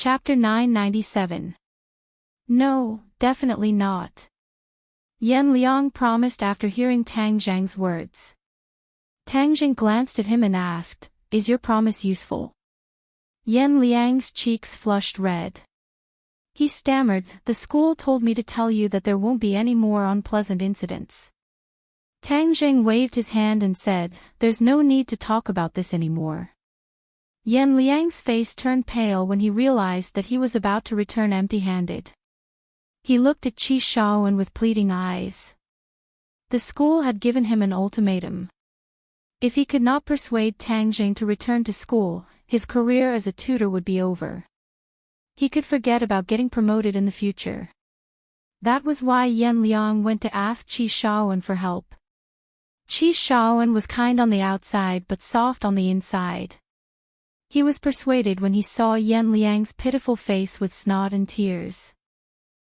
Chapter 997. No, definitely not. Yan Liang promised after hearing Tang Zhang's words. Tang Zhang glanced at him and asked, "Is your promise useful?" Yan Liang's cheeks flushed red. He stammered, "The school told me to tell you that there won't be any more unpleasant incidents." Tang Zhang waved his hand and said, "There's no need to talk about this anymore." Yan Liang's face turned pale when he realized that he was about to return empty-handed. He looked at Qi Shaoan with pleading eyes. The school had given him an ultimatum. If he could not persuade Tang Zhang to return to school, his career as a tutor would be over. He could forget about getting promoted in the future. That was why Yan Liang went to ask Qi Shaoan for help. Qi Shaoan was kind on the outside but soft on the inside. He was persuaded when he saw Yan Liang's pitiful face with snot and tears.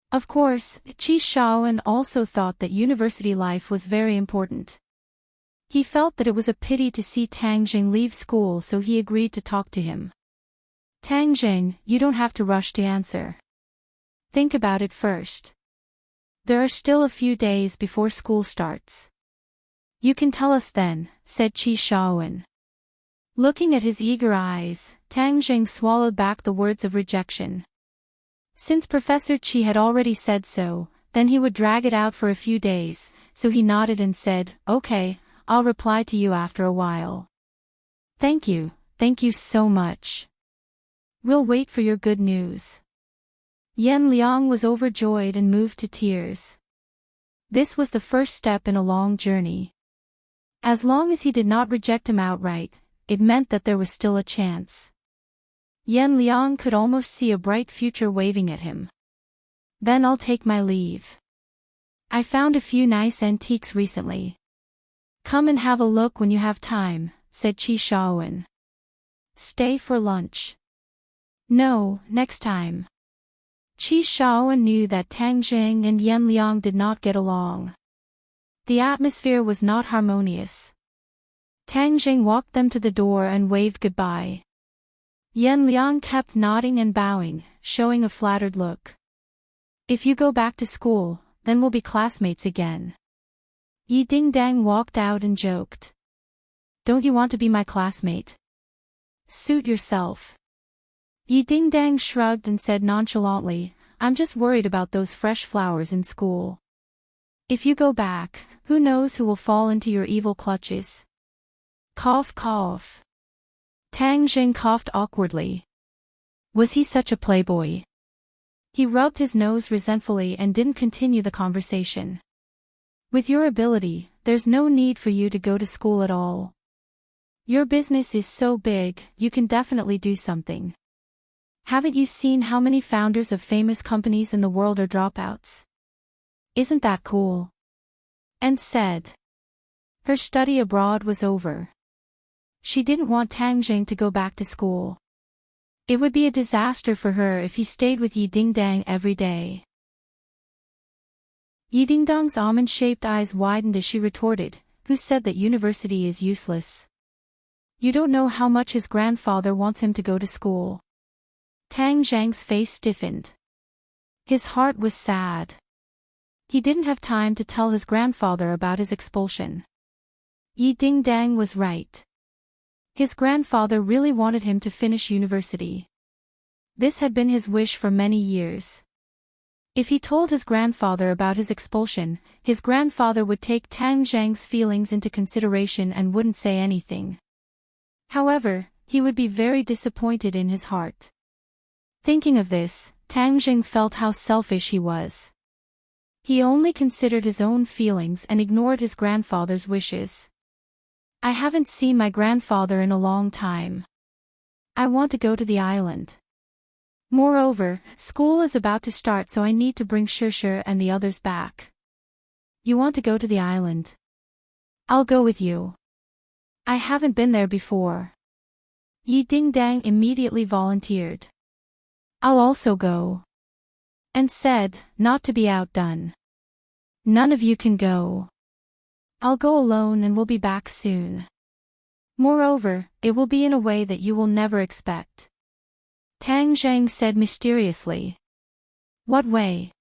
Of course, Qi Shaoan also thought that university life was very important. He felt that it was a pity to see Tang Zhang leave school, so he agreed to talk to him. "Tang Zhang, you don't have to rush to answer. Think about it first. There are still a few days before school starts. You can tell us then," said Qi Shaoan. Looking at his eager eyes, Tang Zhang swallowed back the words of rejection. Since Professor Qi had already said so, then he would drag it out for a few days, so he nodded and said, "Okay, I'll reply to you after a while." Thank you so much. We'll wait for your good news." Yan Liang was overjoyed and moved to tears. This was the first step in a long journey. As long as he did not reject him outright, it meant that there was still a chance. Yan Liang could almost see a bright future waving at him. "Then I'll take my leave. I found a few nice antiques recently. Come and have a look when you have time," said Qi Shaoan. "Stay for lunch." "No, next time." Qi Shaoan knew that Tang Zhang and Yan Liang did not get along. The atmosphere was not harmonious. Tang Zhang walked them to the door and waved goodbye. Yan Liang kept nodding and bowing, showing a flattered look. "If you go back to school, then we'll be classmates again." Yi Dingdang walked out and joked. "Don't you want to be my classmate? Suit yourself." Yi Dingdang shrugged and said nonchalantly, "I'm just worried about those fresh flowers in school. If you go back, who knows who will fall into your evil clutches." Cough cough. Tang Zhang coughed awkwardly. Was he such a playboy? He rubbed his nose resentfully and didn't continue the conversation. "With your ability, there's no need for you to go to school at all. Your business is so big, you can definitely do something. Haven't you seen how many founders of famous companies in the world are dropouts? Isn't that cool?" And said. Her study abroad was over. She didn't want Tang Zhang to go back to school. It would be a disaster for her if he stayed with Yi Dingdang every day. Yi Dingdang's almond-shaped eyes widened as she retorted, "Who said that university is useless? You don't know how much his grandfather wants him to go to school." Tang Zhang's face stiffened. His heart was sad. He didn't have time to tell his grandfather about his expulsion. Yi Dingdang was right. His grandfather really wanted him to finish university. This had been his wish for many years. If he told his grandfather about his expulsion, his grandfather would take Tang Zhang's feelings into consideration and wouldn't say anything. However, he would be very disappointed in his heart. Thinking of this, Tang Zhang felt how selfish he was. He only considered his own feelings and ignored his grandfather's wishes. "I haven't seen my grandfather in a long time. I want to go to the island. Moreover, school is about to start, so I need to bring Shishir and the others back." "You want to go to the island? I'll go with you. I haven't been there before." Yi Dingdang immediately volunteered. "I'll also go." And said, not to be outdone. "None of you can go. I'll go alone and we'll be back soon. Moreover, it will be in a way that you will never expect." Tang Zhang said mysteriously. What way?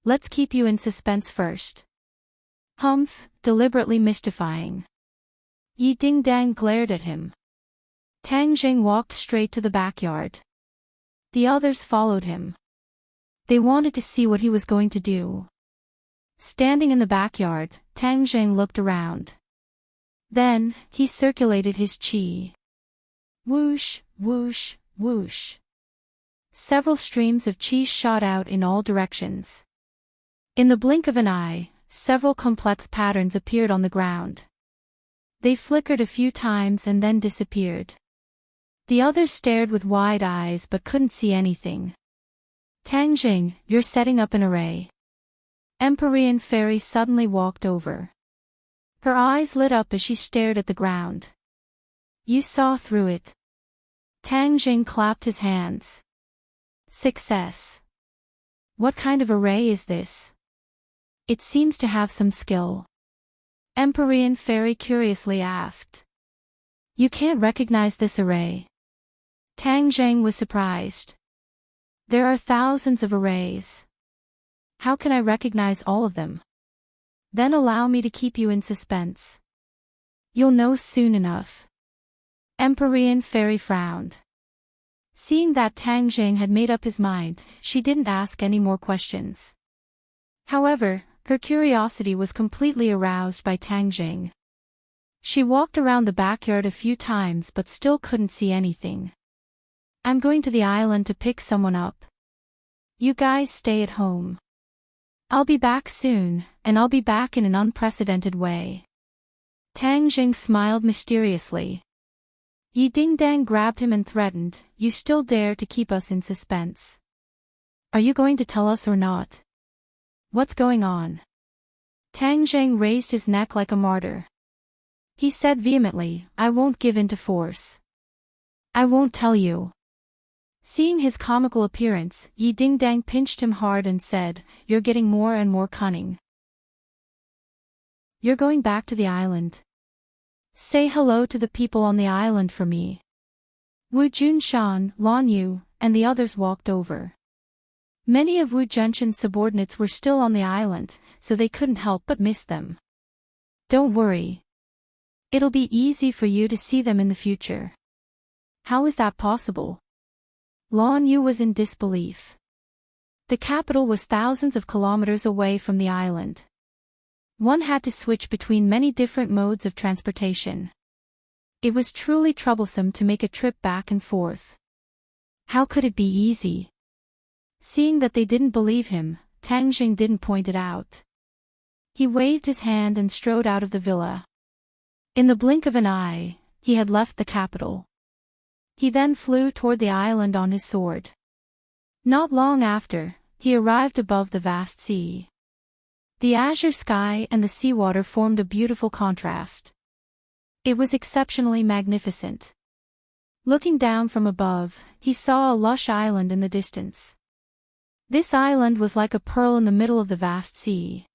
Let's keep you in suspense first. Humph, deliberately mystifying. Yi Dingdang glared at him. Tang Zhang walked straight to the backyard. The others followed him. They wanted to see what he was going to do. Standing in the backyard, Tang Zhang looked around. Then, he circulated his qi. Whoosh, whoosh, whoosh. Several streams of qi shot out in all directions. In the blink of an eye, several complex patterns appeared on the ground. They flickered a few times and then disappeared. The others stared with wide eyes but couldn't see anything. Tang Jing, you're setting up an array. Empyrean Fairy suddenly walked over. Her eyes lit up as she stared at the ground. You saw through it. Tang Jing clapped his hands. Success. What kind of array is this? It seems to have some skill. Empyrean Fairy curiously asked. You can't recognize this array. Tang Zhang was surprised. There are thousands of arrays. How can I recognize all of them? Then allow me to keep you in suspense. You'll know soon enough. Empyrean Fairy frowned. Seeing that Tang Zhang had made up his mind, she didn't ask any more questions. However, her curiosity was completely aroused by Tang Zhang. She walked around the backyard a few times but still couldn't see anything. I'm going to the island to pick someone up. You guys stay at home. I'll be back soon, and I'll be back in an unprecedented way. Tang Zhang smiled mysteriously. Yi Dingdang grabbed him and threatened, You still dare to keep us in suspense. Are you going to tell us or not? What's going on? Tang Zhang raised his neck like a martyr. He said vehemently, I won't give in to force. I won't tell you. Seeing his comical appearance, Yi Dingdang pinched him hard and said, You're getting more and more cunning. You're going back to the island. Say hello to the people on the island for me. Wu Junshan, Lan Yu, and the others walked over. Many of Wu Junshan's subordinates were still on the island, so they couldn't help but miss them. Don't worry. It'll be easy for you to see them in the future. How is that possible? Lan Yu was in disbelief. The capital was thousands of kilometers away from the island. One had to switch between many different modes of transportation. It was truly troublesome to make a trip back and forth. How could it be easy? Seeing that they didn't believe him, Tang Jing didn't point it out. He waved his hand and strode out of the villa. In the blink of an eye, he had left the capital. He then flew toward the island on his sword. Not long after, he arrived above the vast sea. The azure sky and the seawater formed a beautiful contrast. It was exceptionally magnificent. Looking down from above, he saw a lush island in the distance. This island was like a pearl in the middle of the vast sea.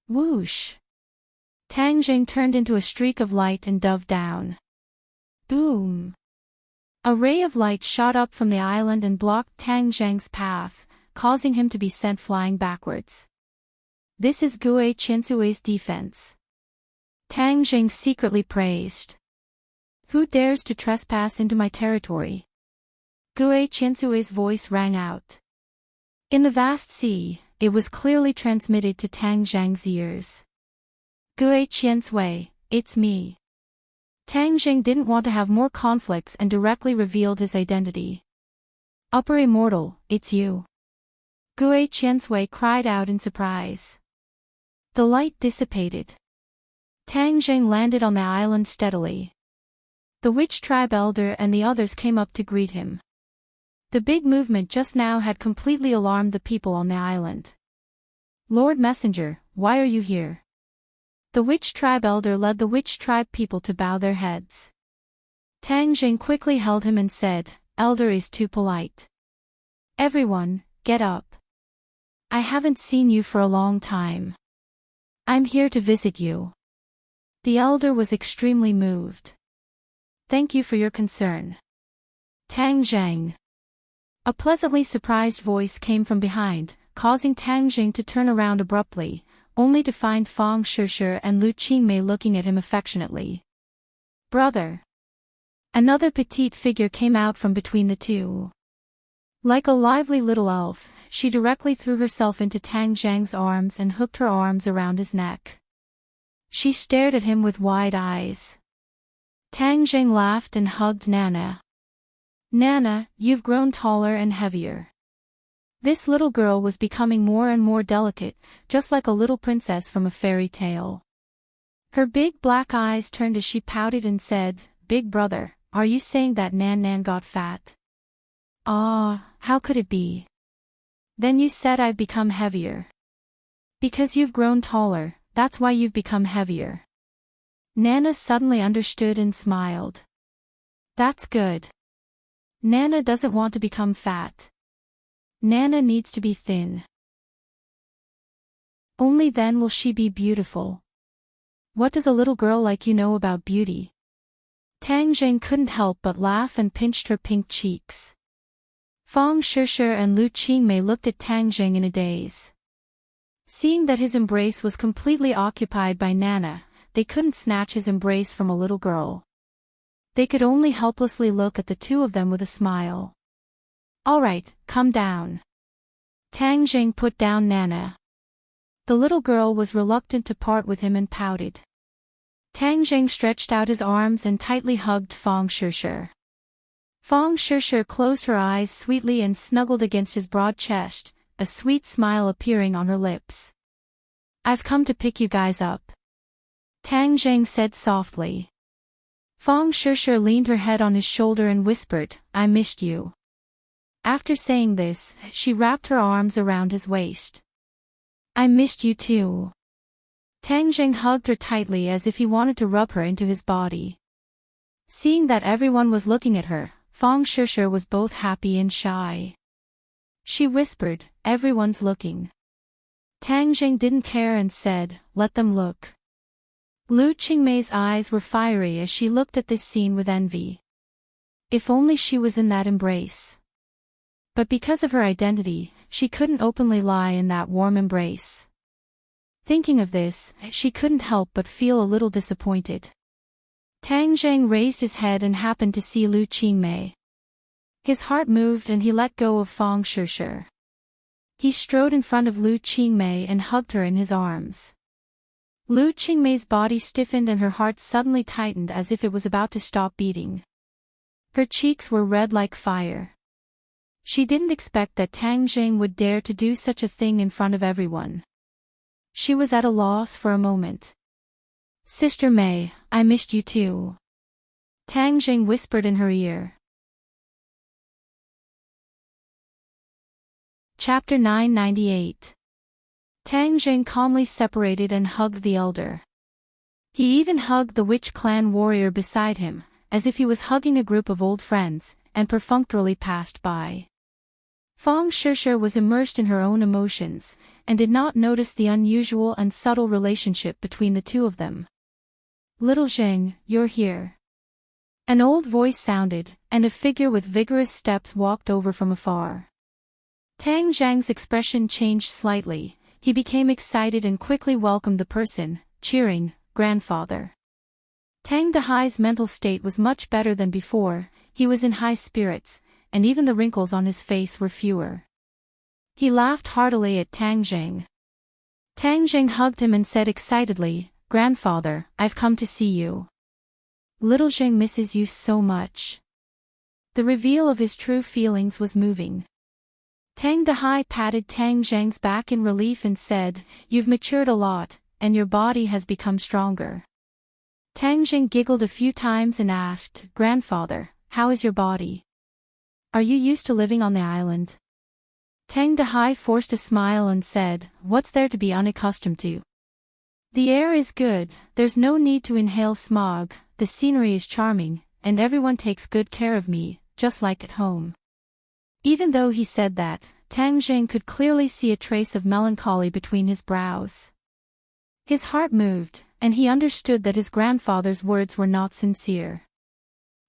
Whoosh! Tang Jing turned into a streak of light and dove down. Boom! A ray of light shot up from the island and blocked Tang Zhang's path, causing him to be sent flying backwards. This is Gue Qiansui's defense. Tang Jing secretly praised. Who dares to trespass into my territory? Gue Qiansui's voice rang out. In the vast sea, it was clearly transmitted to Tang Zhang's ears. Gue Qiansui, it's me. Tang Jing didn't want to have more conflicts and directly revealed his identity. Upper Immortal, it's you. Gue Qiansui cried out in surprise. The light dissipated. Tang Jing landed on the island steadily. The witch tribe elder and the others came up to greet him. The big movement just now had completely alarmed the people on the island. Lord Messenger, why are you here? The witch tribe elder led the witch tribe people to bow their heads. Tang Jing quickly held him and said, Elder is too polite. Everyone, get up. I haven't seen you for a long time. I'm here to visit you. The elder was extremely moved. Thank you for your concern. Tang Zhang. A pleasantly surprised voice came from behind, causing Tang Jing to turn around abruptly, only to find Fang Shishir and Lu Qingmei looking at him affectionately. "Brother." Another petite figure came out from between the two. Like a lively little elf, she directly threw herself into Tang Zhang's arms and hooked her arms around his neck. She stared at him with wide eyes. Tang Zhang laughed and hugged Nana. "Nana, you've grown taller and heavier." This little girl was becoming more and more delicate, just like a little princess from a fairy tale. Her big black eyes turned as she pouted and said, "Big brother, are you saying that Nan got fat?" "Ah, how could it be?" "Then you said I've become heavier." "Because you've grown taller, that's why you've become heavier." Nana suddenly understood and smiled. "That's good. Nana doesn't want to become fat. Nana needs to be thin. Only then will she be beautiful." "What does a little girl like you know about beauty?" Tang Jing couldn't help but laugh and pinched her pink cheeks. Fang Shishir and Lu Qingmei looked at Tang Jing in a daze. Seeing that his embrace was completely occupied by Nana, they couldn't snatch his embrace from a little girl. They could only helplessly look at the two of them with a smile. "All right, come down." Tang Jing put down Nana. The little girl was reluctant to part with him and pouted. Tang Jing stretched out his arms and tightly hugged Fang Shishir. Fang Shishir closed her eyes sweetly and snuggled against his broad chest, a sweet smile appearing on her lips. "I've come to pick you guys up," Tang Jing said softly. Fang Shishir leaned her head on his shoulder and whispered, "I missed you." After saying this, she wrapped her arms around his waist. "I missed you too." Tang Jing hugged her tightly as if he wanted to rub her into his body. Seeing that everyone was looking at her, Fang Shishir was both happy and shy. She whispered, "Everyone's looking." Tang Jing didn't care and said, "Let them look." Lu Qingmei's eyes were fiery as she looked at this scene with envy. If only she was in that embrace. But because of her identity, she couldn't openly lie in that warm embrace. Thinking of this, she couldn't help but feel a little disappointed. Tang Jing raised his head and happened to see Lu Qingmei. His heart moved and he let go of Fang Shishir. He strode in front of Lu Qingmei and hugged her in his arms. Lu Qingmei's body stiffened and her heart suddenly tightened as if it was about to stop beating. Her cheeks were red like fire. She didn't expect that Tang Jing would dare to do such a thing in front of everyone. She was at a loss for a moment. "Sister Mei, I missed you too," Tang Jing whispered in her ear. Chapter 998. Tang Jing calmly separated and hugged the elder. He even hugged the witch clan warrior beside him, as if he was hugging a group of old friends, and perfunctorily passed by. Fang Shishir was immersed in her own emotions, and did not notice the unusual and subtle relationship between the two of them. "Little Jing, you're here." An old voice sounded, and a figure with vigorous steps walked over from afar. Tang Zhang's expression changed slightly. He became excited and quickly welcomed the person, cheering, "Grandfather." Tang Dahai's mental state was much better than before. He was in high spirits, and even the wrinkles on his face were fewer. He laughed heartily at Tang Jing. Tang Jing hugged him and said excitedly, "Grandfather, I've come to see you. Little Jing misses you so much." The reveal of his true feelings was moving. Tang Dahai patted Tang Zhang's back in relief and said, "You've matured a lot, and your body has become stronger." Tang Jing giggled a few times and asked, "Grandfather, how is your body? Are you used to living on the island?" Tang Dahai forced a smile and said, "What's there to be unaccustomed to? The air is good, there's no need to inhale smog, the scenery is charming, and everyone takes good care of me, just like at home." Even though he said that, Tang Jing could clearly see a trace of melancholy between his brows. His heart moved, and he understood that his grandfather's words were not sincere.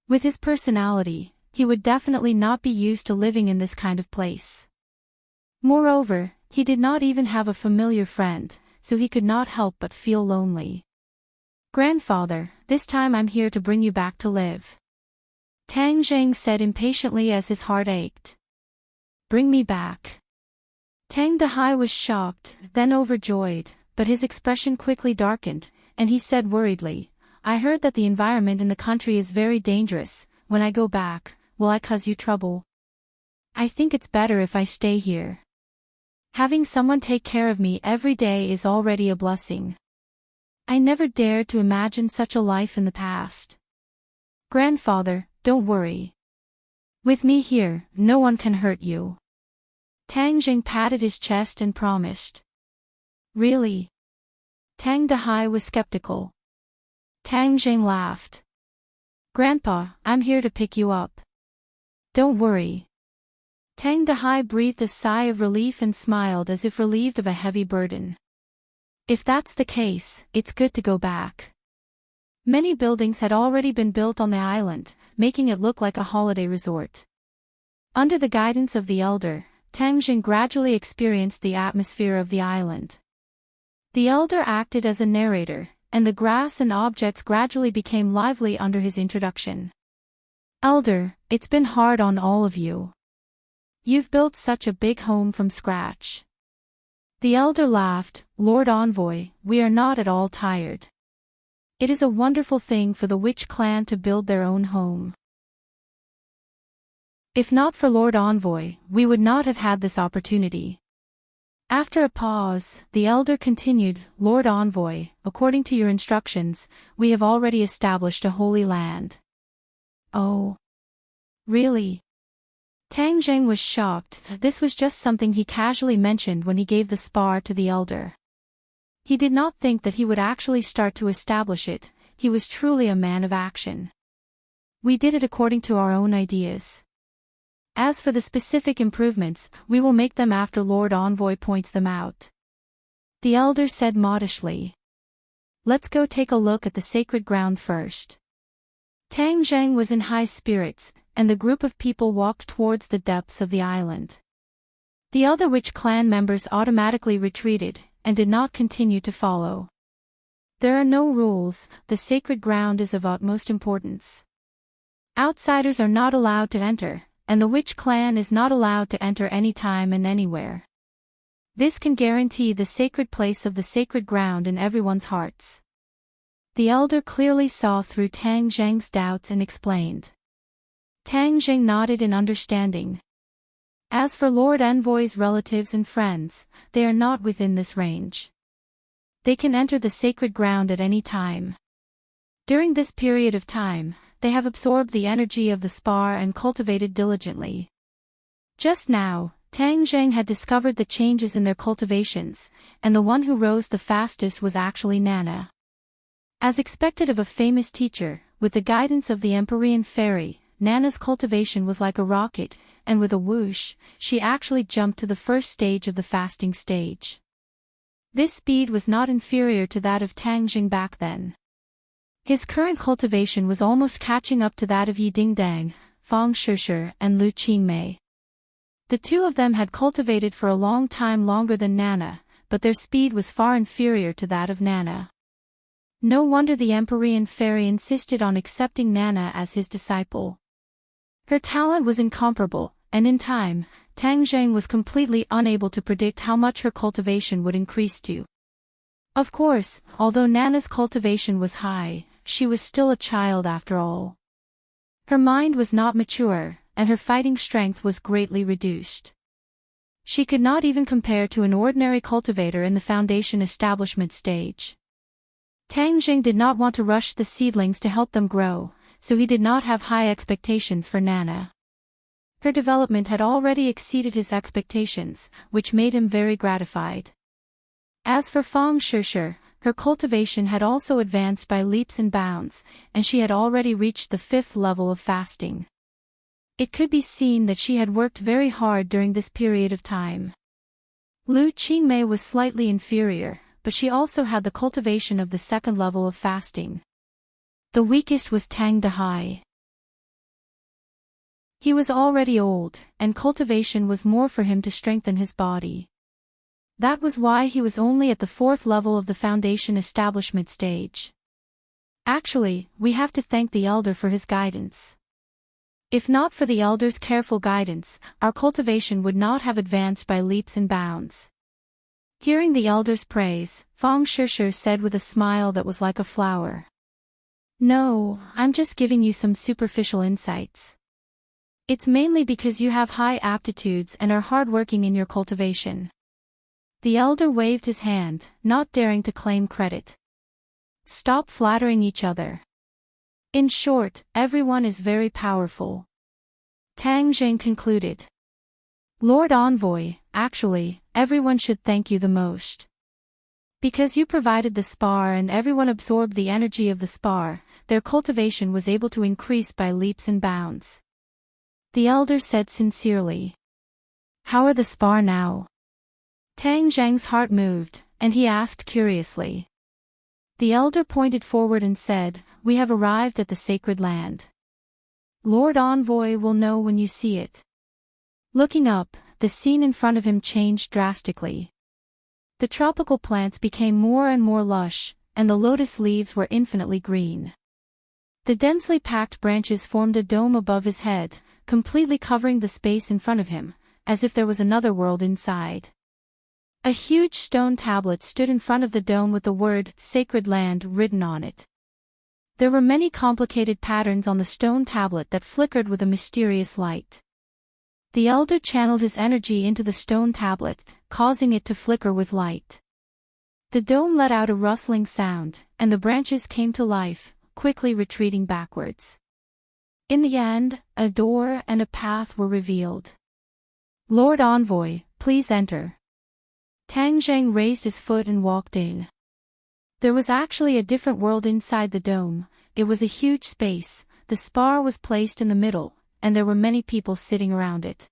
With his personality, he would definitely not be used to living in this kind of place. Moreover, he did not even have a familiar friend, so he could not help but feel lonely. "Grandfather, this time I'm here to bring you back to live," Tang Zheng said impatiently as his heart ached. "Bring me back." Tang Dahai was shocked, then overjoyed, but his expression quickly darkened, and he said worriedly, "I heard that the environment in the country is very dangerous. When I go back, will I cause you trouble? I think it's better if I stay here. Having someone take care of me every day is already a blessing. I never dared to imagine such a life in the past." "Grandfather, don't worry. With me here, no one can hurt you." Tang Zheng patted his chest and promised. "Really?" Tang Dahai was skeptical. Tang Zheng laughed. "Grandpa, I'm here to pick you up. Don't worry." Tang Dahai breathed a sigh of relief and smiled as if relieved of a heavy burden. "If that's the case, it's good to go back." Many buildings had already been built on the island, making it look like a holiday resort. Under the guidance of the elder, Tang Zheng gradually experienced the atmosphere of the island. The elder acted as a narrator, and the grass and objects gradually became lively under his introduction. "Elder, it's been hard on all of you. You've built such a big home from scratch." The elder laughed. "Lord Envoy, we are not at all tired. It is a wonderful thing for the witch clan to build their own home. If not for Lord Envoy, we would not have had this opportunity." After a pause, the elder continued, "Lord Envoy, according to your instructions, we have already established a holy land." "Oh. Really?" Tang Zheng was shocked. This was just something he casually mentioned when he gave the spar to the elder. He did not think that he would actually start to establish it. He was truly a man of action. "We did it according to our own ideas. As for the specific improvements, we will make them after Lord Envoy points them out," the elder said modestly. "Let's go take a look at the sacred ground first." Tang Zheng was in high spirits, and the group of people walked towards the depths of the island. The other witch clan members automatically retreated, and did not continue to follow. There are no rules, the sacred ground is of utmost importance. Outsiders are not allowed to enter, and the witch clan is not allowed to enter any time and anywhere. This can guarantee the sacred place of the sacred ground in everyone's hearts. The elder clearly saw through Tang Zheng's doubts and explained. Tang Zheng nodded in understanding. As for Lord Envoy's relatives and friends, they are not within this range. They can enter the sacred ground at any time. During this period of time, they have absorbed the energy of the spar and cultivated diligently. Just now, Tang Zheng had discovered the changes in their cultivations, and the one who rose the fastest was actually Nana. As expected of a famous teacher, with the guidance of the Empyrean fairy, Nana's cultivation was like a rocket, and with a whoosh, she actually jumped to the first stage of the fasting stage. This speed was not inferior to that of Tang Zheng back then. His current cultivation was almost catching up to that of Yi Dingdang, Fang Shishir, and Lu Qingmei. The two of them had cultivated for a long time longer than Nana, but their speed was far inferior to that of Nana. No wonder the Empyrean fairy insisted on accepting Nana as his disciple. Her talent was incomparable, and in time, Tang Zheng was completely unable to predict how much her cultivation would increase to. Of course, although Nana's cultivation was high, she was still a child after all. Her mind was not mature, and her fighting strength was greatly reduced. She could not even compare to an ordinary cultivator in the foundation establishment stage. Tang Zheng did not want to rush the seedlings to help them grow, so he did not have high expectations for Nana. Her development had already exceeded his expectations, which made him very gratified. As for Fang Shishir, her cultivation had also advanced by leaps and bounds, and she had already reached the 5th level of fasting. It could be seen that she had worked very hard during this period of time. Lu Qingmei was slightly inferior, but she also had the cultivation of the 2nd level of fasting. The weakest was Tang Dahai. He was already old, and cultivation was more for him to strengthen his body. That was why he was only at the 4th level of the foundation establishment stage. Actually, we have to thank the elder for his guidance. If not for the elder's careful guidance, our cultivation would not have advanced by leaps and bounds. Hearing the elder's praise, Fang Shishir said with a smile that was like a flower. No, I'm just giving you some superficial insights. It's mainly because you have high aptitudes and are hardworking in your cultivation. The elder waved his hand, not daring to claim credit. Stop flattering each other. In short, everyone is very powerful. Tang Jing concluded. Lord Envoy, actually, everyone should thank you the most. Because you provided the spar and everyone absorbed the energy of the spar, their cultivation was able to increase by leaps and bounds. The elder said sincerely. How are the spar now? Tang Zhang's heart moved, and he asked curiously. The elder pointed forward and said, We have arrived at the sacred land. Lord Envoy will know when you see it. Looking up, the scene in front of him changed drastically. The tropical plants became more and more lush, and the lotus leaves were infinitely green. The densely packed branches formed a dome above his head, completely covering the space in front of him, as if there was another world inside. A huge stone tablet stood in front of the dome with the word Sacred Land written on it. There were many complicated patterns on the stone tablet that flickered with a mysterious light. The elder channeled his energy into the stone tablet, causing it to flicker with light. The dome let out a rustling sound, and the branches came to life, quickly retreating backwards. In the end, a door and a path were revealed. Lord Envoy, please enter. Tang Zhang raised his foot and walked in. There was actually a different world inside the dome. It was a huge space, the spar was placed in the middle, and there were many people sitting around it.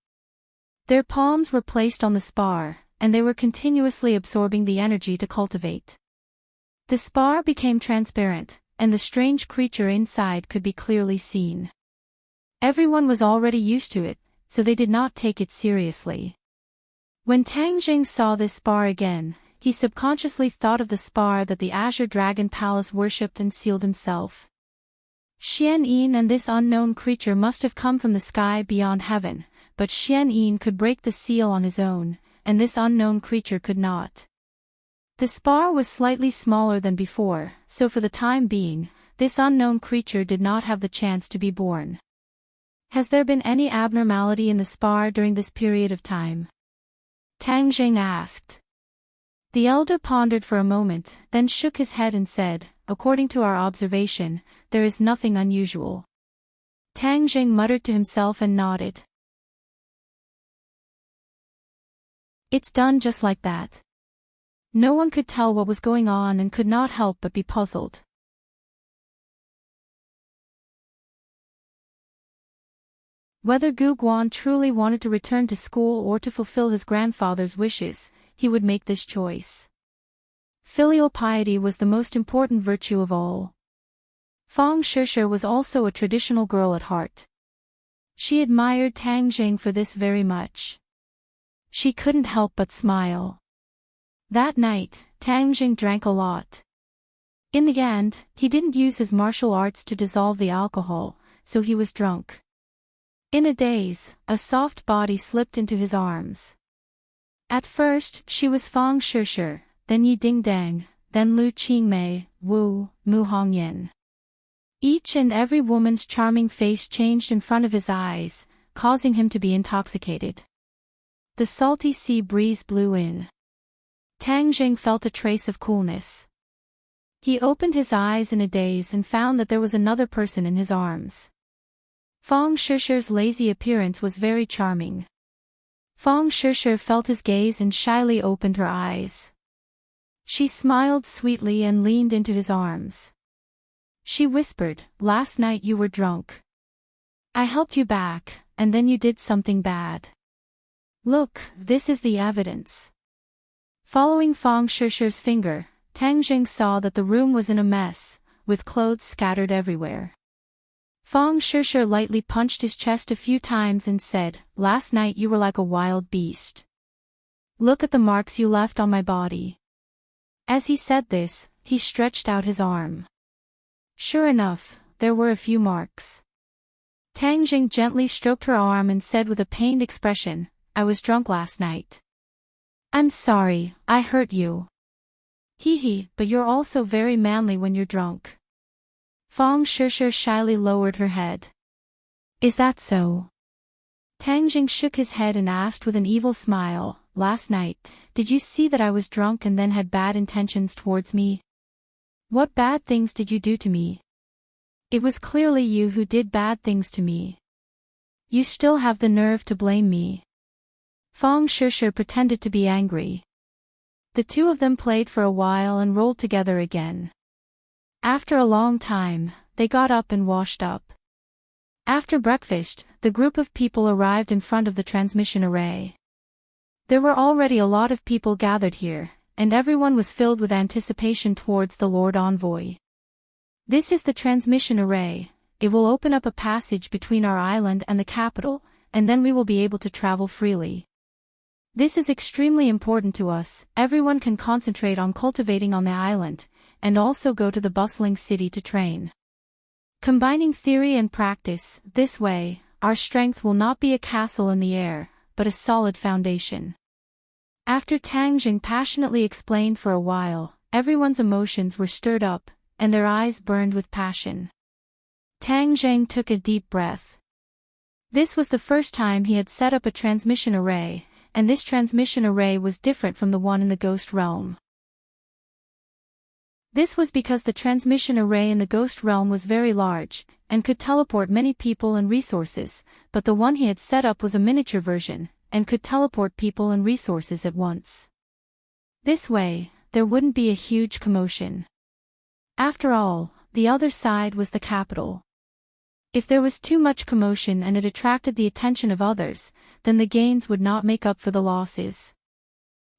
Their palms were placed on the spar, and they were continuously absorbing the energy to cultivate. The spar became transparent, and the strange creature inside could be clearly seen. Everyone was already used to it, so they did not take it seriously. When Tang Jing saw this spar again, he subconsciously thought of the spar that the Azure Dragon Palace worshipped and sealed himself. Xian Yin and this unknown creature must have come from the sky beyond heaven, but Xian Yin could break the seal on his own, and this unknown creature could not. The spar was slightly smaller than before, so for the time being, this unknown creature did not have the chance to be born. Has there been any abnormality in the spar during this period of time? Tang Jing asked. The elder pondered for a moment, then shook his head and said, According to our observation, there is nothing unusual. Tang Jing muttered to himself and nodded. It's done just like that. No one could tell what was going on and could not help but be puzzled. Whether Gu Guan truly wanted to return to school or to fulfill his grandfather's wishes, he would make this choice. Filial piety was the most important virtue of all. Fang Shishir was also a traditional girl at heart. She admired Tang Jing for this very much. She couldn't help but smile. That night, Tang Jing drank a lot. In the end, he didn't use his martial arts to dissolve the alcohol, so he was drunk. In a daze, a soft body slipped into his arms. At first, she was Fang Shishir, then Yi Dingdang, then Lu Qingmei, Wu, Mu Hongyan. Each and every woman's charming face changed in front of his eyes, causing him to be intoxicated. The salty sea breeze blew in. Tang Jing felt a trace of coolness. He opened his eyes in a daze and found that there was another person in his arms. Fang Shishir's lazy appearance was very charming. Fang Shishir felt his gaze and shyly opened her eyes. She smiled sweetly and leaned into his arms. She whispered, Last night you were drunk. I helped you back, and then you did something bad. Look, this is the evidence. Following Fang Shishir's finger, Tang Jing saw that the room was in a mess, with clothes scattered everywhere. Fong Shishir lightly punched his chest a few times and said, "Last night you were like a wild beast. Look at the marks you left on my body." As he said this, he stretched out his arm. Sure enough, there were a few marks. Tang Jing gently stroked her arm and said with a pained expression, "I was drunk last night. I'm sorry, I hurt you." Hee, but you're also very manly when you're drunk." Fong Shishir shyly lowered her head. "Is that so?" Tang Jing shook his head and asked with an evil smile, "Last night, did you see that I was drunk and then had bad intentions towards me? What bad things did you do to me? It was clearly you who did bad things to me. You still have the nerve to blame me." Fong Shishir pretended to be angry. The two of them played for a while and rolled together again. After a long time, they got up and washed up. After breakfast, the group of people arrived in front of the transmission array. There were already a lot of people gathered here, and everyone was filled with anticipation towards the Lord Envoy. "This is the transmission array. It will open up a passage between our island and the capital, and then we will be able to travel freely. This is extremely important to us. Everyone can concentrate on cultivating on the island, and also go to the bustling city to train. Combining theory and practice, this way, our strength will not be a castle in the air, but a solid foundation." After Tang Jing passionately explained for a while, everyone's emotions were stirred up, and their eyes burned with passion. Tang Jing took a deep breath. This was the first time he had set up a transmission array, and this transmission array was different from the one in the Ghost Realm. This was because the transmission array in the Ghost Realm was very large, and could teleport many people and resources, but the one he had set up was a miniature version, and could teleport people and resources at once. This way, there wouldn't be a huge commotion. After all, the other side was the capital. If there was too much commotion and it attracted the attention of others, then the gains would not make up for the losses.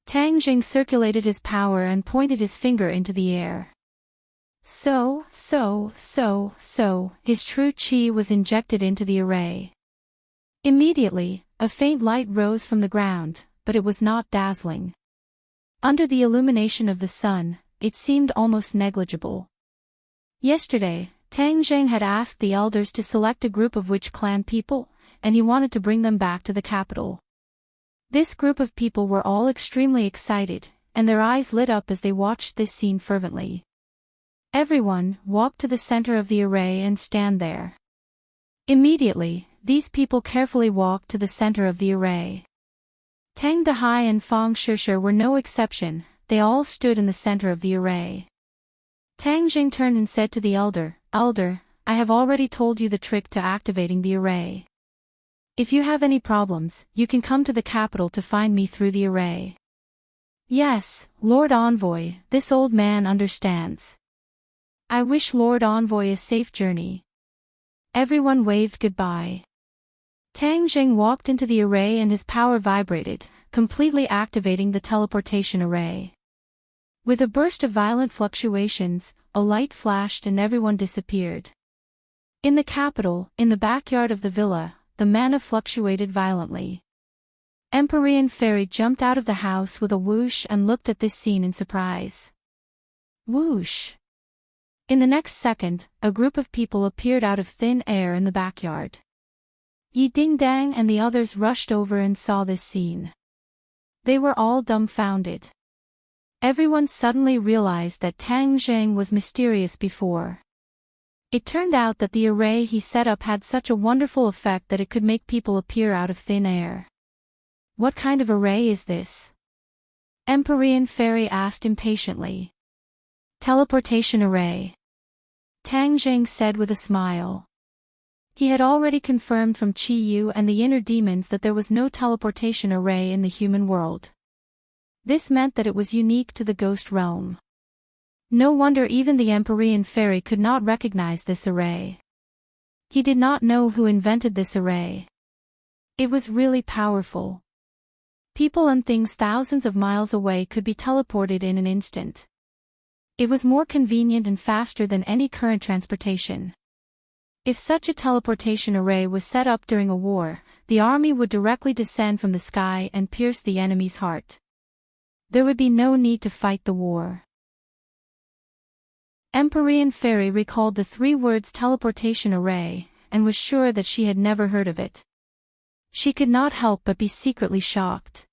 Tang Jing circulated his power and pointed his finger into the air. So, his true chi was injected into the array. Immediately, a faint light rose from the ground, but it was not dazzling. Under the illumination of the sun, it seemed almost negligible. Yesterday, Tang Jing had asked the elders to select a group of Witch Clan people, and he wanted to bring them back to the capital. This group of people were all extremely excited, and their eyes lit up as they watched this scene fervently. Everyone walked to the center of the array and stand there. Immediately, these people carefully walked to the center of the array. Tang Dehai and Fong Shishir were no exception, they all stood in the center of the array. Tang Jing turned and said to the elder, "Elder, I have already told you the trick to activating the array. If you have any problems, you can come to the capital to find me through the array." "Yes, Lord Envoy, this old man understands. I wish Lord Envoy a safe journey." Everyone waved goodbye. Tang Jing walked into the array and his power vibrated, completely activating the teleportation array. With a burst of violent fluctuations, a light flashed and everyone disappeared. In the capital, in the backyard of the villa, the mana fluctuated violently. Empyrean Fairy jumped out of the house with a whoosh and looked at this scene in surprise. Whoosh! In the next second, a group of people appeared out of thin air in the backyard. Yi Ding Dang and the others rushed over and saw this scene. They were all dumbfounded. Everyone suddenly realized that Tang Jing was mysterious before. It turned out that the array he set up had such a wonderful effect that it could make people appear out of thin air. "What kind of array is this?" Empyrean Fairy asked impatiently. "Teleportation array," Tang Jing said with a smile. He had already confirmed from Chi Yu and the inner demons that there was no teleportation array in the human world. This meant that it was unique to the Ghost Realm. No wonder even the Empyrean Fairy could not recognize this array. He did not know who invented this array. It was really powerful. People and things thousands of miles away could be teleported in an instant. It was more convenient and faster than any current transportation. If such a teleportation array was set up during a war, the army would directly descend from the sky and pierce the enemy's heart. There would be no need to fight the war. Empyrean Fairy recalled the 3 words teleportation array, and was sure that she had never heard of it. She could not help but be secretly shocked.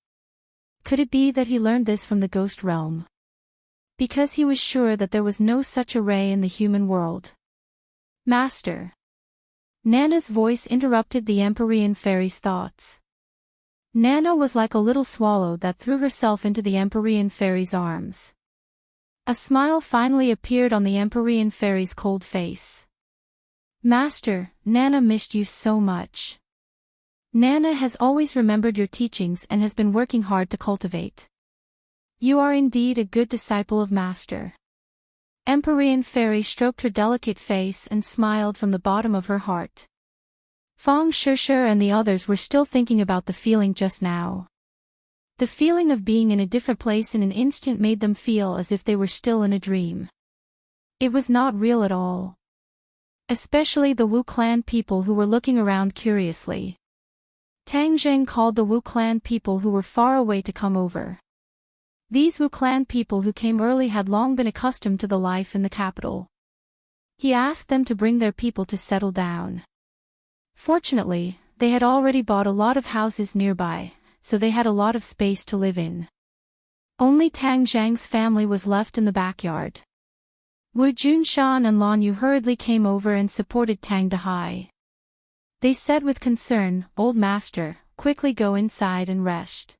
Could it be that he learned this from the ghost realm? Because he was sure that there was no such array in the human world. Master. Nana's voice interrupted the Empyrean Fairy's thoughts. Nana was like a little swallow that threw herself into the Empyrean Fairy's arms. A smile finally appeared on the Empyrean Fairy's cold face. Master, Nana missed you so much. Nana has always remembered your teachings and has been working hard to cultivate. You are indeed a good disciple of Master. Empyrean Fairy stroked her delicate face and smiled from the bottom of her heart. Feng Shishir and the others were still thinking about the feeling just now. The feeling of being in a different place in an instant made them feel as if they were still in a dream. It was not real at all. Especially the Wu clan people who were looking around curiously. Tang Zheng called the Wu clan people who were far away to come over. These Wu clan people who came early had long been accustomed to the life in the capital. He asked them to bring their people to settle down. Fortunately, they had already bought a lot of houses nearby, so they had a lot of space to live in. Only Tang Zhang's family was left in the backyard. Wu Junshan and Lan Yu hurriedly came over and supported Tang Dahai. They said with concern, "Old Master, quickly go inside and rest.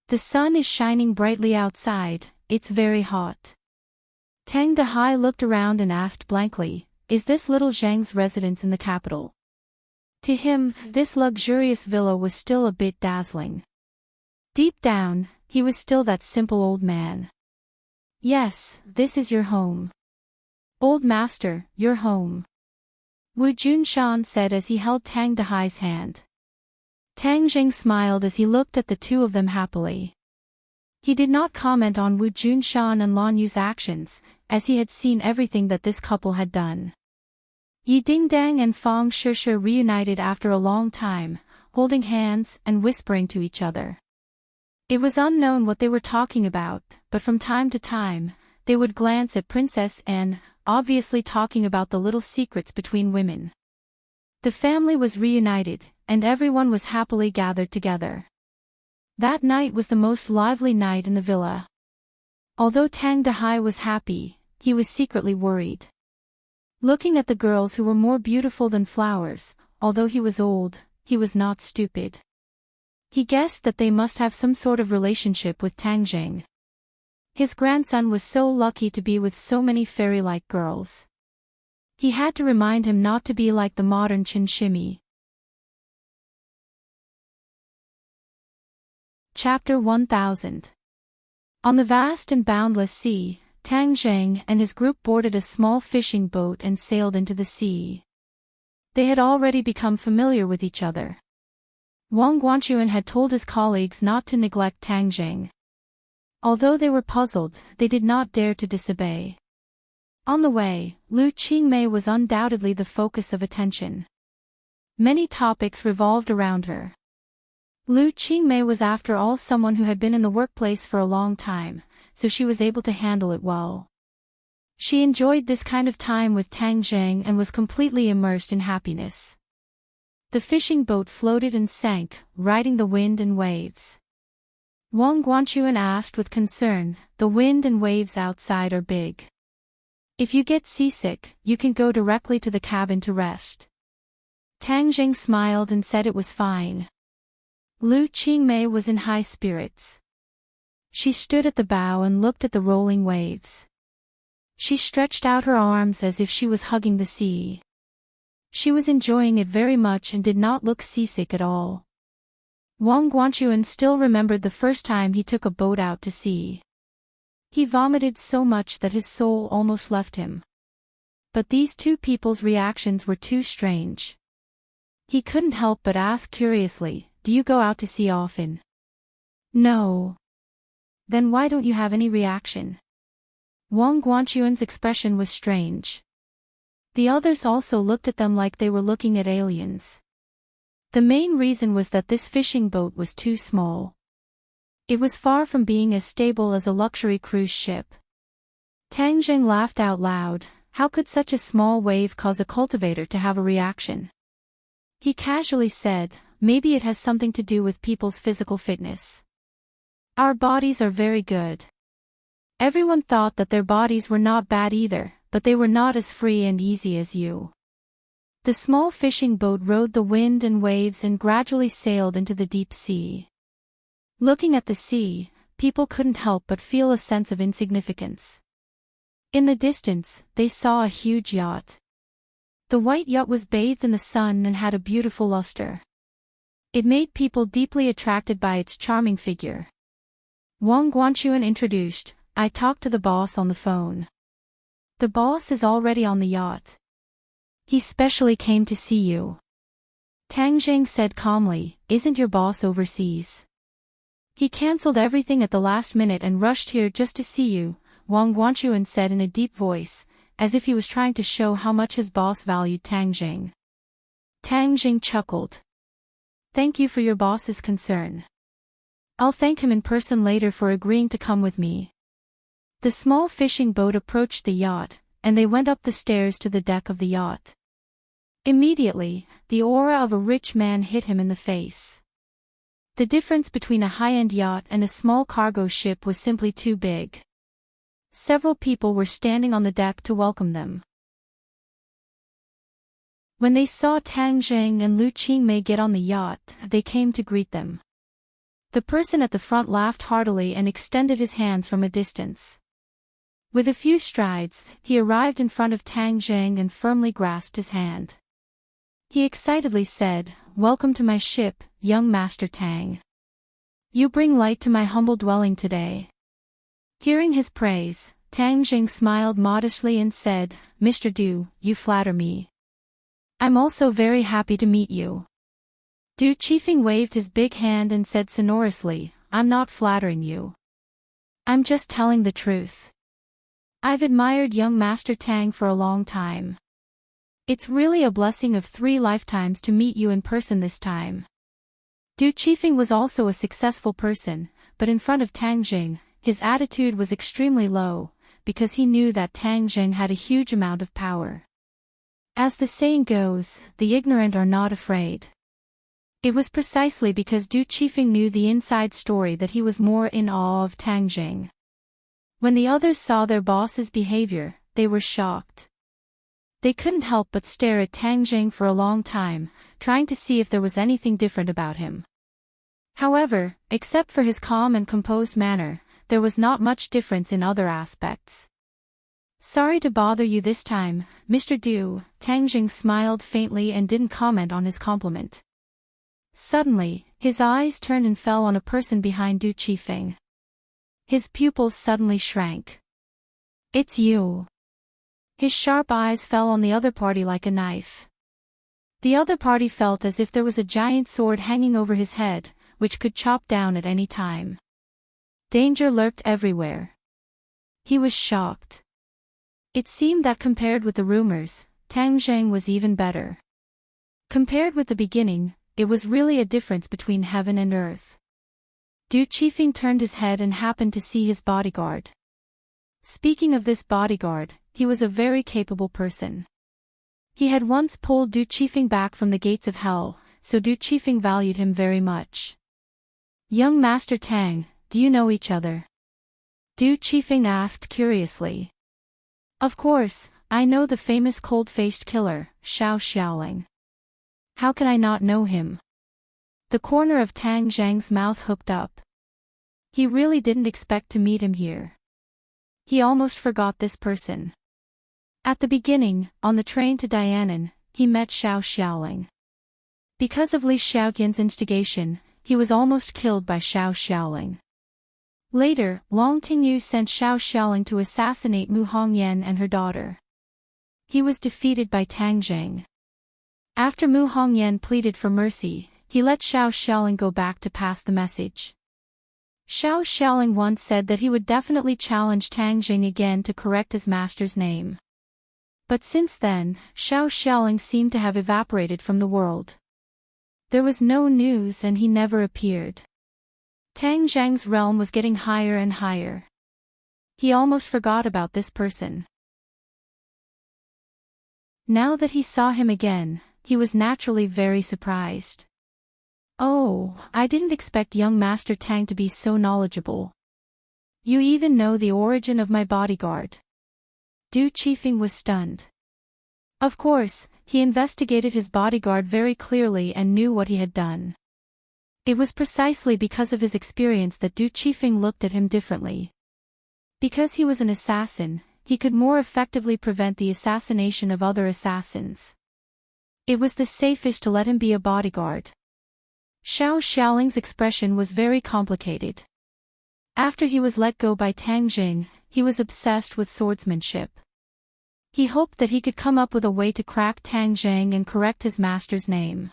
The sun is shining brightly outside, it's very hot." Tang Dahai looked around and asked blankly, "Is this little Zhang's residence in the capital?" To him, this luxurious villa was still a bit dazzling. Deep down, he was still that simple old man. "Yes, this is your home. Old Master, your home," Wu Junshan said as he held Tang Dahai's hand. Tang Zheng smiled as he looked at the two of them happily. He did not comment on Wu Junshan and Lan Yu's actions, as he had seen everything that this couple had done. Yi Dingdang and Feng Shishir reunited after a long time, holding hands and whispering to each other. It was unknown what they were talking about, but from time to time, they would glance at Princess N, obviously talking about the little secrets between women. The family was reunited, and everyone was happily gathered together. That night was the most lively night in the villa. Although Tang Dahai was happy, he was secretly worried. Looking at the girls who were more beautiful than flowers, although he was old, he was not stupid. He guessed that they must have some sort of relationship with Tang Zheng. His grandson was so lucky to be with so many fairy-like girls. He had to remind him not to be like the modern Chen Shimi. Chapter 1000. On the vast and boundless sea, Tang Zheng and his group boarded a small fishing boat and sailed into the sea. They had already become familiar with each other. Wang Guanchuan had told his colleagues not to neglect Tang Zheng. Although they were puzzled, they did not dare to disobey. On the way, Lu Qingmei was undoubtedly the focus of attention. Many topics revolved around her. Lu Qingmei was after all someone who had been in the workplace for a long time, so she was able to handle it well. She enjoyed this kind of time with Tang Zheng and was completely immersed in happiness. The fishing boat floated and sank, riding the wind and waves. Wang Guanchuan asked with concern, "The wind and waves outside are big. If you get seasick, you can go directly to the cabin to rest." Tang Zheng smiled and said it was fine. Lu Qingmei was in high spirits. She stood at the bow and looked at the rolling waves. She stretched out her arms as if she was hugging the sea. She was enjoying it very much and did not look seasick at all. Wang Guanchuan still remembered the first time he took a boat out to sea. He vomited so much that his soul almost left him. But these two people's reactions were too strange. He couldn't help but ask curiously, "Do you go out to sea often?" "No." "Then why don't you have any reaction?" Wang Guanchuan's expression was strange. The others also looked at them like they were looking at aliens. The main reason was that this fishing boat was too small. It was far from being as stable as a luxury cruise ship. Tang Zheng laughed out loud. How could such a small wave cause a cultivator to have a reaction? He casually said, maybe it has something to do with people's physical fitness. Our bodies are very good. Everyone thought that their bodies were not bad either, but they were not as free and easy as you. The small fishing boat rode the wind and waves and gradually sailed into the deep sea. Looking at the sea, people couldn't help but feel a sense of insignificance. In the distance, they saw a huge yacht. The white yacht was bathed in the sun and had a beautiful luster. It made people deeply attracted by its charming figure. Wang Guanchuan introduced, I talked to the boss on the phone. The boss is already on the yacht. He specially came to see you. Tang Zheng said calmly, isn't your boss overseas? He cancelled everything at the last minute and rushed here just to see you, Wang Guanchuan said in a deep voice, as if he was trying to show how much his boss valued Tang Zheng. Tang Zheng chuckled. Thank you for your boss's concern. I'll thank him in person later for agreeing to come with me. The small fishing boat approached the yacht, and they went up the stairs to the deck of the yacht. Immediately, the aura of a rich man hit him in the face. The difference between a high-end yacht and a small cargo ship was simply too big. Several people were standing on the deck to welcome them. When they saw Tang Zheng and Lu Qingmei get on the yacht, they came to greet them. The person at the front laughed heartily and extended his hands from a distance. With a few strides, he arrived in front of Tang Zheng and firmly grasped his hand. He excitedly said, Welcome to my ship, young Master Tang. You bring light to my humble dwelling today. Hearing his praise, Tang Zheng smiled modestly and said, Mr. Du, you flatter me. I'm also very happy to meet you. Du Qifeng waved his big hand and said sonorously, I'm not flattering you. I'm just telling the truth. I've admired young Master Tang for a long time. It's really a blessing of 3 lifetimes to meet you in person this time. Du Qifeng was also a successful person, but in front of Tang Zheng, his attitude was extremely low, because he knew that Tang Zheng had a huge amount of power. As the saying goes, the ignorant are not afraid. It was precisely because Du Qifeng knew the inside story that he was more in awe of Tang Zheng. When the others saw their boss's behavior, they were shocked. They couldn't help but stare at Tang Zheng for a long time, trying to see if there was anything different about him. However, except for his calm and composed manner, there was not much difference in other aspects. Sorry to bother you this time, Mr. Du, Tang Zheng smiled faintly and didn't comment on his compliment. Suddenly, his eyes turned and fell on a person behind Du Qifeng. His pupils suddenly shrank. It's you. His sharp eyes fell on the other party like a knife. The other party felt as if there was a giant sword hanging over his head, which could chop down at any time. Danger lurked everywhere. He was shocked. It seemed that compared with the rumors, Tang Zheng was even better. Compared with the beginning, it was really a difference between heaven and earth. Du Qifeng turned his head and happened to see his bodyguard. Speaking of this bodyguard, he was a very capable person. He had once pulled Du Qifeng back from the gates of hell, so Du Qifeng valued him very much. Young Master Tang, do you know each other? Du Qifeng asked curiously. Of course, I know the famous cold-faced killer, Xiao Xiaoling. How can I not know him? The corner of Tang Zheng's mouth hooked up. He really didn't expect to meet him here. He almost forgot this person. At the beginning, on the train to Dianan, he met Xiao Xiaoling. Because of Li Xiaotian's instigation, he was almost killed by Xiao Xiaoling. Later, Long Tingyu sent Xiao Xiaoling to assassinate Mu Hongyan and her daughter. He was defeated by Tang Zheng. After Mu Hongyan pleaded for mercy, he let Xiao Xiaoling go back to pass the message. Xiao Xiaoling once said that he would definitely challenge Tang Zheng again to correct his master's name. But since then, Xiao Xiaoling seemed to have evaporated from the world. There was no news and he never appeared. Tang Zhang's realm was getting higher and higher. He almost forgot about this person. Now that he saw him again, he was naturally very surprised. Oh, I didn't expect young Master Tang to be so knowledgeable. You even know the origin of my bodyguard. Du Qifeng was stunned. Of course, he investigated his bodyguard very clearly and knew what he had done. It was precisely because of his experience that Du Qifeng looked at him differently. Because he was an assassin, he could more effectively prevent the assassination of other assassins. It was the safest to let him be a bodyguard. Xiao Xiaoling's expression was very complicated. After he was let go by Tang Jing, he was obsessed with swordsmanship. He hoped that he could come up with a way to crack Tang Zhang and correct his master's name.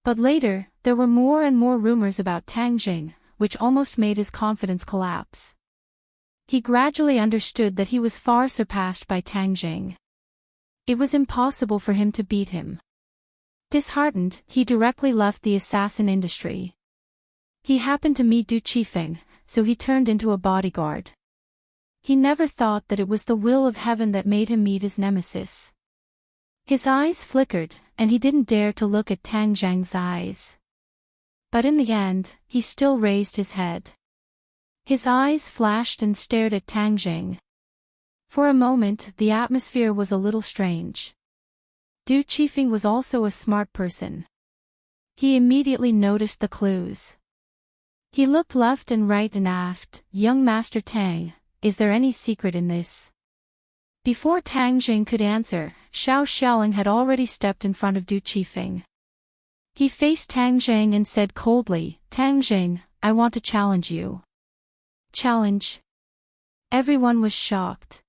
But later, there were more and more rumors about Tang Jing, which almost made his confidence collapse. He gradually understood that he was far surpassed by Tang Jing. It was impossible for him to beat him. Disheartened, he directly left the assassin industry. He happened to meet Du Qifeng, so he turned into a bodyguard. He never thought that it was the will of heaven that made him meet his nemesis. His eyes flickered, and he didn't dare to look at Tang Zhang's eyes. But in the end, he still raised his head. His eyes flashed and stared at Tang Jing. For a moment, the atmosphere was a little strange. Du Qifeng was also a smart person. He immediately noticed the clues. He looked left and right and asked, "Young Master Tang, is there any secret in this?" Before Tang Jing could answer, Xiao Xiaoling had already stepped in front of Du Qifeng. He faced Tang Jing and said coldly, "Tang Jing, I want to challenge you." Challenge? Everyone was shocked.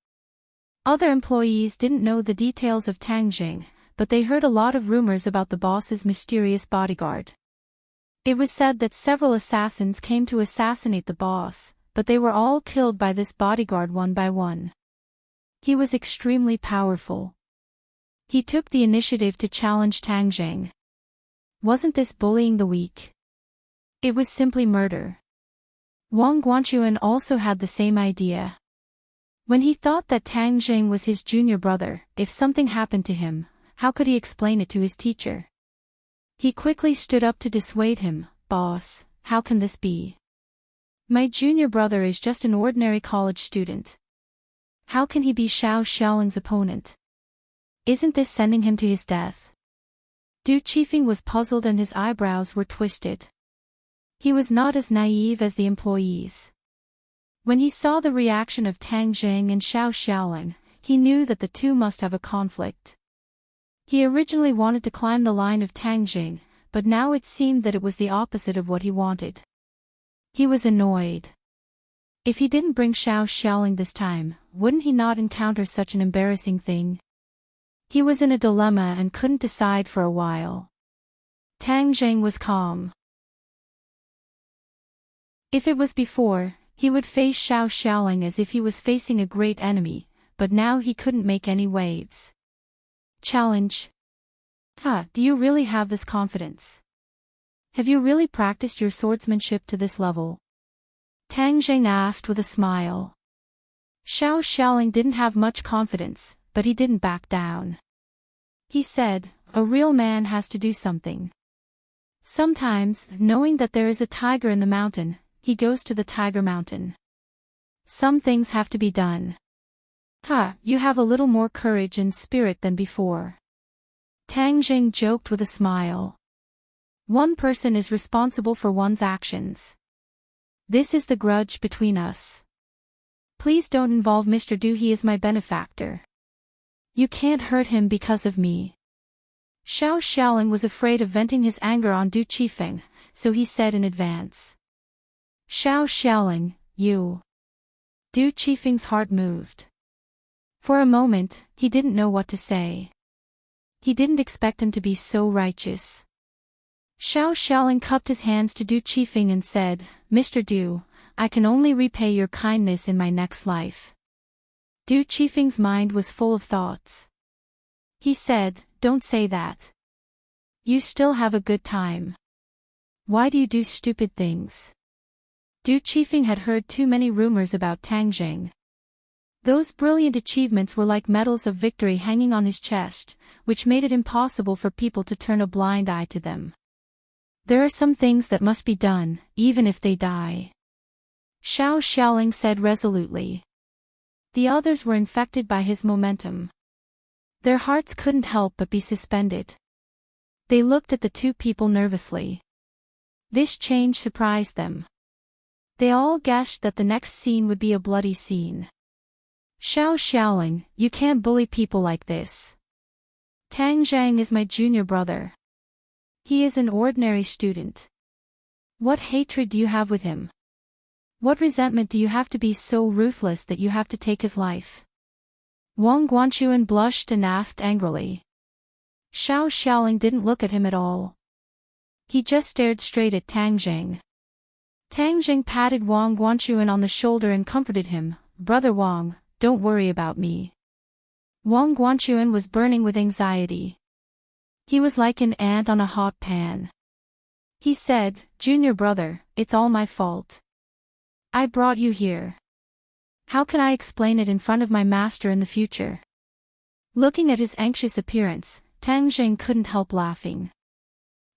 Other employees didn't know the details of Tang Jing, but they heard a lot of rumors about the boss's mysterious bodyguard. It was said that several assassins came to assassinate the boss, but they were all killed by this bodyguard one by one. He was extremely powerful. He took the initiative to challenge Tang Jing. Wasn't this bullying the weak? It was simply murder. Wang Guanchuan also had the same idea. When he thought that Tang Jing was his junior brother, if something happened to him, how could he explain it to his teacher? He quickly stood up to dissuade him. "Boss, how can this be? My junior brother is just an ordinary college student. How can he be Xiao Xiaoling's opponent? Isn't this sending him to his death?" Du Qifeng was puzzled and his eyebrows were twisted. He was not as naive as the employees. When he saw the reaction of Tang Jing and Xiao Xiaoling, he knew that the two must have a conflict. He originally wanted to climb the line of Tang Jing, but now it seemed that it was the opposite of what he wanted. He was annoyed. If he didn't bring Xiao Xiaoling this time, wouldn't he not encounter such an embarrassing thing? He was in a dilemma and couldn't decide for a while. Tang Jing was calm. If it was before, he would face Xiao Xiaoling as if he was facing a great enemy, but now he couldn't make any waves. Challenge? Do you really have this confidence? Have you really practiced your swordsmanship to this level? Tang Jing asked with a smile. Xiao Xiaoling didn't have much confidence, but he didn't back down. He said, "A real man has to do something. Sometimes, knowing that there is a tiger in the mountain, he goes to the tiger mountain. Some things have to be done." You have a little more courage and spirit than before. Tang Jing joked with a smile. One person is responsible for one's actions. This is the grudge between us. Please don't involve Mr. Du, he is my benefactor. You can't hurt him because of me. Xiao Xiaoling was afraid of venting his anger on Du Qifeng, so he said in advance. Xiao Xiaoling, you. Du Qifeng's heart moved. For a moment, he didn't know what to say. He didn't expect him to be so righteous. Xiao Xiaoling cupped his hands to Du Qifeng and said, "Mr. Du, I can only repay your kindness in my next life." Du Qifeng's mind was full of thoughts. He said, "Don't say that. You still have a good time. Why do you do stupid things?" Du Qifeng had heard too many rumors about Tang Jing. Those brilliant achievements were like medals of victory hanging on his chest, which made it impossible for people to turn a blind eye to them. "There are some things that must be done, even if they die," Xiao Xiaoling said resolutely. The others were infected by his momentum. Their hearts couldn't help but be suspended. They looked at the two people nervously. This change surprised them. They all guessed that the next scene would be a bloody scene. "Xiao Xiaoling, you can't bully people like this. Tang Zhang is my junior brother. He is an ordinary student. What hatred do you have with him? What resentment do you have to be so ruthless that you have to take his life?" Wang Guanchuan blushed and asked angrily. Xiao Xiaoling didn't look at him at all. He just stared straight at Tang Zhang. Tang Zhang patted Wang Guanchuan on the shoulder and comforted him. "Brother Wang, don't worry about me." Wang Guanchuan was burning with anxiety. He was like an ant on a hot pan. He said, "Junior brother, it's all my fault. I brought you here. How can I explain it in front of my master in the future?" Looking at his anxious appearance, Tang Zhang couldn't help laughing.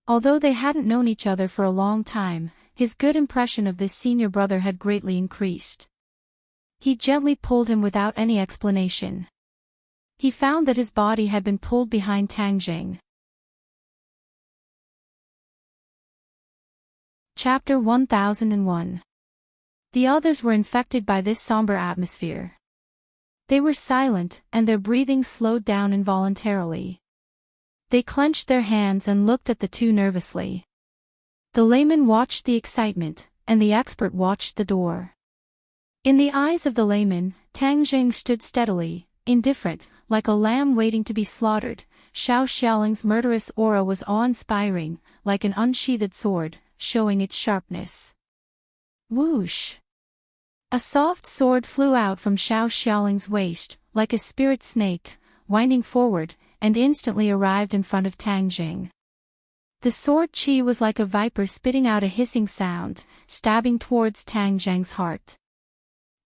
Although they hadn't known each other for a long time, his good impression of this senior brother had greatly increased. He gently pulled him without any explanation. He found that his body had been pulled behind Tang Zhang. Chapter 1001. The others were infected by this somber atmosphere. They were silent, and their breathing slowed down involuntarily. They clenched their hands and looked at the two nervously. The layman watched the excitement, and the expert watched the door. In the eyes of the layman, Tang Zhang stood steadily, indifferent, like a lamb waiting to be slaughtered. Xiao Xiaoling's murderous aura was awe-inspiring, like an unsheathed sword, showing its sharpness. Whoosh! A soft sword flew out from Xiao Xiaoling's waist, like a spirit snake, winding forward, and instantly arrived in front of Tang Zhang. The sword chi was like a viper spitting out a hissing sound, stabbing towards Tang Zhang's heart.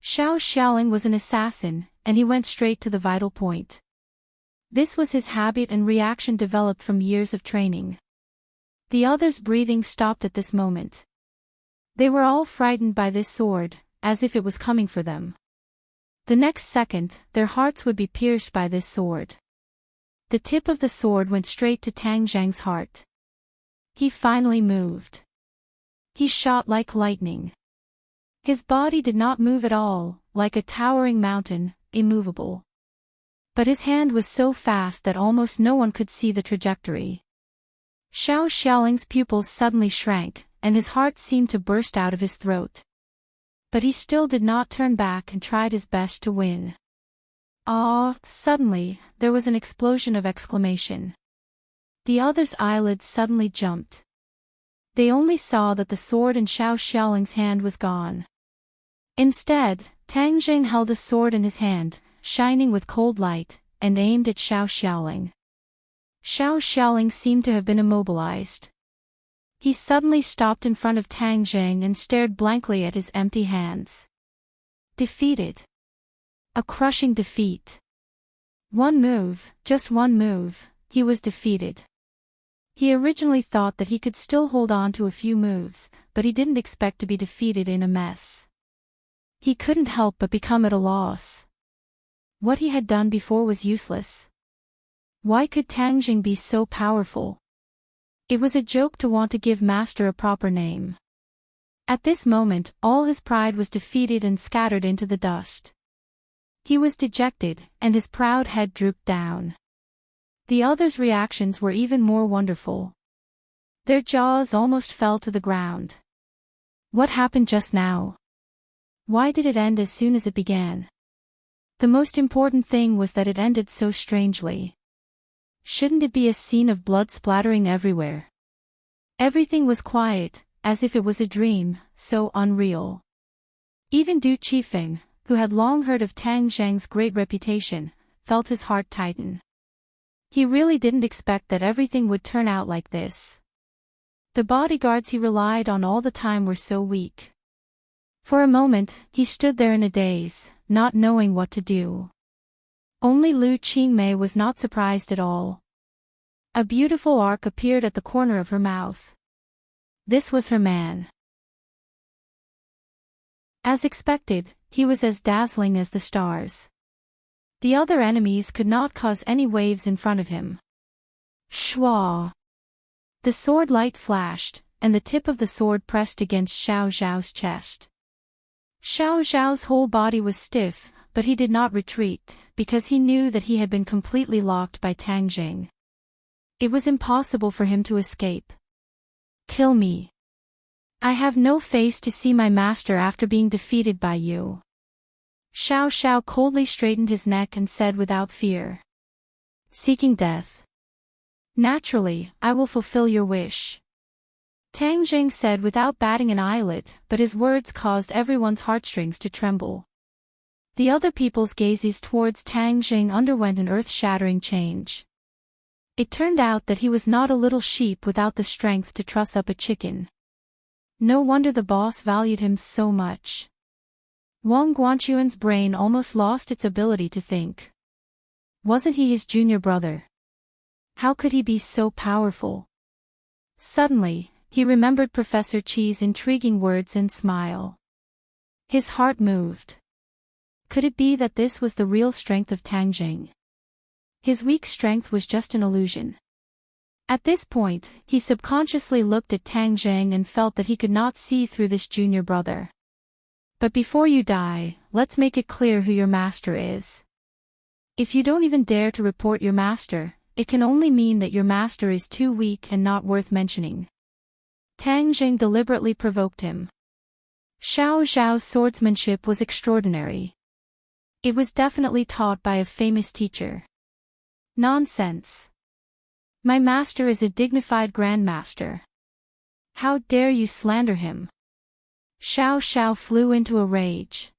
Xiao Xiaoling was an assassin, and he went straight to the vital point. This was his habit and reaction developed from years of training. The others' breathing stopped at this moment. They were all frightened by this sword, as if it was coming for them. The next second, their hearts would be pierced by this sword. The tip of the sword went straight to Tang Zhang's heart. He finally moved. He shot like lightning. His body did not move at all, like a towering mountain, immovable. But his hand was so fast that almost no one could see the trajectory. Xiao Xiaoling's pupils suddenly shrank, and his heart seemed to burst out of his throat. But he still did not turn back and tried his best to win. Ah! Suddenly, there was an explosion of exclamation. The others' eyelids suddenly jumped. They only saw that the sword in Xiao Xiaoling's hand was gone. Instead, Tang Zhang held a sword in his hand, shining with cold light, and aimed at Xiao Xiaoling. Xiao Xiaoling seemed to have been immobilized. He suddenly stopped in front of Tang Zhang and stared blankly at his empty hands. Defeated. A crushing defeat. One move, just one move, he was defeated. He originally thought that he could still hold on to a few moves, but he didn't expect to be defeated in a mess. He couldn't help but become at a loss. What he had done before was useless. Why could Tang Zhang be so powerful? It was a joke to want to give Master a proper name. At this moment, all his pride was defeated and scattered into the dust. He was dejected, and his proud head drooped down. The others' reactions were even more wonderful. Their jaws almost fell to the ground. What happened just now? Why did it end as soon as it began? The most important thing was that it ended so strangely. Shouldn't it be a scene of blood splattering everywhere? Everything was quiet, as if it was a dream, so unreal. Even Du Qifeng, who had long heard of Tang Zhang's great reputation, felt his heart tighten. He really didn't expect that everything would turn out like this. The bodyguards he relied on all the time were so weak. For a moment, he stood there in a daze, not knowing what to do. Only Lu Qingmei was not surprised at all. A beautiful arc appeared at the corner of her mouth. This was her man. As expected, he was as dazzling as the stars. The other enemies could not cause any waves in front of him. Shwa! The sword light flashed, and the tip of the sword pressed against Xiao Zhao's chest. Xiao Zhao's whole body was stiff, but he did not retreat, because he knew that he had been completely locked by Tang Jing. It was impossible for him to escape. Kill me. I have no face to see my master after being defeated by you. Xiao Zhao coldly straightened his neck and said without fear. Seeking death. Naturally, I will fulfill your wish. Tang Jing said without batting an eyelid, but his words caused everyone's heartstrings to tremble. The other people's gazes towards Tang Jing underwent an earth-shattering change. It turned out that he was not a little sheep without the strength to truss up a chicken. No wonder the boss valued him so much. Wang Guanquan's brain almost lost its ability to think. Wasn't he his junior brother? How could he be so powerful? Suddenly, he remembered Professor Qi's intriguing words and smile. His heart moved. Could it be that this was the real strength of Tang Jing? His weak strength was just an illusion. At this point, he subconsciously looked at Tang Jing and felt that he could not see through this junior brother. But before you die, let's make it clear who your master is. If you don't even dare to report your master, it can only mean that your master is too weak and not worth mentioning. Tang Jing deliberately provoked him. Xiao Zhao's swordsmanship was extraordinary. It was definitely taught by a famous teacher. Nonsense. My master is a dignified grandmaster. How dare you slander him? Xiao Zhao flew into a rage.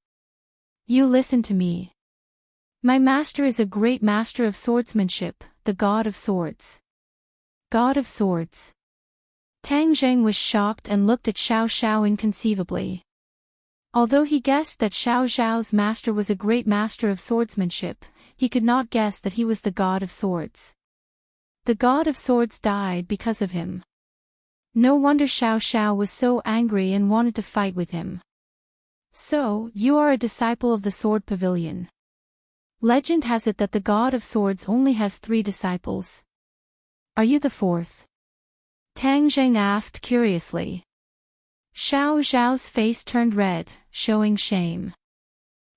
You listen to me. My master is a great master of swordsmanship, the god of swords. God of swords. Tang Jing was shocked and looked at Xiao Zhao inconceivably. Although he guessed that Xiao Zhao's master was a great master of swordsmanship, he could not guess that he was the god of swords. The god of swords died because of him. No wonder Xiao Zhao was so angry and wanted to fight with him. So, you are a disciple of the Sword Pavilion. Legend has it that the god of swords only has 3 disciples. Are you the 4th? Tang Jing asked curiously. Xiao Zhao's face turned red, showing shame.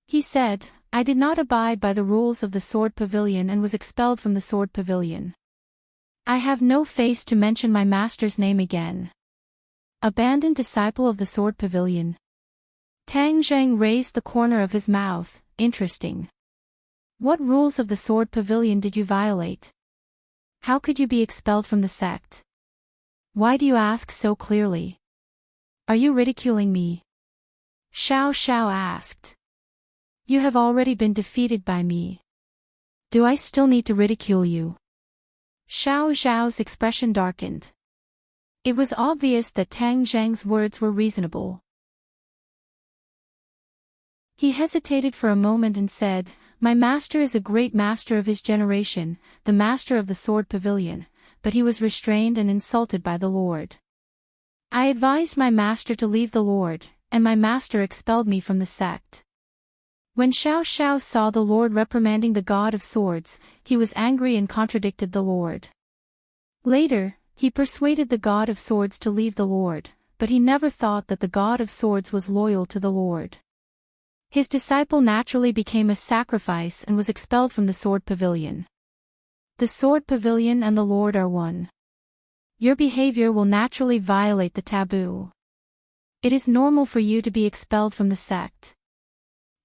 He said, I did not abide by the rules of the Sword Pavilion and was expelled from the Sword Pavilion. I have no face to mention my master's name again. Abandoned disciple of the Sword Pavilion. Tang Jing raised the corner of his mouth. Interesting. What rules of the Sword Pavilion did you violate? How could you be expelled from the sect? Why do you ask so clearly? Are you ridiculing me? Xiao Zhao asked. You have already been defeated by me. Do I still need to ridicule you? Xiao Zhao's expression darkened. It was obvious that Tang Jing's words were reasonable. He hesitated for a moment and said, My master is a great master of his generation, the master of the Sword Pavilion, but he was restrained and insulted by the Lord. I advised my master to leave the Lord, and my master expelled me from the sect. When Xiao Zhao saw the Lord reprimanding the god of swords, he was angry and contradicted the Lord. Later, he persuaded the god of swords to leave the Lord, but he never thought that the god of swords was loyal to the Lord. His disciple naturally became a sacrifice and was expelled from the Sword Pavilion. The Sword Pavilion and the Lord are one. Your behavior will naturally violate the taboo. It is normal for you to be expelled from the sect.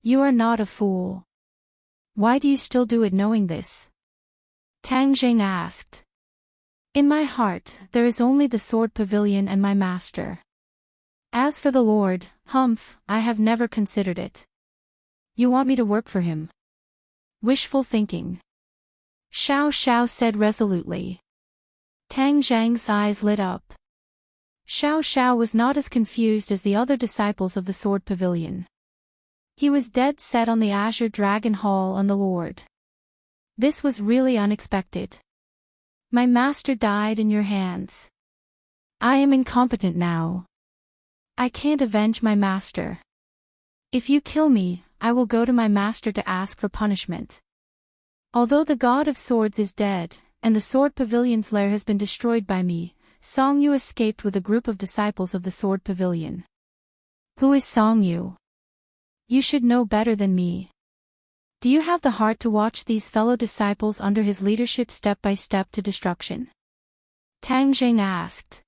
You are not a fool. Why do you still do it knowing this? Tang Jing asked. In my heart, there is only the Sword Pavilion and my master. As for the Lord, I have never considered it. You want me to work for him? Wishful thinking. Xiao Xiao said resolutely. Tang Zhang's eyes lit up. Xiao Xiao was not as confused as the other disciples of the Sword Pavilion. He was dead set on the Azure Dragon Hall and the Lord. This was really unexpected. My master died in your hands. I am incompetent now. I can't avenge my master. If you kill me, I will go to my master to ask for punishment. Although the God of Swords is dead, and the Sword Pavilion's lair has been destroyed by me, Song Yu escaped with a group of disciples of the Sword Pavilion. Who is Song Yu? You should know better than me. Do you have the heart to watch these fellow disciples under his leadership step by step to destruction? Tang Jing asked.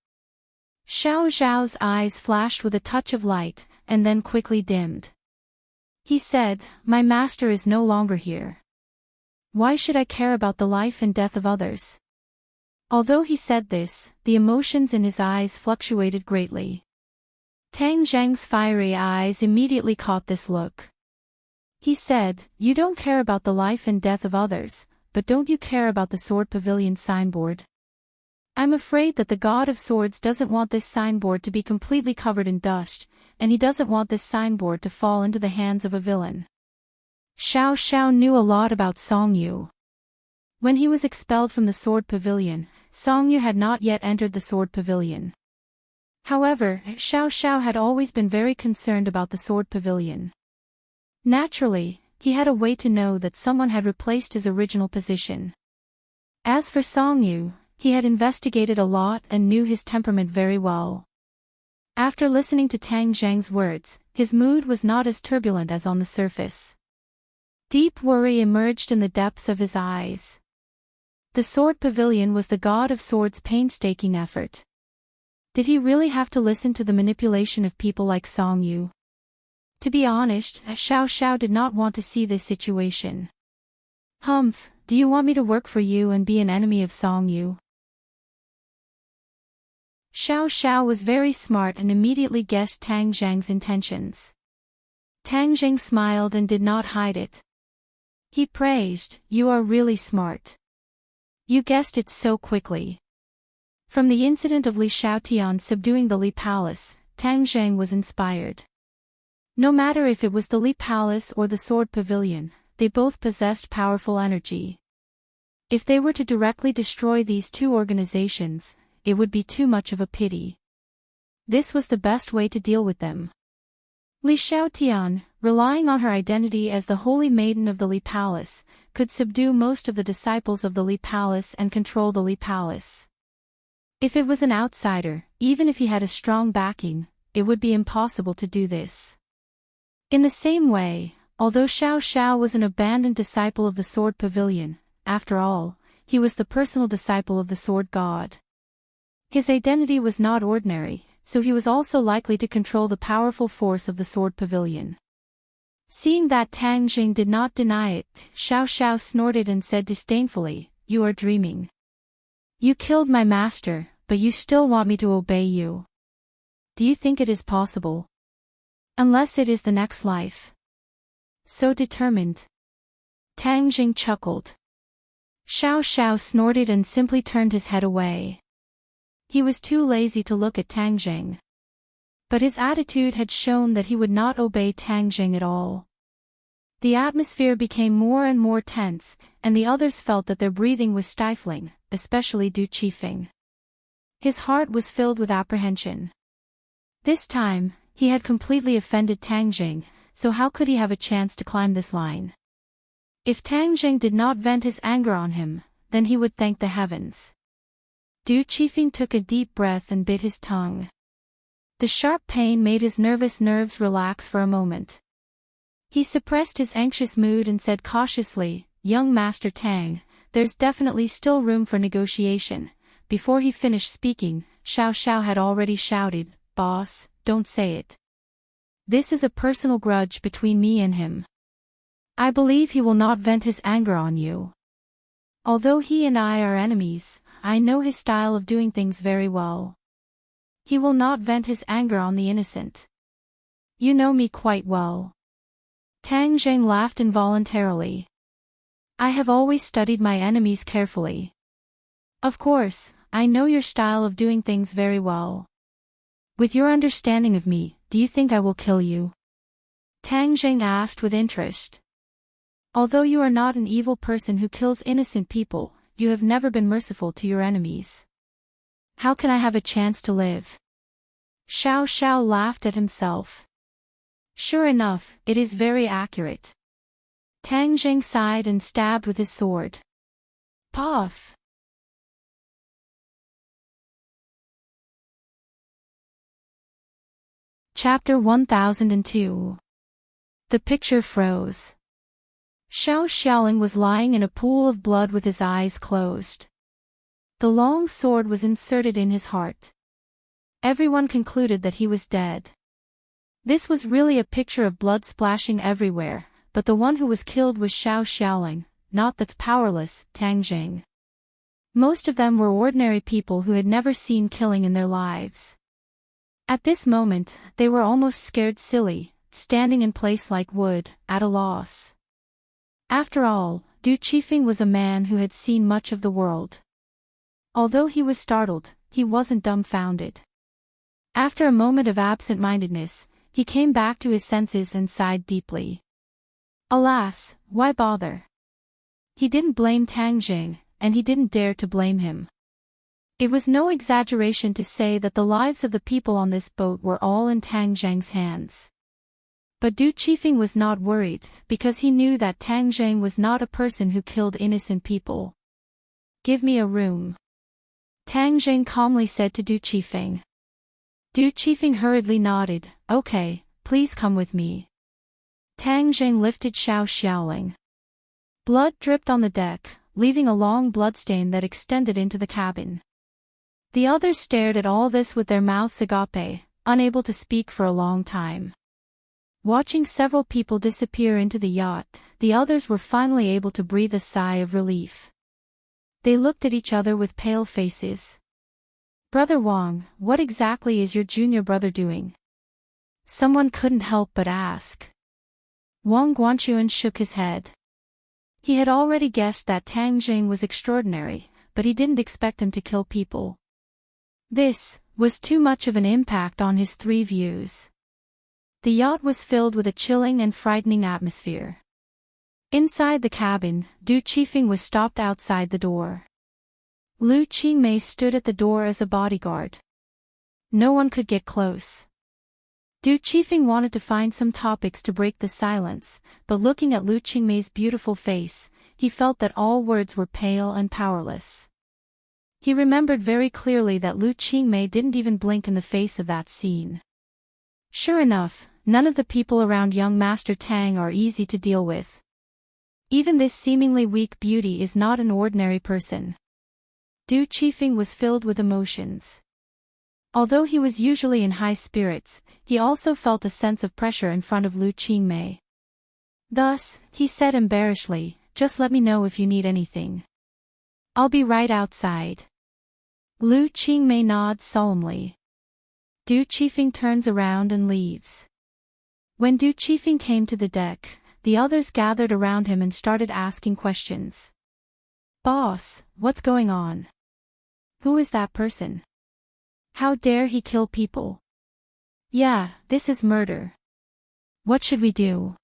Xiao Zhao's eyes flashed with a touch of light, and then quickly dimmed. He said, My master is no longer here. Why should I care about the life and death of others? Although he said this, the emotions in his eyes fluctuated greatly. Tang Zheng's fiery eyes immediately caught this look. He said, You don't care about the life and death of others, but don't you care about the Sword Pavilion signboard? I'm afraid that the God of Swords doesn't want this signboard to be completely covered in dust, and he doesn't want this signboard to fall into the hands of a villain. Xiao Xiao knew a lot about Song Yu. When he was expelled from the Sword Pavilion, Song Yu had not yet entered the Sword Pavilion. However, Xiao Xiao had always been very concerned about the Sword Pavilion. Naturally, he had a way to know that someone had replaced his original position. As for Song Yu, he had investigated a lot and knew his temperament very well. After listening to Tang Zheng's words, his mood was not as turbulent as on the surface. Deep worry emerged in the depths of his eyes. The Sword Pavilion was the God of Swords' painstaking effort. Did he really have to listen to the manipulation of people like Song Yu? To be honest, Xiao Xiao did not want to see this situation. Humph, do you want me to work for you and be an enemy of Song Yu? Xiao Xiao was very smart and immediately guessed Tang Zheng's intentions. Tang Zheng smiled and did not hide it. He praised, You are really smart. You guessed it so quickly. From the incident of Li Xiaotian subduing the Li Palace, Tang Zheng was inspired. No matter if it was the Li Palace or the Sword Pavilion, they both possessed powerful energy. If they were to directly destroy these two organizations, it would be too much of a pity. This was the best way to deal with them. Li Xiaotian, relying on her identity as the Holy Maiden of the Li Palace, could subdue most of the disciples of the Li Palace and control the Li Palace. If it was an outsider, even if he had a strong backing, it would be impossible to do this. In the same way, although Xiao Xiao was an abandoned disciple of the Sword Pavilion, after all, he was the personal disciple of the Sword God. His identity was not ordinary, so he was also likely to control the powerful force of the Sword Pavilion. Seeing that Tang Jing did not deny it, Xiao Xiao snorted and said disdainfully, You are dreaming. You killed my master, but you still want me to obey you. Do you think it is possible? Unless it is the next life. So determined. Tang Jing chuckled. Xiao Xiao snorted and simply turned his head away. He was too lazy to look at Tang Jing. But his attitude had shown that he would not obey Tang Jing at all. The atmosphere became more and more tense, and the others felt that their breathing was stifling, especially Du Qifeng. His heart was filled with apprehension. This time, he had completely offended Tang Jing, so how could he have a chance to climb this line? If Tang Jing did not vent his anger on him, then he would thank the heavens. Du Qifeng took a deep breath and bit his tongue. The sharp pain made his nervous nerves relax for a moment. He suppressed his anxious mood and said cautiously, Young Master Tang, there's definitely still room for negotiation. Before he finished speaking, Xiao Xiao had already shouted, Boss, don't say it. This is a personal grudge between me and him. I believe he will not vent his anger on you. Although he and I are enemies, I know his style of doing things very well. He will not vent his anger on the innocent. You know me quite well. Tang Zheng laughed involuntarily. I have always studied my enemies carefully. Of course, I know your style of doing things very well. With your understanding of me, do you think I will kill you? Tang Zheng asked with interest. Although you are not an evil person who kills innocent people, you have never been merciful to your enemies. How can I have a chance to live? Xiao Xiao laughed at himself. Sure enough, it is very accurate. Tang Zheng sighed and stabbed with his sword. Puff! Chapter 1002. The picture froze. Xiao Xiaoling was lying in a pool of blood with his eyes closed. The long sword was inserted in his heart. Everyone concluded that he was dead. This was really a picture of blood splashing everywhere, but the one who was killed was Xiao Xiaoling, not the powerless Tang Zheng. Most of them were ordinary people who had never seen killing in their lives. At this moment, they were almost scared silly, standing in place like wood, at a loss. After all, Du Qifeng was a man who had seen much of the world. Although he was startled, he wasn't dumbfounded. After a moment of absent-mindedness, he came back to his senses and sighed deeply. Alas, why bother? He didn't blame Tang Zheng, and he didn't dare to blame him. It was no exaggeration to say that the lives of the people on this boat were all in Tang Zheng's hands. But Du Qifeng was not worried, because he knew that Tang Zheng was not a person who killed innocent people. Give me a room. Tang Zheng calmly said to Du Qifeng. Du Qifeng hurriedly nodded, okay, please come with me. Tang Zheng lifted Xiao Xiaoling. Blood dripped on the deck, leaving a long bloodstain that extended into the cabin. The others stared at all this with their mouths agape, unable to speak for a long time. Watching several people disappear into the yacht, the others were finally able to breathe a sigh of relief. They looked at each other with pale faces. Brother Wang, what exactly is your junior brother doing? Someone couldn't help but ask. Wang Guanchuan shook his head. He had already guessed that Tang Zheng was extraordinary, but he didn't expect him to kill people. This was too much of an impact on his three views. The yacht was filled with a chilling and frightening atmosphere. Inside the cabin, Du Qifeng was stopped outside the door. Lu Qingmei stood at the door as a bodyguard. No one could get close. Du Qifeng wanted to find some topics to break the silence, but looking at Lu Qingmei's beautiful face, he felt that all words were pale and powerless. He remembered very clearly that Lu Qingmei didn't even blink in the face of that scene. Sure enough, none of the people around young Master Tang are easy to deal with. Even this seemingly weak beauty is not an ordinary person. Du Qifeng was filled with emotions. Although he was usually in high spirits, he also felt a sense of pressure in front of Lu Qingmei. Thus, he said embarrassedly, just let me know if you need anything. I'll be right outside. Lu Qingmei nods solemnly. Du Qifeng turns around and leaves. When Du Qifeng came to the deck, the others gathered around him and started asking questions. Boss, what's going on? Who is that person? How dare he kill people? Yeah, this is murder. What should we do?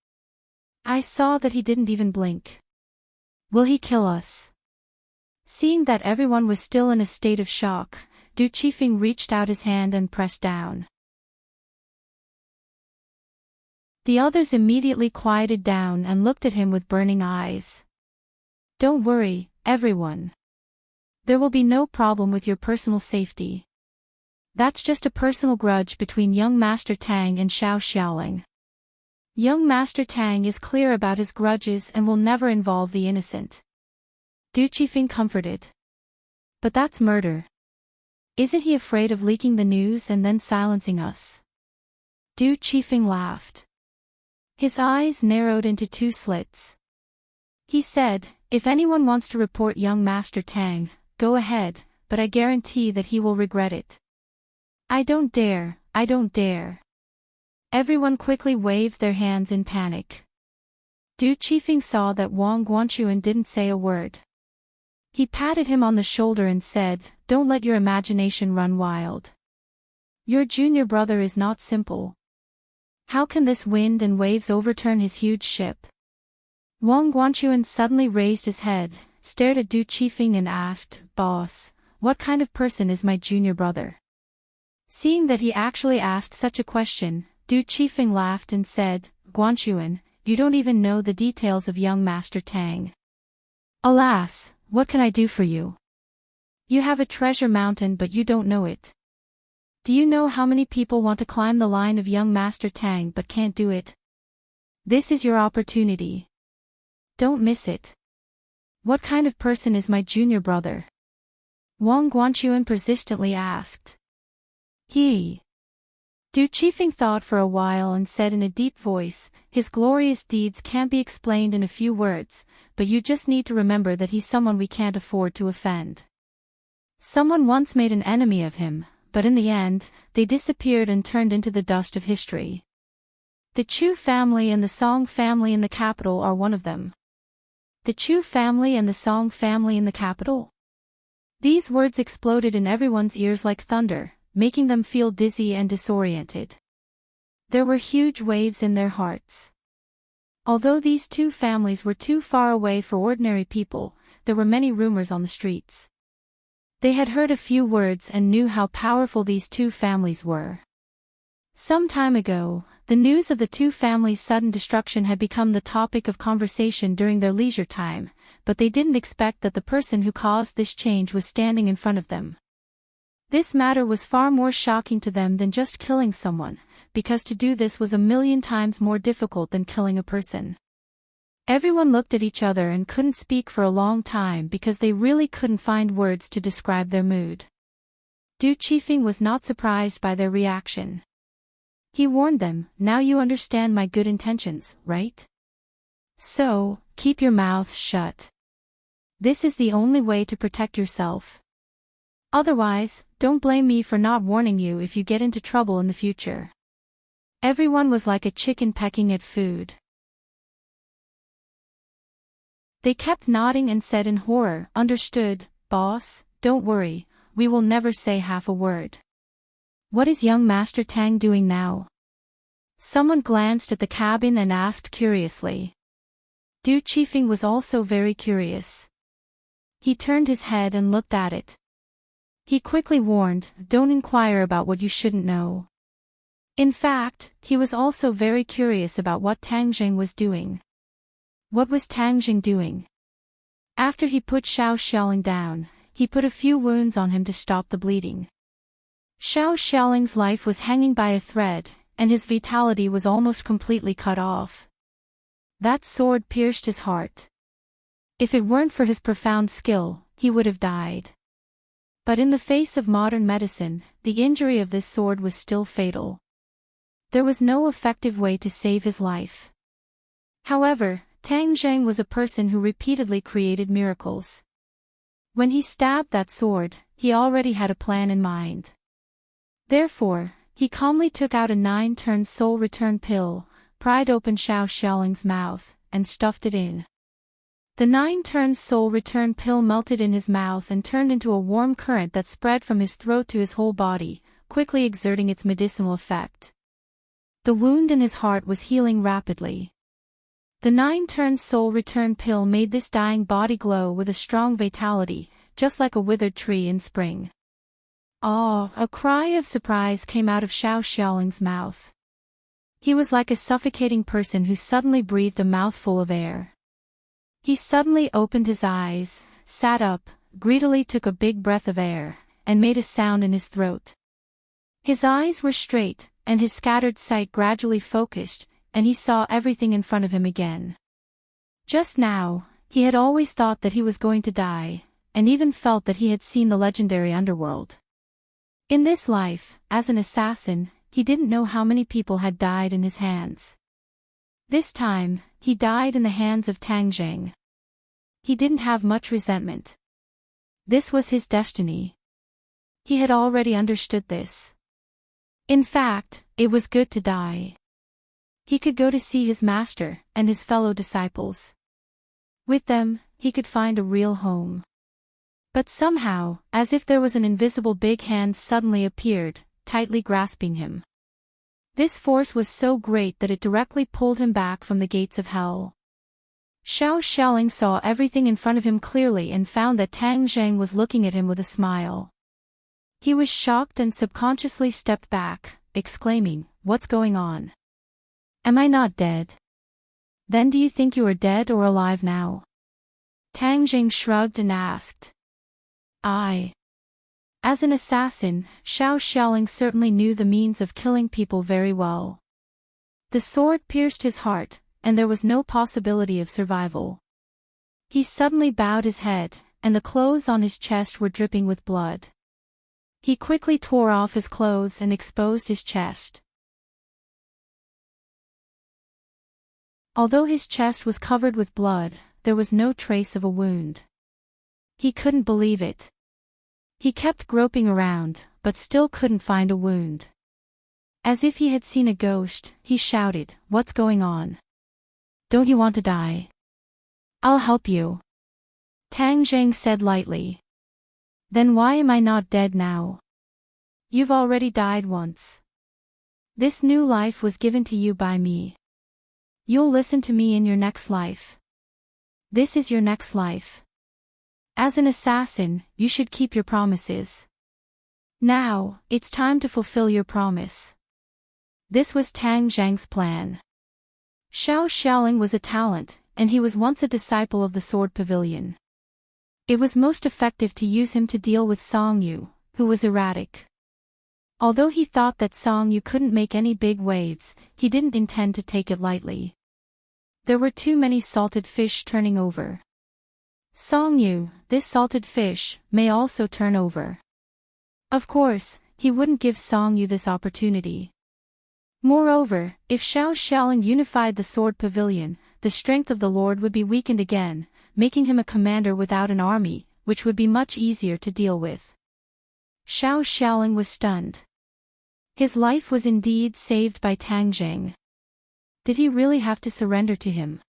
I saw that he didn't even blink. Will he kill us? Seeing that everyone was still in a state of shock, Du Qifeng reached out his hand and pressed down. The others immediately quieted down and looked at him with burning eyes. Don't worry, everyone. There will be no problem with your personal safety. That's just a personal grudge between young Master Tang and Xiao Xiaoling. Young Master Tang is clear about his grudges and will never involve the innocent. Du Qifeng comforted. But that's murder. Isn't he afraid of leaking the news and then silencing us? Du Qifeng laughed. His eyes narrowed into two slits. He said, if anyone wants to report young Master Tang, go ahead, but I guarantee that he will regret it. I don't dare, I don't dare. Everyone quickly waved their hands in panic. Du Qifeng saw that Wang Guanchuan didn't say a word. He patted him on the shoulder and said, "Don't let your imagination run wild. Your junior brother is not simple. How can this wind and waves overturn his huge ship?" Wang Guanchuan suddenly raised his head, stared at Du Qifeng and asked, "Boss, what kind of person is my junior brother?" Seeing that he actually asked such a question, Du Qifeng laughed and said, "Guanchuan, you don't even know the details of young Master Tang. Alas, what can I do for you? You have a treasure mountain but you don't know it. Do you know how many people want to climb the line of young Master Tang but can't do it? This is your opportunity. Don't miss it." "What kind of person is my junior brother?" Wang Guanchuan persistently asked. "He." Du Qifeng thought for a while and said in a deep voice, "His glorious deeds can't be explained in a few words, but you just need to remember that he's someone we can't afford to offend. Someone once made an enemy of him, but in the end, they disappeared and turned into the dust of history. The Chu family and the Song family in the capital are one of them." "The Chu family and the Song family in the capital?" These words exploded in everyone's ears like thunder, making them feel dizzy and disoriented. There were huge waves in their hearts. Although these two families were too far away for ordinary people, there were many rumors on the streets. They had heard a few words and knew how powerful these two families were. Some time ago, the news of the two families' sudden destruction had become the topic of conversation during their leisure time, but they didn't expect that the person who caused this change was standing in front of them. This matter was far more shocking to them than just killing someone, because to do this was 1,000,000 times more difficult than killing a person. Everyone looked at each other and couldn't speak for a long time because they really couldn't find words to describe their mood. Du Qifeng was not surprised by their reaction. He warned them, "Now you understand my good intentions, right? So, keep your mouths shut. This is the only way to protect yourself. Otherwise, don't blame me for not warning you if you get into trouble in the future." Everyone was like a chicken pecking at food. They kept nodding and said in horror, "Understood, boss, don't worry, we will never say half a word." "What is young Master Tang doing now?" Someone glanced at the cabin and asked curiously. Du Qifeng was also very curious. He turned his head and looked at it. He quickly warned, "Don't inquire about what you shouldn't know." In fact, he was also very curious about what Tang Zheng was doing. What was Tang Zheng doing? After he put Xiao Xiaoling down, he put a few wounds on him to stop the bleeding. Xiao Xiaoling's life was hanging by a thread, and his vitality was almost completely cut off. That sword pierced his heart. If it weren't for his profound skill, he would have died. But in the face of modern medicine, the injury of this sword was still fatal. There was no effective way to save his life. However, Tang Zheng was a person who repeatedly created miracles. When he stabbed that sword, he already had a plan in mind. Therefore, he calmly took out a 9-turn soul return pill, pried open Xiao Xiaoling's mouth, and stuffed it in. The 9-turn soul return pill melted in his mouth and turned into a warm current that spread from his throat to his whole body, quickly exerting its medicinal effect. The wound in his heart was healing rapidly. The 9-turn soul return pill made this dying body glow with a strong vitality, just like a withered tree in spring. "Ah!" A cry of surprise came out of Xiao Xiaoling's mouth. He was like a suffocating person who suddenly breathed a mouthful of air. He suddenly opened his eyes, sat up, greedily took a big breath of air, and made a sound in his throat. His eyes were straight, and his scattered sight gradually focused, and he saw everything in front of him again. Just now, he had always thought that he was going to die, and even felt that he had seen the legendary underworld. In this life, as an assassin, he didn't know how many people had died in his hands. This time, he died in the hands of Tang Zheng. He didn't have much resentment. This was his destiny. He had already understood this. In fact, it was good to die. He could go to see his master and his fellow disciples. With them, he could find a real home. But somehow, as if there was an invisible big hand suddenly appeared, tightly grasping him. This force was so great that it directly pulled him back from the gates of hell. Xiao Xiaoling saw everything in front of him clearly and found that Tang Zhang was looking at him with a smile. He was shocked and subconsciously stepped back, exclaiming, "What's going on? Am I not dead? Then do you think you are dead or alive now?" Tang Zhang shrugged and asked. As an assassin, Xiao Xiaoling certainly knew the means of killing people very well. The sword pierced his heart, and there was no possibility of survival. He suddenly bowed his head, and the clothes on his chest were dripping with blood. He quickly tore off his clothes and exposed his chest. Although his chest was covered with blood, there was no trace of a wound. He couldn't believe it. He kept groping around, but still couldn't find a wound. As if he had seen a ghost, he shouted, "What's going on? Don't you want to die? I'll help you." Tang Zhang said lightly. "Then why am I not dead now? You've already died once. This new life was given to you by me. You'll listen to me in your next life. This is your next life. As an assassin, you should keep your promises. Now, it's time to fulfill your promise." This was Tang Zhang's plan. Xiao Xiaoling was a talent, and he was once a disciple of the Sword Pavilion. It was most effective to use him to deal with Song Yu, who was erratic. Although he thought that Song Yu couldn't make any big waves, he didn't intend to take it lightly. There were too many salted fish turning over. Song Yu, this salted fish, may also turn over. Of course, he wouldn't give Song Yu this opportunity. Moreover, if Xiao Xiaoling unified the Sword Pavilion, the strength of the Lord would be weakened again, making him a commander without an army, which would be much easier to deal with. Xiao Xiaoling was stunned. His life was indeed saved by Tang Zhang. Did he really have to surrender to him?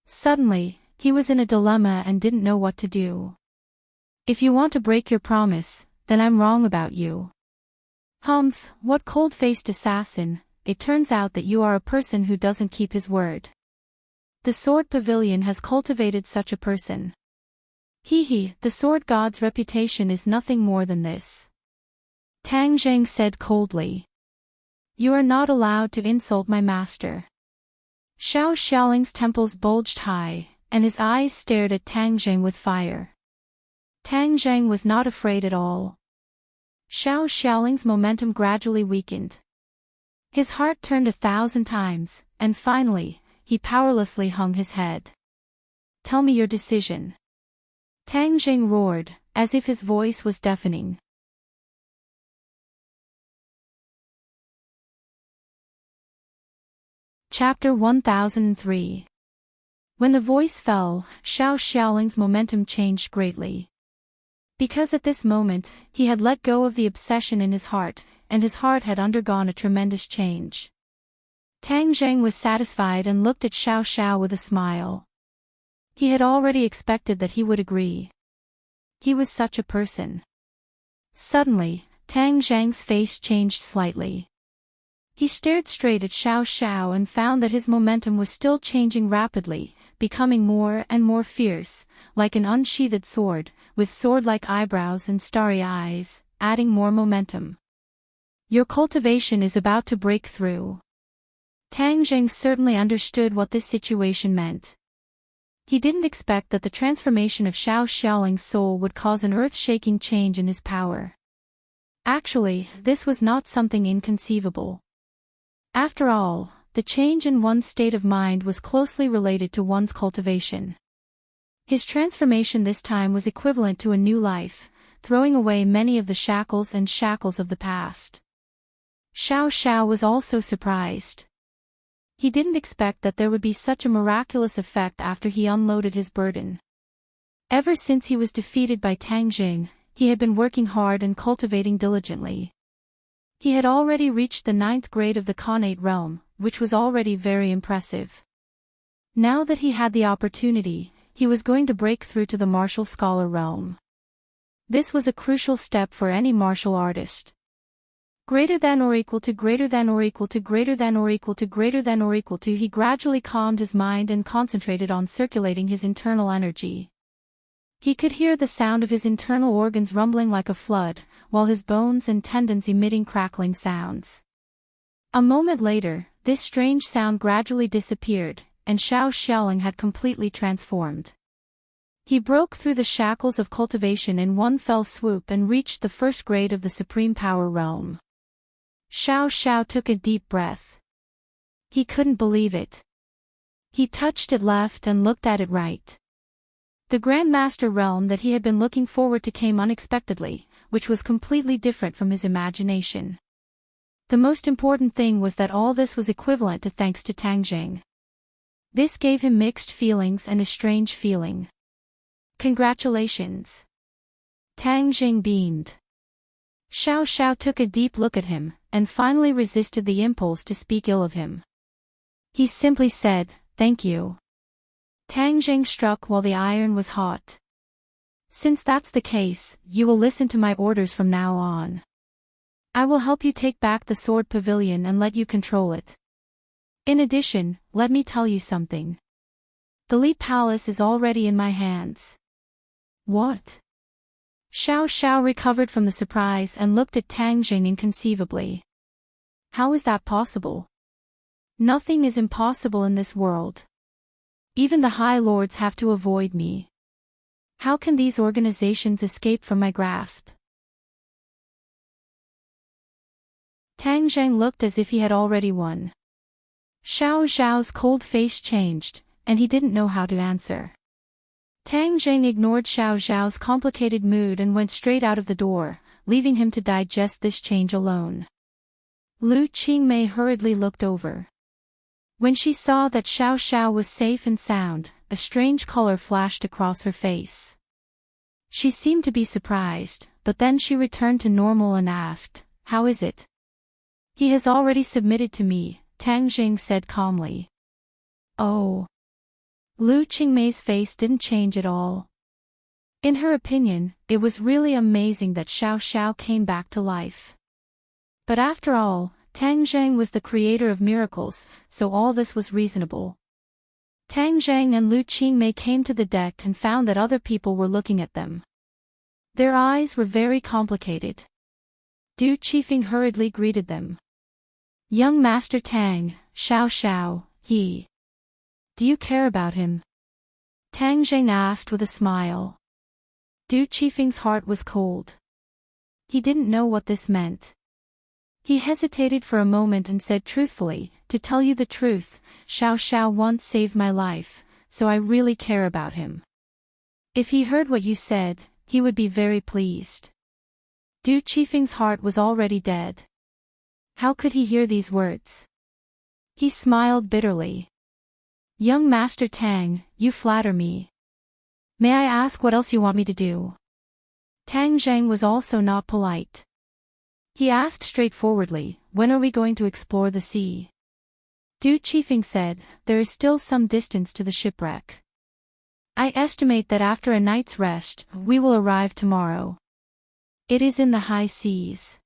Suddenly, he was in a dilemma and didn't know what to do. "If you want to break your promise, then I'm wrong about you." "Humph, what cold-faced assassin, it turns out that you are a person who doesn't keep his word. The Sword Pavilion has cultivated such a person. Hee, the Sword God's reputation is nothing more than this." Tang Zhang said coldly. "You are not allowed to insult my master." Xiao Xiaoling's temples bulged high, and his eyes stared at Tang Zhang with fire. Tang Zhang was not afraid at all. Xiao Xiaoling's momentum gradually weakened. His heart turned 1,000 times, and finally, he powerlessly hung his head. "Tell me your decision." Tang Zhang roared, as if his voice was deafening. Chapter 1003. When the voice fell, Xiao Xiaoling's momentum changed greatly. Because at this moment, he had let go of the obsession in his heart, and his heart had undergone a tremendous change. Tang Zhang was satisfied and looked at Xiao Xiao with a smile. He had already expected that he would agree. He was such a person. Suddenly, Tang Zhang's face changed slightly. He stared straight at Xiao Xiao and found that his momentum was still changing rapidly, becoming more and more fierce, like an unsheathed sword, with sword-like eyebrows and starry eyes, adding more momentum. "Your cultivation is about to break through." Tang Zhang certainly understood what this situation meant. He didn't expect that the transformation of Xiao Xiaoling's soul would cause an earth-shaking change in his power. Actually, this was not something inconceivable. After all, the change in one's state of mind was closely related to one's cultivation. His transformation this time was equivalent to a new life, throwing away many of the shackles of the past. Xiao Xiao was also surprised. He didn't expect that there would be such a miraculous effect after he unloaded his burden. Ever since he was defeated by Tang Zhang, he had been working hard and cultivating diligently. He had already reached the 9th grade of the Khanate realm, which was already very impressive. Now that he had the opportunity, he was going to break through to the martial scholar realm. This was a crucial step for any martial artist. Greater than or equal to greater than or equal to greater than or equal to greater than or equal to. He gradually calmed his mind and concentrated on circulating his internal energy. He could hear the sound of his internal organs rumbling like a flood, while his bones and tendons emitting crackling sounds. A moment later, this strange sound gradually disappeared, and Xiao Xiaoling had completely transformed. He broke through the shackles of cultivation in one fell swoop and reached the first grade of the Supreme Power Realm. Xiao Xiao took a deep breath. He couldn't believe it. He touched it left and looked at it right. The Grandmaster realm that he had been looking forward to came unexpectedly, which was completely different from his imagination. The most important thing was that all this was equivalent to thanks to Tang Jing. This gave him mixed feelings and a strange feeling. Congratulations. Tang Jing beamed. Xiao Xiao took a deep look at him, and finally resisted the impulse to speak ill of him. He simply said, "Thank you." Tang Jing struck while the iron was hot. "Since that's the case, you will listen to my orders from now on. I will help you take back the sword pavilion and let you control it. In addition, let me tell you something. The Li Palace is already in my hands." "What?" Xiao Xiao recovered from the surprise and looked at Tang Jing inconceivably. "How is that possible? Nothing is impossible in this world. Even the High Lords have to avoid me. How can these organizations escape from my grasp?" Tang Jing looked as if he had already won. Xiao Xiao's cold face changed, and he didn't know how to answer. Tang Jing ignored Xiao Xiao's complicated mood and went straight out of the door, leaving him to digest this change alone. Lu Qingmei hurriedly looked over. When she saw that Xiao Xiao was safe and sound, a strange color flashed across her face. She seemed to be surprised, but then she returned to normal and asked, "How is it?" "He has already submitted to me," Tang Jing said calmly. "Oh." Lu Qingmei's face didn't change at all. In her opinion, it was really amazing that Xiao Xiao came back to life. But after all, Tang Jing was the creator of miracles, so all this was reasonable. Tang Jing and Lu Qingmei came to the deck and found that other people were looking at them. Their eyes were very complicated. Du Qifeng hurriedly greeted them. "Young Master Tang, Xiao Xiao, he. Do you care about him?" Tang Jing asked with a smile. Du Qifeng's heart was cold. He didn't know what this meant. He hesitated for a moment and said truthfully, "To tell you the truth, Xiao Xiao once saved my life, so I really care about him. If he heard what you said, he would be very pleased." Du Qifeng's heart was already dead. How could he hear these words? He smiled bitterly. "Young Master Tang, you flatter me. May I ask what else you want me to do?" Tang Jing was also not polite. He asked straightforwardly, "When are we going to explore the sea?" Du Qifeng said, "There is still some distance to the shipwreck. I estimate that after a night's rest, we will arrive tomorrow. It is in the high seas.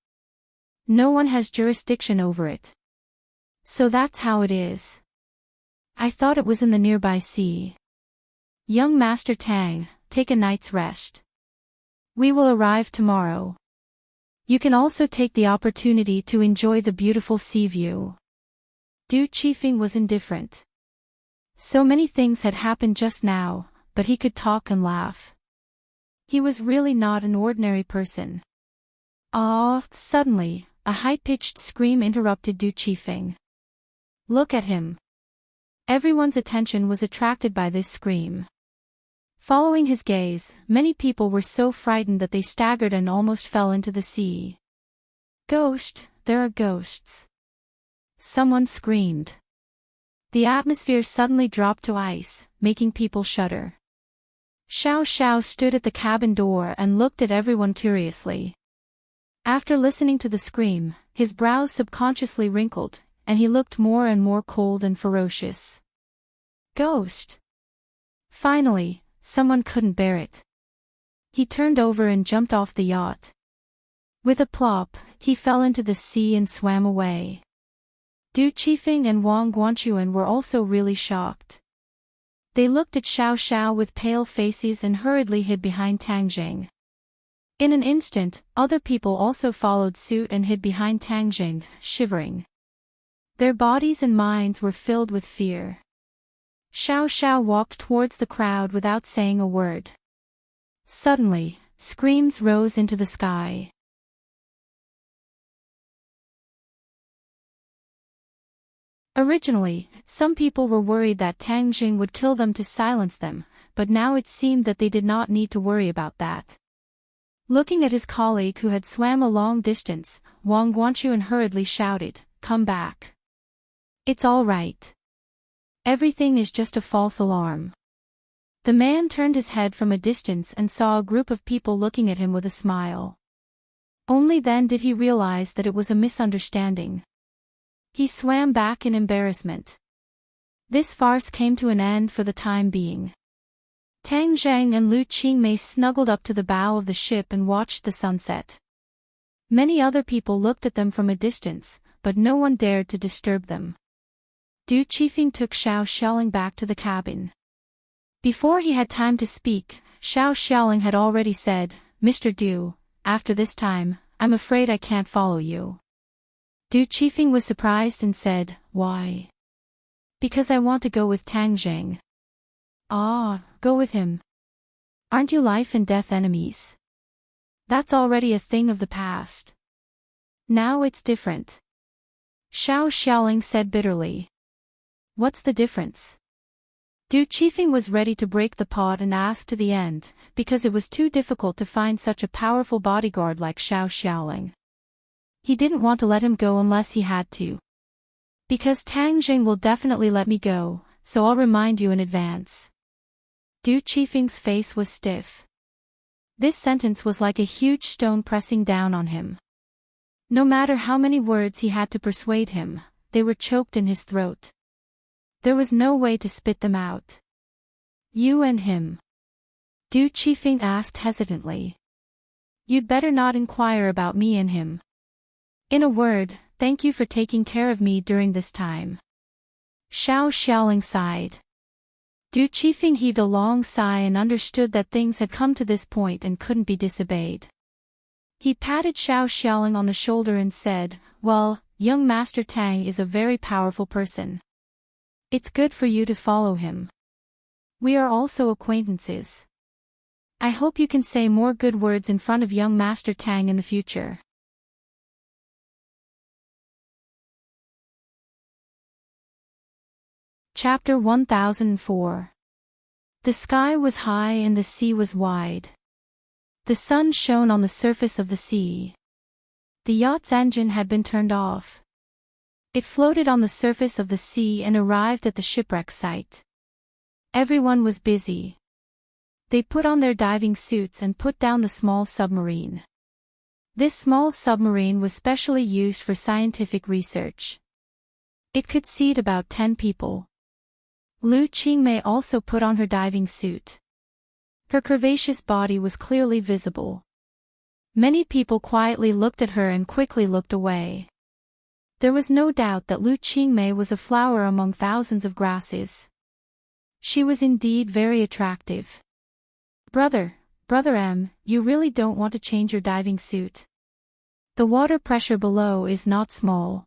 No one has jurisdiction over it. So that's how it is. I thought it was in the nearby sea. Young Master Tang, take a night's rest. We will arrive tomorrow. You can also take the opportunity to enjoy the beautiful sea view." Du Qifeng was indifferent. So many things had happened just now, but he could talk and laugh. He was really not an ordinary person. Suddenly, a high-pitched scream interrupted Du Qifeng. "Look at him." Everyone's attention was attracted by this scream. Following his gaze, many people were so frightened that they staggered and almost fell into the sea. "Ghost, there are ghosts!" Someone screamed. The atmosphere suddenly dropped to ice, making people shudder. Xiao Xiao stood at the cabin door and looked at everyone curiously. After listening to the scream, his brows subconsciously wrinkled, and he looked more and more cold and ferocious. Ghost! Finally, someone couldn't bear it. He turned over and jumped off the yacht. With a plop, he fell into the sea and swam away. Du Qifeng and Wang Guanchuan were also really shocked. They looked at Xiao Xiao with pale faces and hurriedly hid behind Tang Jing. In an instant, other people also followed suit and hid behind Tang Jing, shivering. Their bodies and minds were filled with fear. Xiao Xiao walked towards the crowd without saying a word. Suddenly, screams rose into the sky. Originally, some people were worried that Tang Jing would kill them to silence them, but now it seemed that they did not need to worry about that. Looking at his colleague who had swam a long distance, Wang Guanchuan hurriedly shouted, "Come back. It's all right. Everything is just a false alarm." The man turned his head from a distance and saw a group of people looking at him with a smile. Only then did he realize that it was a misunderstanding. He swam back in embarrassment. This farce came to an end for the time being. Tang Zhang and Lu Qingmei snuggled up to the bow of the ship and watched the sunset. Many other people looked at them from a distance, but no one dared to disturb them. Du Qifeng took Xiao Xiaoling back to the cabin. Before he had time to speak, Xiao Xiaoling had already said, "Mr. Du, after this time, I'm afraid I can't follow you." Du Qifeng was surprised and said, "Why?" "Because I want to go with Tang Zhang." "Ah, go with him. Aren't you life and death enemies? That's already a thing of the past. Now it's different." Xiao Xiaoling said bitterly. "What's the difference?" Du Qifeng was ready to break the pot and ask to the end, because it was too difficult to find such a powerful bodyguard like Xiao Xiaoling. He didn't want to let him go unless he had to. "Because Tang Jing will definitely let me go, so I'll remind you in advance." Du Qifeng's face was stiff. This sentence was like a huge stone pressing down on him. No matter how many words he had to persuade him, they were choked in his throat. There was no way to spit them out. "You and him?" Du Qifeng asked hesitantly. "You'd better not inquire about me and him. In a word, thank you for taking care of me during this time." Xiao Xiaoling sighed. Du Qifeng heaved a long sigh and understood that things had come to this point and couldn't be disobeyed. He patted Xiao Xiaoling on the shoulder and said, "Well, young Master Tang is a very powerful person. It's good for you to follow him. We are also acquaintances. I hope you can say more good words in front of young Master Tang in the future." Chapter 1004. The sky was high and the sea was wide. The sun shone on the surface of the sea. The yacht's engine had been turned off. It floated on the surface of the sea and arrived at the shipwreck site. Everyone was busy. They put on their diving suits and put down the small submarine. This small submarine was specially used for scientific research. It could seat about 10 people. Lu Qingmei also put on her diving suit. Her curvaceous body was clearly visible. Many people quietly looked at her and quickly looked away. There was no doubt that Lu Qingmei was a flower among thousands of grasses. She was indeed very attractive. Brother M, you really don't want to change your diving suit? The water pressure below is not small.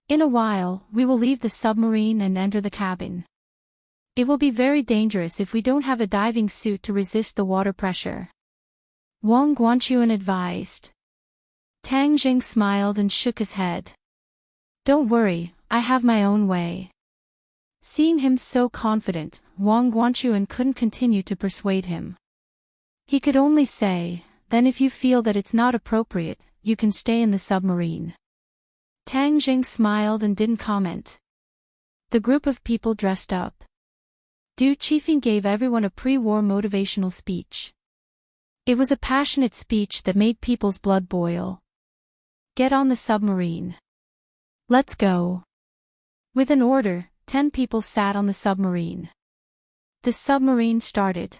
In a while, we will leave the submarine and enter the cabin. It will be very dangerous if we don't have a diving suit to resist the water pressure. Wang Guanchuan advised. Tang Jing smiled and shook his head. "Don't worry, I have my own way." Seeing him so confident, Wang Guanchuan couldn't continue to persuade him. He could only say, "Then if you feel that it's not appropriate, you can stay in the submarine." Tang Jing smiled and didn't comment. The group of people dressed up. Du Qifeng gave everyone a pre-war motivational speech. It was a passionate speech that made people's blood boil. "Get on the submarine. Let's go." With an order, 10 people sat on the submarine. The submarine started.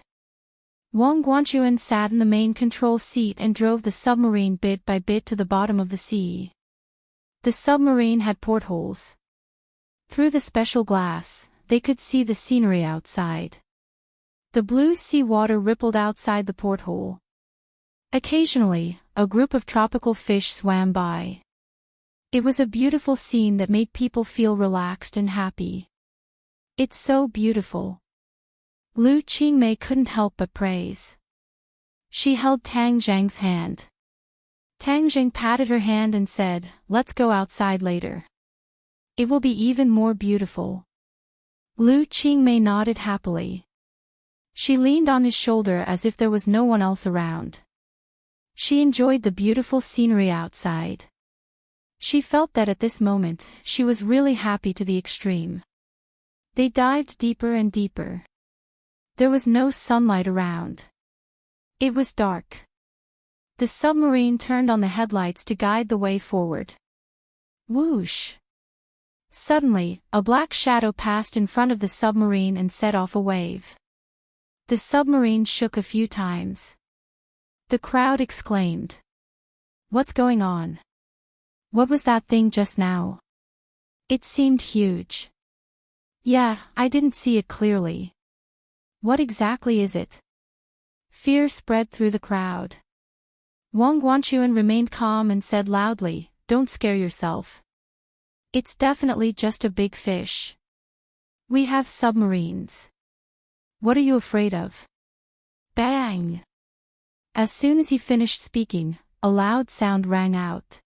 Wang Guanchuan sat in the main control seat and drove the submarine bit by bit to the bottom of the sea. The submarine had portholes. Through the special glass, they could see the scenery outside. The blue sea water rippled outside the porthole. Occasionally, a group of tropical fish swam by. It was a beautiful scene that made people feel relaxed and happy. It's so beautiful. Lu Qingmei couldn't help but praise. She held Tang Zhang's hand. Tang Zhang patted her hand and said, "Let's go outside later. It will be even more beautiful." Lu Qingmei nodded happily. She leaned on his shoulder as if there was no one else around. She enjoyed the beautiful scenery outside. She felt that at this moment, she was really happy to the extreme. They dived deeper and deeper. There was no sunlight around. It was dark. The submarine turned on the headlights to guide the way forward. Whoosh! Suddenly, a black shadow passed in front of the submarine and set off a wave. The submarine shook a few times. The crowd exclaimed. "What's going on? What was that thing just now? It seemed huge." "Yeah, I didn't see it clearly." "What exactly is it?" Fear spread through the crowd. Wang Guanchuan remained calm and said loudly, "Don't scare yourself. It's definitely just a big fish. We have submarines. What are you afraid of?" Bang! As soon as he finished speaking, a loud sound rang out.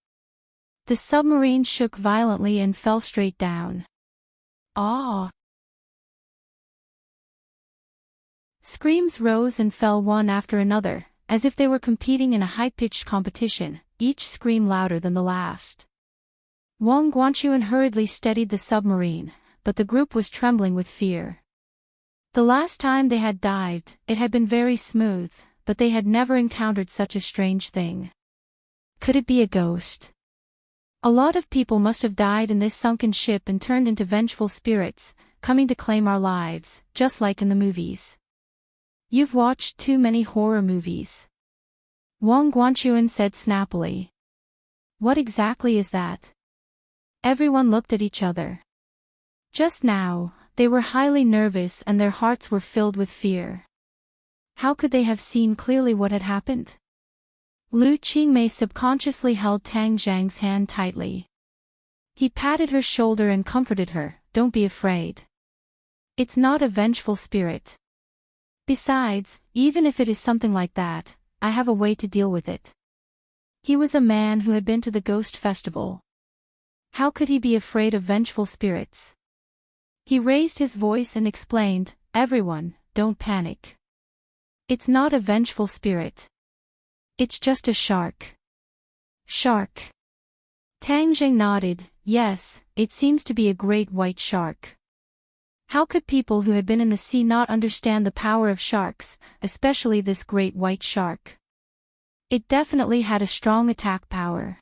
The submarine shook violently and fell straight down. Ah! Screams rose and fell one after another, as if they were competing in a high-pitched competition, each scream louder than the last. Wang Guanchuan hurriedly steadied the submarine, but the group was trembling with fear. The last time they had dived, it had been very smooth, but they had never encountered such a strange thing. Could it be a ghost? A lot of people must have died in this sunken ship and turned into vengeful spirits, coming to claim our lives, just like in the movies. You've watched too many horror movies. Wang Guanchuan said snappily. What exactly is that? Everyone looked at each other. Just now, they were highly nervous and their hearts were filled with fear. How could they have seen clearly what had happened? Lu Qingmei subconsciously held Tang Zhang's hand tightly. He patted her shoulder and comforted her, "Don't be afraid. It's not a vengeful spirit. Besides, even if it is something like that, I have a way to deal with it." He was a man who had been to the ghost festival. How could he be afraid of vengeful spirits? He raised his voice and explained, "Everyone, don't panic. It's not a vengeful spirit. It's just a shark." Shark. Tang Zheng nodded, "Yes, it seems to be a great white shark." How could people who had been in the sea not understand the power of sharks, especially this great white shark? It definitely had a strong attack power.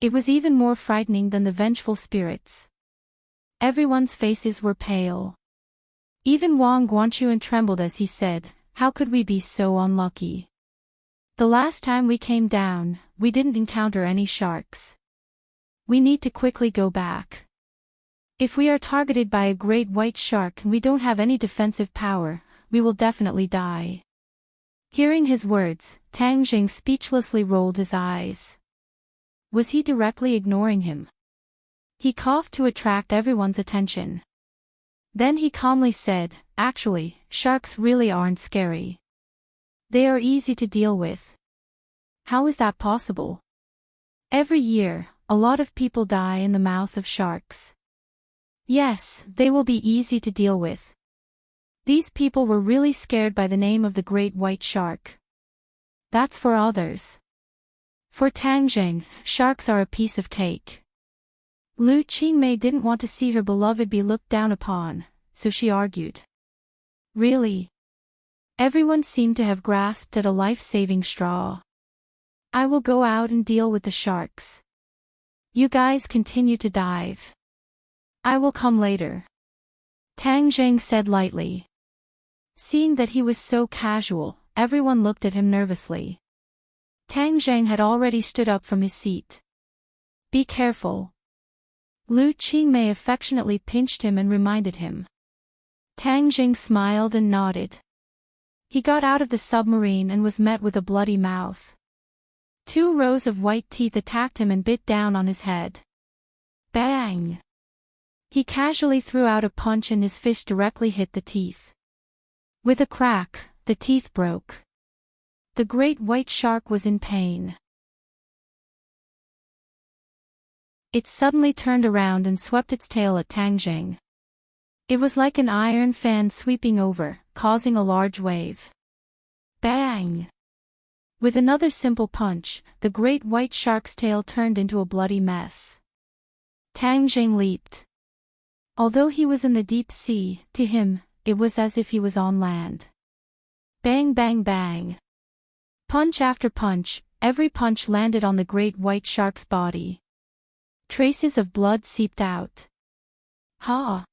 It was even more frightening than the vengeful spirits. Everyone's faces were pale. Even Wang Guanchuan trembled as he said, "How could we be so unlucky? The last time we came down, we didn't encounter any sharks. We need to quickly go back. If we are targeted by a great white shark and we don't have any defensive power, we will definitely die." Hearing his words, Tang Jing speechlessly rolled his eyes. Was he directly ignoring him? He coughed to attract everyone's attention. Then he calmly said, "Actually, sharks really aren't scary. They are easy to deal with." How is that possible? Every year, a lot of people die in the mouth of sharks. Yes, they will be easy to deal with. These people were really scared by the name of the great white shark. That's for others. For Tang Jing, sharks are a piece of cake. Lu Qingmei didn't want to see her beloved be looked down upon, so she argued. Really? Everyone seemed to have grasped at a life-saving straw. I will go out and deal with the sharks. You guys continue to dive. I will come later, Tang Zheng said lightly. Seeing that he was so casual, everyone looked at him nervously. Tang Zheng had already stood up from his seat. Be careful. Lu Qingmei affectionately pinched him and reminded him. Tang Zheng smiled and nodded. He got out of the submarine and was met with a bloody mouth. 2 rows of white teeth attacked him and bit down on his head. Bang! He casually threw out a punch and his fist directly hit the teeth. With a crack, the teeth broke. The great white shark was in pain. It suddenly turned around and swept its tail at Tang Zheng. It was like an iron fan sweeping over, causing a large wave. Bang! With another simple punch, the great white shark's tail turned into a bloody mess. Tang Zheng leaped. Although he was in the deep sea, to him, it was as if he was on land. Bang bang bang. Punch after punch, every punch landed on the great white shark's body. Traces of blood seeped out. Ha!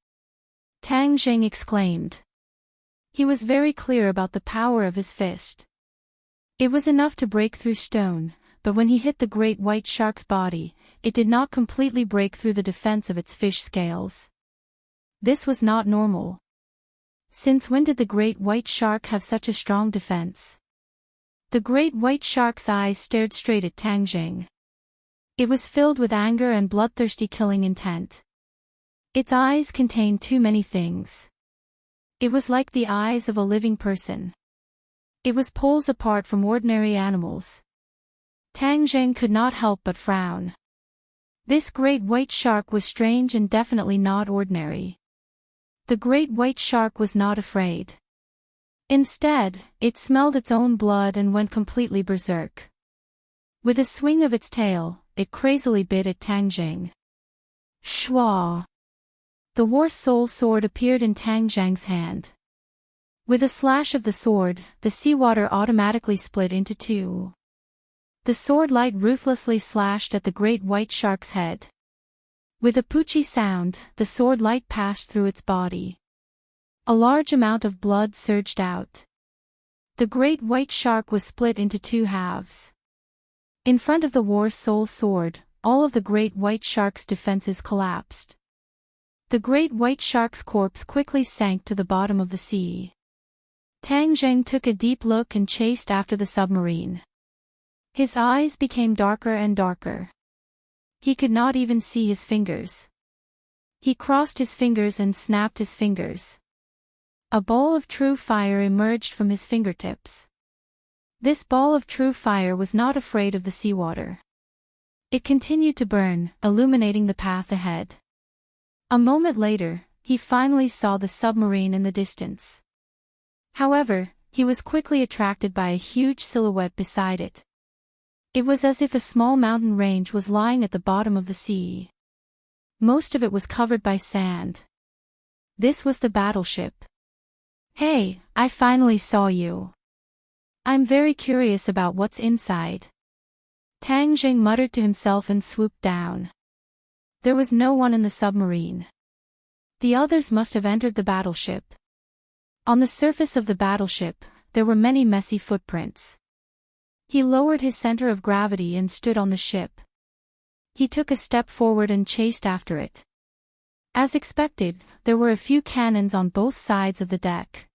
Tang Zheng exclaimed. He was very clear about the power of his fist. It was enough to break through stone, but when he hit the great white shark's body, it did not completely break through the defense of its fish scales. This was not normal. Since when did the great white shark have such a strong defense? The great white shark's eyes stared straight at Tang Zheng. It was filled with anger and bloodthirsty killing intent. Its eyes contained too many things. It was like the eyes of a living person. It was poles apart from ordinary animals. Tang Zheng could not help but frown. This great white shark was strange and definitely not ordinary. The great white shark was not afraid. Instead, it smelled its own blood and went completely berserk. With a swing of its tail, it crazily bit at Tang Zheng. Shwa! The War Soul sword appeared in Tang Zheng's hand. With a slash of the sword, the seawater automatically split into 2. The sword light ruthlessly slashed at the great white shark's head. With a poochie sound, the sword light passed through its body. A large amount of blood surged out. The great white shark was split into 2 halves. In front of the War Soul sword, all of the great white shark's defenses collapsed. The great white shark's corpse quickly sank to the bottom of the sea. Tang Zheng took a deep look and chased after the submarine. His eyes became darker and darker. He could not even see his fingers. He crossed his fingers and snapped his fingers. A ball of true fire emerged from his fingertips. This ball of true fire was not afraid of the seawater. It continued to burn, illuminating the path ahead. A moment later, he finally saw the submarine in the distance. However, he was quickly attracted by a huge silhouette beside it. It was as if a small mountain range was lying at the bottom of the sea. Most of it was covered by sand. This was the battleship. Hey, I finally saw you. I'm very curious about what's inside. Tang Zheng muttered to himself and swooped down. There was no one in the submarine. The others must have entered the battleship. On the surface of the battleship, there were many messy footprints. He lowered his center of gravity and stood on the ship. He took a step forward and chased after it. As expected, there were a few cannons on both sides of the deck.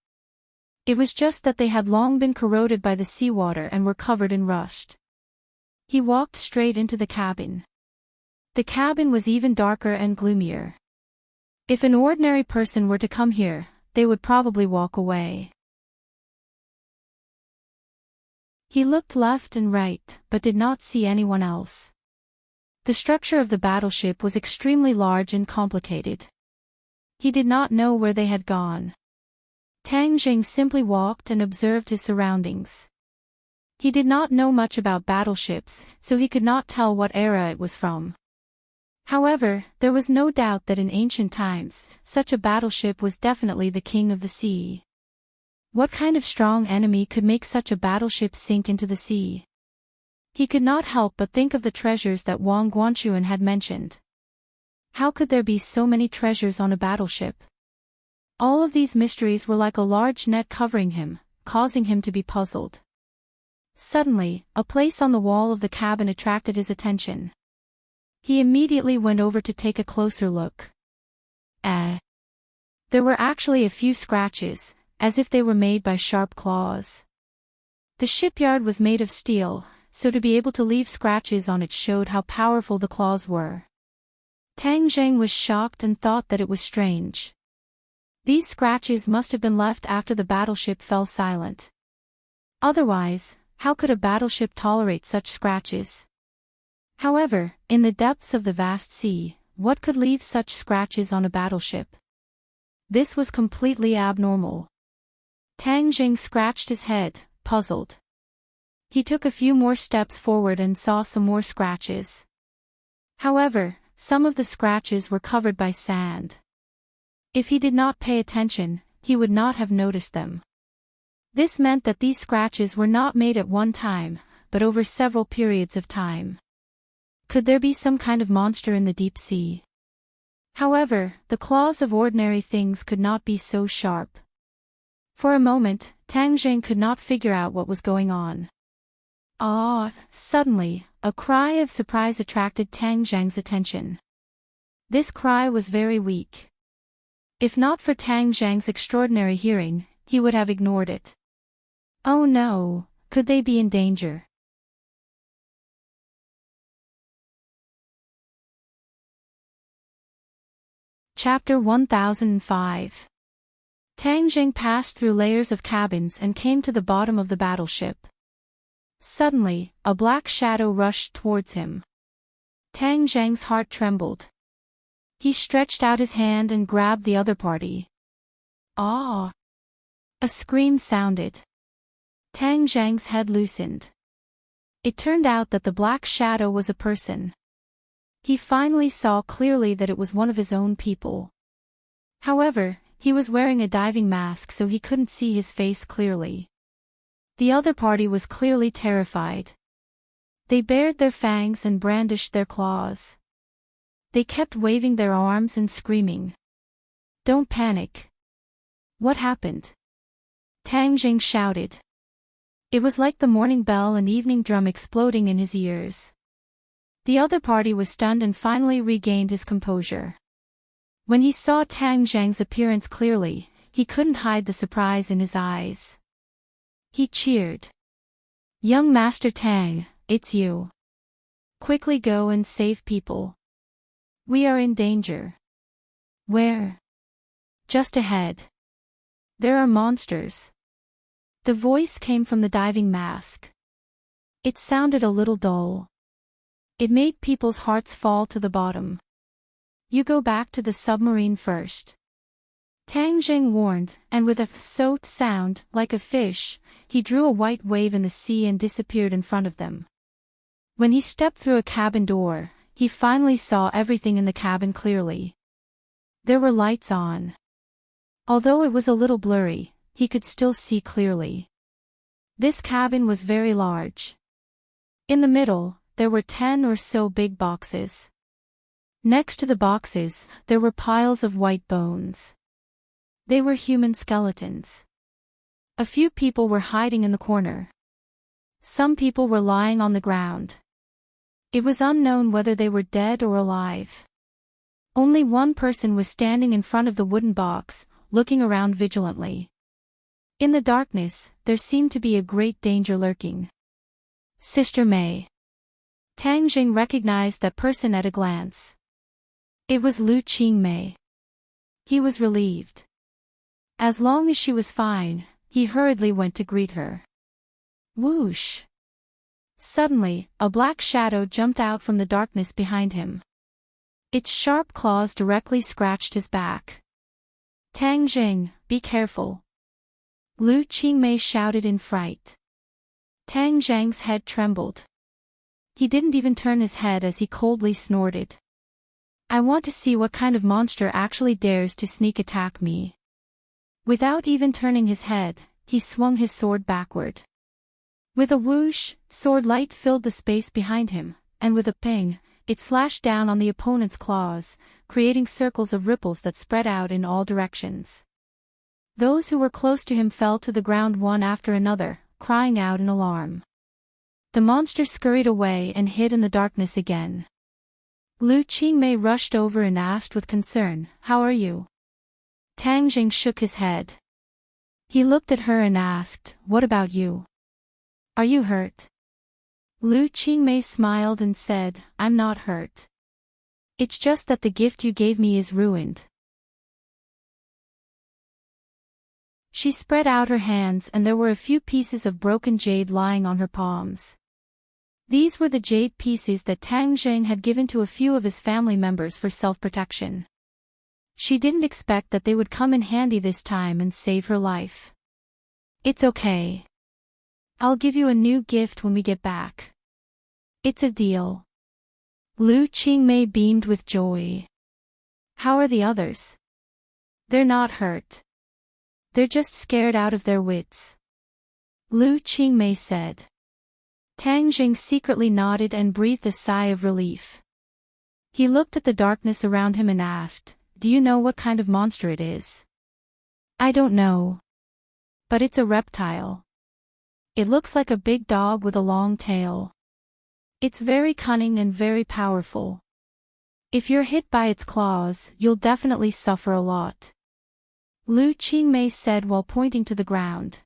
It was just that they had long been corroded by the seawater and were covered in rust. He walked straight into the cabin. The cabin was even darker and gloomier. If an ordinary person were to come here, they would probably walk away. He looked left and right, but did not see anyone else. The structure of the battleship was extremely large and complicated. He did not know where they had gone. Tang Zheng simply walked and observed his surroundings. He did not know much about battleships, so he could not tell what era it was from. However, there was no doubt that in ancient times, such a battleship was definitely the king of the sea. What kind of strong enemy could make such a battleship sink into the sea? He could not help but think of the treasures that Wang Guanchuan had mentioned. How could there be so many treasures on a battleship? All of these mysteries were like a large net covering him, causing him to be puzzled. Suddenly, a place on the wall of the cabin attracted his attention. He immediately went over to take a closer look. There were actually a few scratches, as if they were made by sharp claws. The shipyard was made of steel, so to be able to leave scratches on it showed how powerful the claws were. Tang Zheng was shocked and thought that it was strange. These scratches must have been left after the battleship fell silent. Otherwise, how could a battleship tolerate such scratches? However, in the depths of the vast sea, what could leave such scratches on a battleship? This was completely abnormal. Tang Jing scratched his head, puzzled. He took a few more steps forward and saw some more scratches. However, some of the scratches were covered by sand. If he did not pay attention, he would not have noticed them. This meant that these scratches were not made at one time, but over several periods of time. Could there be some kind of monster in the deep sea? However, the claws of ordinary things could not be so sharp. For a moment, Tang Jing could not figure out what was going on. Suddenly, a cry of surprise attracted Tang Zhang's attention. This cry was very weak. If not for Tang Zhang's extraordinary hearing, he would have ignored it. Oh no, could they be in danger? Chapter 1005. Tang Jing passed through layers of cabins and came to the bottom of the battleship. Suddenly, a black shadow rushed towards him. Tang Zhang's heart trembled. He stretched out his hand and grabbed the other party. Ah! A scream sounded. Tang Zhang's head loosened. It turned out that the black shadow was a person. He finally saw clearly that it was one of his own people. However, he was wearing a diving mask so he couldn't see his face clearly. The other party was clearly terrified. They bared their fangs and brandished their claws. They kept waving their arms and screaming. Don't panic. What happened? Tang Jing shouted. It was like the morning bell and evening drum exploding in his ears. The other party was stunned and finally regained his composure. When he saw Tang Zhang's appearance clearly, he couldn't hide the surprise in his eyes. He cheered. Young Master Tang, it's you. Quickly go and save people. We are in danger. Where? Just ahead. There are monsters. The voice came from the diving mask. It sounded a little dull. It made people's hearts fall to the bottom. You go back to the submarine first. Tang Jing warned, and with a soot sound, like a fish, he drew a white wave in the sea and disappeared in front of them. When he stepped through a cabin door, he finally saw everything in the cabin clearly. There were lights on. Although it was a little blurry, he could still see clearly. This cabin was very large. In the middle, there were 10 or so big boxes. Next to the boxes, there were piles of white bones. They were human skeletons. A few people were hiding in the corner. Some people were lying on the ground. It was unknown whether they were dead or alive. Only one person was standing in front of the wooden box, looking around vigilantly. In the darkness, there seemed to be a great danger lurking. Sister May. Tang Jing recognized that person at a glance. It was Lu Qingmei. He was relieved. As long as she was fine, he hurriedly went to greet her. Whoosh! Suddenly, a black shadow jumped out from the darkness behind him. Its sharp claws directly scratched his back. Tang Jing, be careful. Lu Qingmei shouted in fright. Tang Zhang's head trembled. He didn't even turn his head as he coldly snorted. I want to see what kind of monster actually dares to sneak attack me. Without even turning his head, he swung his sword backward. With a whoosh, sword light filled the space behind him, and with a ping, it slashed down on the opponent's claws, creating circles of ripples that spread out in all directions. Those who were close to him fell to the ground one after another, crying out in alarm. The monster scurried away and hid in the darkness again. Lu Qingmei rushed over and asked with concern, "How are you?" Tang Jing shook his head. He looked at her and asked, "What about you? Are you hurt?" Lu Qingmei smiled and said, "I'm not hurt. It's just that the gift you gave me is ruined." She spread out her hands and there were a few pieces of broken jade lying on her palms. These were the jade pieces that Tang Jing had given to a few of his family members for self-protection. She didn't expect that they would come in handy this time and save her life. "It's okay. I'll give you a new gift when we get back. It's a deal." Lu Qingmei beamed with joy. "How are the others?" "They're not hurt. They're just scared out of their wits," Lu Qingmei said. Tang Jing secretly nodded and breathed a sigh of relief. He looked at the darkness around him and asked, "Do you know what kind of monster it is?" "I don't know. But it's a reptile. It looks like a big dog with a long tail. It's very cunning and very powerful. If you're hit by its claws, you'll definitely suffer a lot," Lu Qingmei said while pointing to the ground.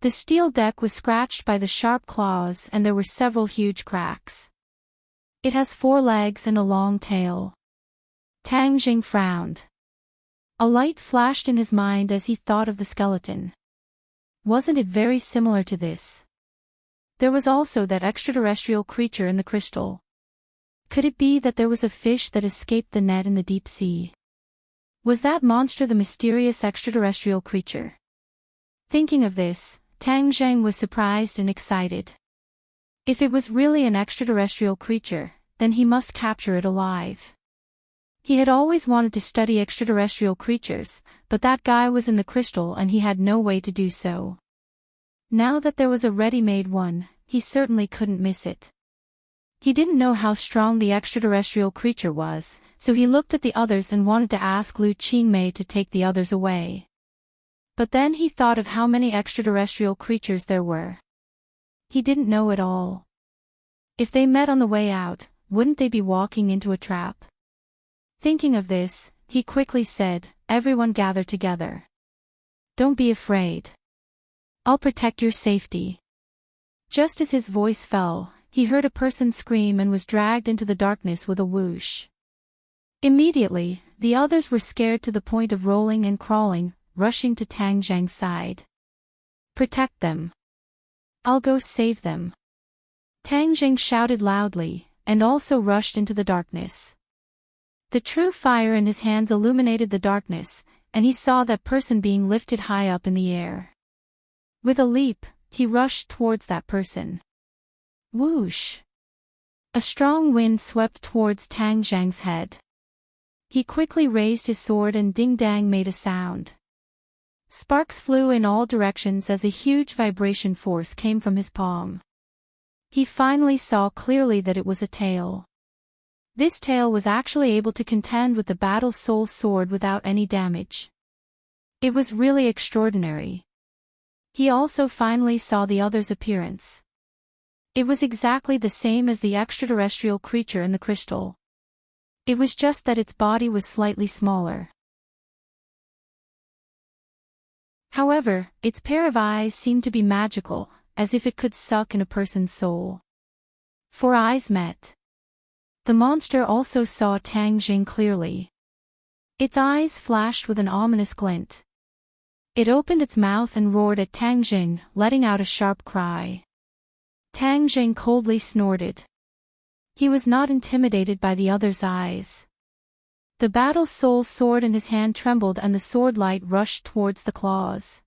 The steel deck was scratched by the sharp claws and there were several huge cracks. "It has 4 legs and a long tail." Tang Jing frowned. A light flashed in his mind as he thought of the skeleton. Wasn't it very similar to this? There was also that extraterrestrial creature in the crystal. Could it be that there was a fish that escaped the net in the deep sea? Was that monster the mysterious extraterrestrial creature? Thinking of this, Tang Jing was surprised and excited. If it was really an extraterrestrial creature, then he must capture it alive. He had always wanted to study extraterrestrial creatures, but that guy was in the crystal and he had no way to do so. Now that there was a ready-made one, he certainly couldn't miss it. He didn't know how strong the extraterrestrial creature was, so he looked at the others and wanted to ask Lu Qingmei to take the others away. But then he thought of how many extraterrestrial creatures there were. He didn't know it all. If they met on the way out, wouldn't they be walking into a trap? Thinking of this, he quickly said, "Everyone gather together. Don't be afraid. I'll protect your safety." Just as his voice fell, he heard a person scream and was dragged into the darkness with a whoosh. Immediately, the others were scared to the point of rolling and crawling, rushing to Tang Jing's side. "Protect them. I'll go save them." Tang Jing shouted loudly, and also rushed into the darkness. The true fire in his hands illuminated the darkness, and he saw that person being lifted high up in the air. With a leap, he rushed towards that person. Whoosh! A strong wind swept towards Tang Jing's head. He quickly raised his sword and ding-dang made a sound. Sparks flew in all directions as a huge vibration force came from his palm. He finally saw clearly that it was a tail. This tail was actually able to contend with the Battle Soul Sword without any damage. It was really extraordinary. He also finally saw the other's appearance. It was exactly the same as the extraterrestrial creature in the crystal. It was just that its body was slightly smaller. However, its pair of eyes seemed to be magical, as if it could suck in a person's soul. 4 eyes met. The monster also saw Tang Jing clearly. Its eyes flashed with an ominous glint. It opened its mouth and roared at Tang Jing, letting out a sharp cry. Tang Jing coldly snorted. He was not intimidated by the other's eyes. The Battle Soul Sword in his hand trembled and the sword light rushed towards the claws.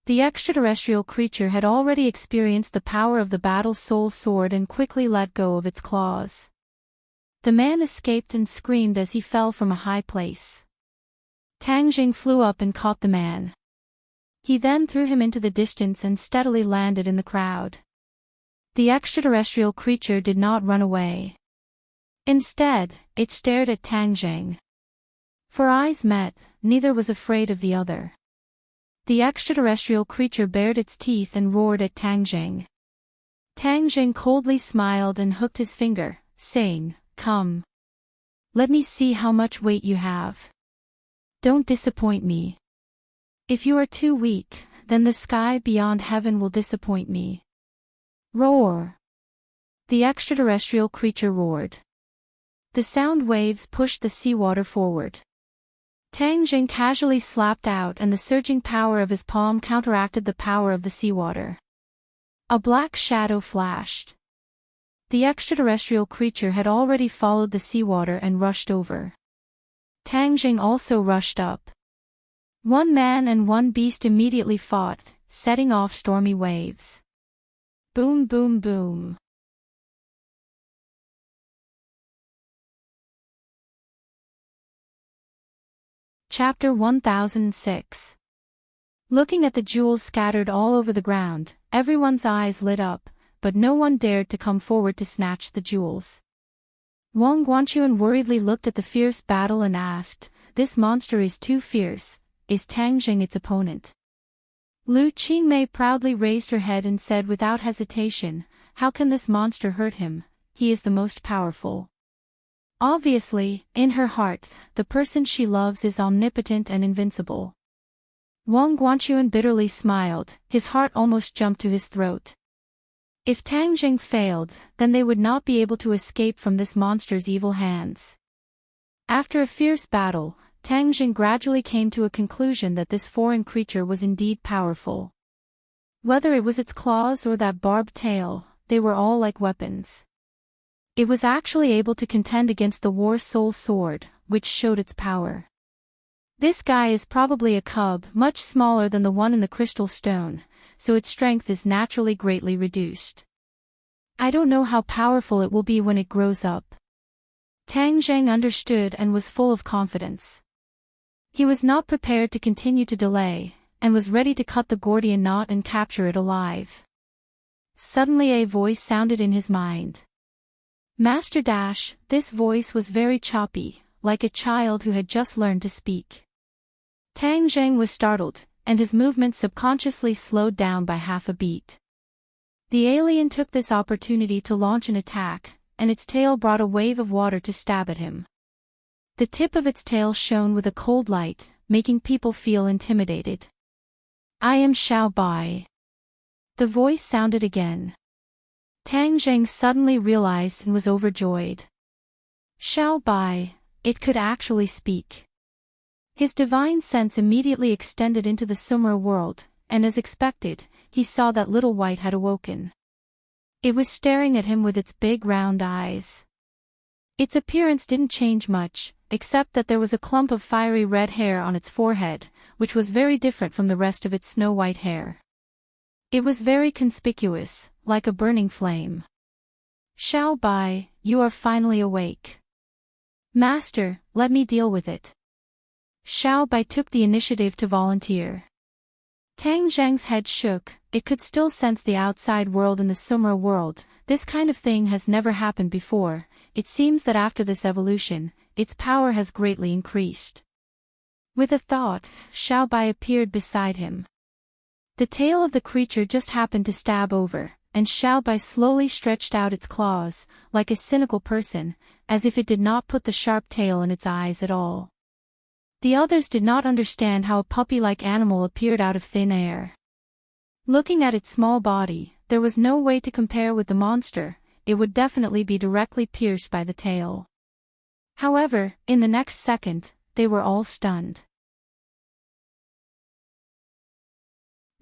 The extraterrestrial creature had already experienced the power of the Battle Soul Sword and quickly let go of its claws. The man escaped and screamed as he fell from a high place. Tang Jing flew up and caught the man. He then threw him into the distance and steadily landed in the crowd. The extraterrestrial creature did not run away. Instead, it stared at Tang Zheng. For eyes met, neither was afraid of the other. The extraterrestrial creature bared its teeth and roared at Tang Zheng. Tang Zheng coldly smiled and hooked his finger, saying, "Come. Let me see how much weight you have. Don't disappoint me. If you are too weak, then the sky beyond heaven will disappoint me." Roar! The extraterrestrial creature roared. The sound waves pushed the seawater forward. Tang Jing casually slapped out and the surging power of his palm counteracted the power of the seawater. A black shadow flashed. The extraterrestrial creature had already followed the seawater and rushed over. Tang Jing also rushed up. One man and one beast immediately fought, setting off stormy waves. Boom boom boom. Chapter 1006. Looking at the jewels scattered all over the ground, everyone's eyes lit up, but no one dared to come forward to snatch the jewels. Wang Guanchuan worriedly looked at the fierce battle and asked, "This monster is too fierce, is Tang Jing its opponent?" Lu Qingmei proudly raised her head and said without hesitation, "How can this monster hurt him? He is the most powerful." Obviously, in her heart, the person she loves is omnipotent and invincible. Wang Guanchuan bitterly smiled, his heart almost jumped to his throat. If Tang Jing failed, then they would not be able to escape from this monster's evil hands. After a fierce battle, Tang Jing gradually came to a conclusion that this foreign creature was indeed powerful. Whether it was its claws or that barbed tail, they were all like weapons. It was actually able to contend against the War Soul Sword, which showed its power. This guy is probably a cub much smaller than the one in the crystal stone, so its strength is naturally greatly reduced. I don't know how powerful it will be when it grows up. Tang Zheng understood and was full of confidence. He was not prepared to continue to delay, and was ready to cut the Gordian knot and capture it alive. Suddenly a voice sounded in his mind. Master Dash, this voice was very choppy, like a child who had just learned to speak. Tang Zheng was startled, and his movements subconsciously slowed down by half a beat. The alien took this opportunity to launch an attack, and its tail brought a wave of water to stab at him. The tip of its tail shone with a cold light, making people feel intimidated. "I am Xiao Bai." The voice sounded again. Tang Zheng suddenly realized and was overjoyed. Xiao Bai, it could actually speak. His divine sense immediately extended into the Sumra world, and as expected, he saw that Little White had awoken. It was staring at him with its big round eyes. Its appearance didn't change much, except that there was a clump of fiery red hair on its forehead, which was very different from the rest of its snow-white hair. It was very conspicuous, like a burning flame. "Xiao Bai, you are finally awake." "Master, let me deal with it." Xiao Bai took the initiative to volunteer. Tang Zheng's head shook, it could still sense the outside world in the Sumra world. This kind of thing has never happened before. It seems that after this evolution, its power has greatly increased. With a thought, Xiao Bai appeared beside him. The tail of the creature just happened to stab over, and Xiao Bai slowly stretched out its claws, like a cynical person, as if it did not put the sharp tail in its eyes at all. The others did not understand how a puppy-like animal appeared out of thin air. Looking at its small body, there was no way to compare with the monster. It would definitely be directly pierced by the tail. However, in the next second, they were all stunned.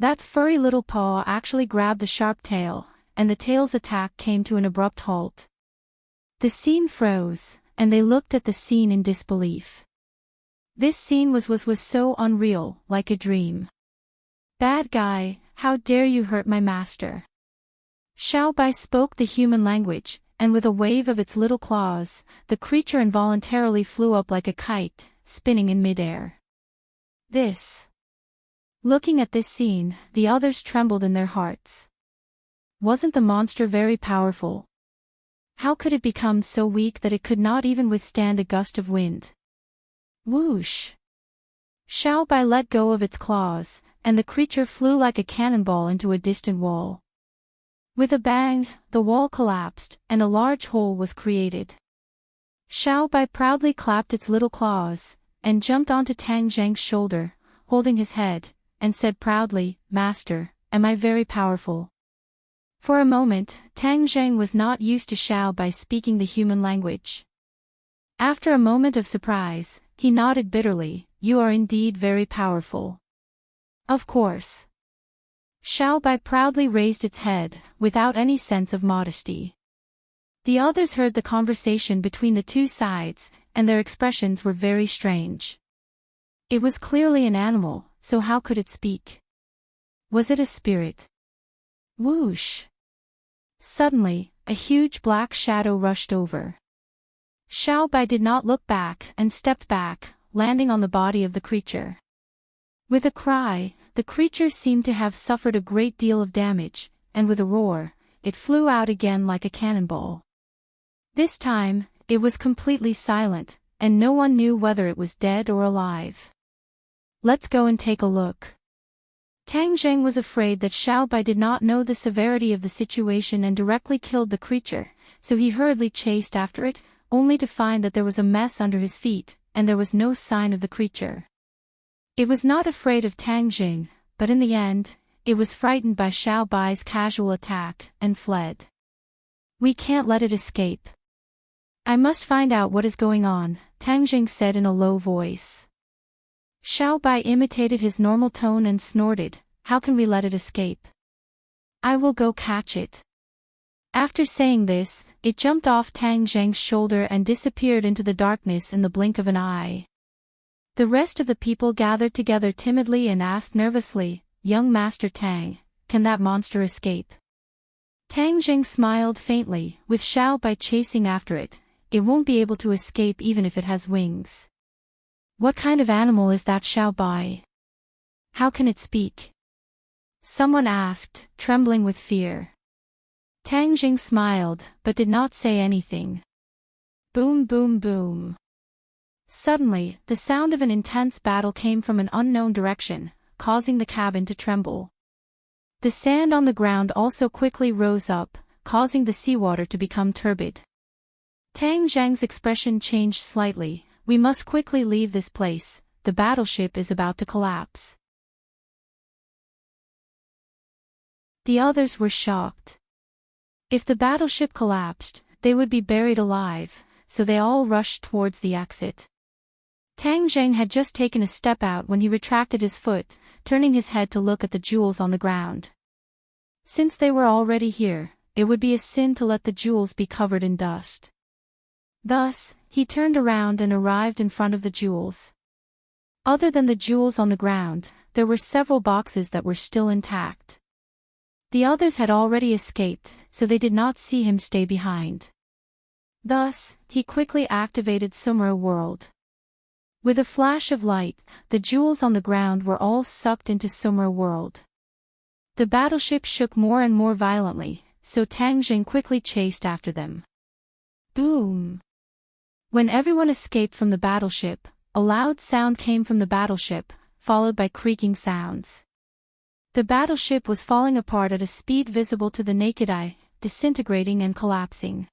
That furry little paw actually grabbed the sharp tail, and the tail's attack came to an abrupt halt. The scene froze, and they looked at the scene in disbelief. This scene was so unreal, like a dream. "Bad guy, how dare you hurt my master?" Xiao Bai spoke the human language, and with a wave of its little claws, the creature involuntarily flew up like a kite, spinning in midair. Looking at this scene, the others trembled in their hearts. Wasn't the monster very powerful? How could it become so weak that it could not even withstand a gust of wind? Whoosh! Xiaobai let go of its claws, and the creature flew like a cannonball into a distant wall. With a bang, the wall collapsed, and a large hole was created. Xiaobai proudly clapped its little claws, and jumped onto Tang Zhang's shoulder, holding his head, and said proudly, "Master, am I very powerful?" For a moment, Tang Zhang was not used to Xiaobai speaking the human language. After a moment of surprise, he nodded bitterly, "You are indeed very powerful." Of course. Xiaobai proudly raised its head, without any sense of modesty. The others heard the conversation between the two sides, and their expressions were very strange. It was clearly an animal, so how could it speak? Was it a spirit? Whoosh! Suddenly, a huge black shadow rushed over. Xiaobai did not look back and stepped back, landing on the body of the creature. With a cry, the creature seemed to have suffered a great deal of damage, and with a roar, it flew out again like a cannonball. This time, it was completely silent, and no one knew whether it was dead or alive. "Let's go and take a look." Tang Zheng was afraid that Xiaobai did not know the severity of the situation and directly killed the creature, so he hurriedly chased after it, only to find that there was a mess under his feet, and there was no sign of the creature. It was not afraid of Tang Zheng, but in the end, it was frightened by Xiaobai's casual attack, and fled. "We can't let it escape. I must find out what is going on," Tang Zheng said in a low voice. Xiaobai imitated his normal tone and snorted, "How can we let it escape? I will go catch it." After saying this, it jumped off Tang Zheng's shoulder and disappeared into the darkness in the blink of an eye. The rest of the people gathered together timidly and asked nervously, "Young Master Tang, can that monster escape?" Tang Zheng smiled faintly, "With Xiaobai chasing after it, it won't be able to escape even if it has wings." "What kind of animal is that Xiaobai? How can it speak?" someone asked, trembling with fear. Tang Zheng smiled, but did not say anything. Boom, boom, boom. Suddenly, the sound of an intense battle came from an unknown direction, causing the cabin to tremble. The sand on the ground also quickly rose up, causing the seawater to become turbid. Tang Zhang's expression changed slightly. "We must quickly leave this place, the battleship is about to collapse." The others were shocked. If the battleship collapsed, they would be buried alive, so they all rushed towards the exit. Tang Zheng had just taken a step out when he retracted his foot, turning his head to look at the jewels on the ground. Since they were already here, it would be a sin to let the jewels be covered in dust. Thus, he turned around and arrived in front of the jewels. Other than the jewels on the ground, there were several boxes that were still intact. The others had already escaped, so they did not see him stay behind. Thus, he quickly activated Sumra World. With a flash of light, the jewels on the ground were all sucked into Sumra World. The battleship shook more and more violently, so Tang Zheng quickly chased after them. Boom! When everyone escaped from the battleship, a loud sound came from the battleship, followed by creaking sounds. The battleship was falling apart at a speed visible to the naked eye, disintegrating and collapsing.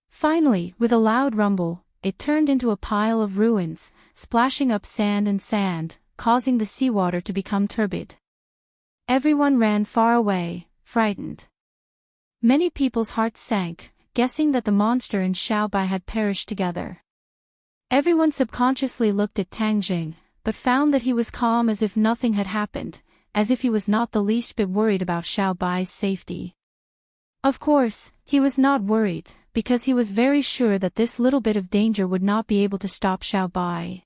Finally, with a loud rumble, it turned into a pile of ruins, splashing up sand and sand, causing the seawater to become turbid. Everyone ran far away, frightened. Many people's hearts sank, guessing that the monster and Xiaobai had perished together. Everyone subconsciously looked at Tang Zheng, but found that he was calm as if nothing had happened, as if he was not the least bit worried about Xiaobai's safety. Of course, he was not worried, because he was very sure that this little bit of danger would not be able to stop Xiaobai.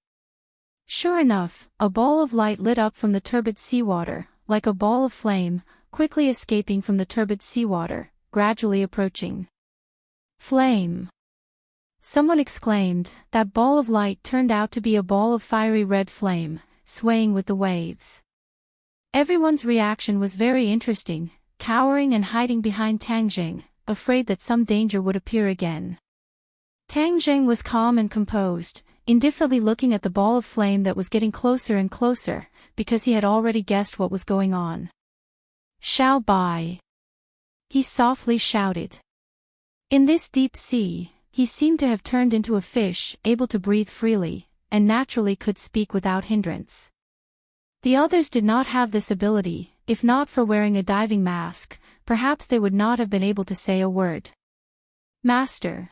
Sure enough, a ball of light lit up from the turbid seawater, like a ball of flame, quickly escaping from the turbid seawater, gradually approaching. Flame! Someone exclaimed. That ball of light turned out to be a ball of fiery red flame, swaying with the waves. Everyone's reaction was very interesting, cowering and hiding behind Tang Zheng, afraid that some danger would appear again. Tang Zheng was calm and composed, indifferently looking at the ball of flame that was getting closer and closer, because he had already guessed what was going on. "Xiao Bai!" he softly shouted. In this deep sea, he seemed to have turned into a fish, able to breathe freely, and naturally could speak without hindrance. The others did not have this ability. If not for wearing a diving mask, perhaps they would not have been able to say a word. "Master!"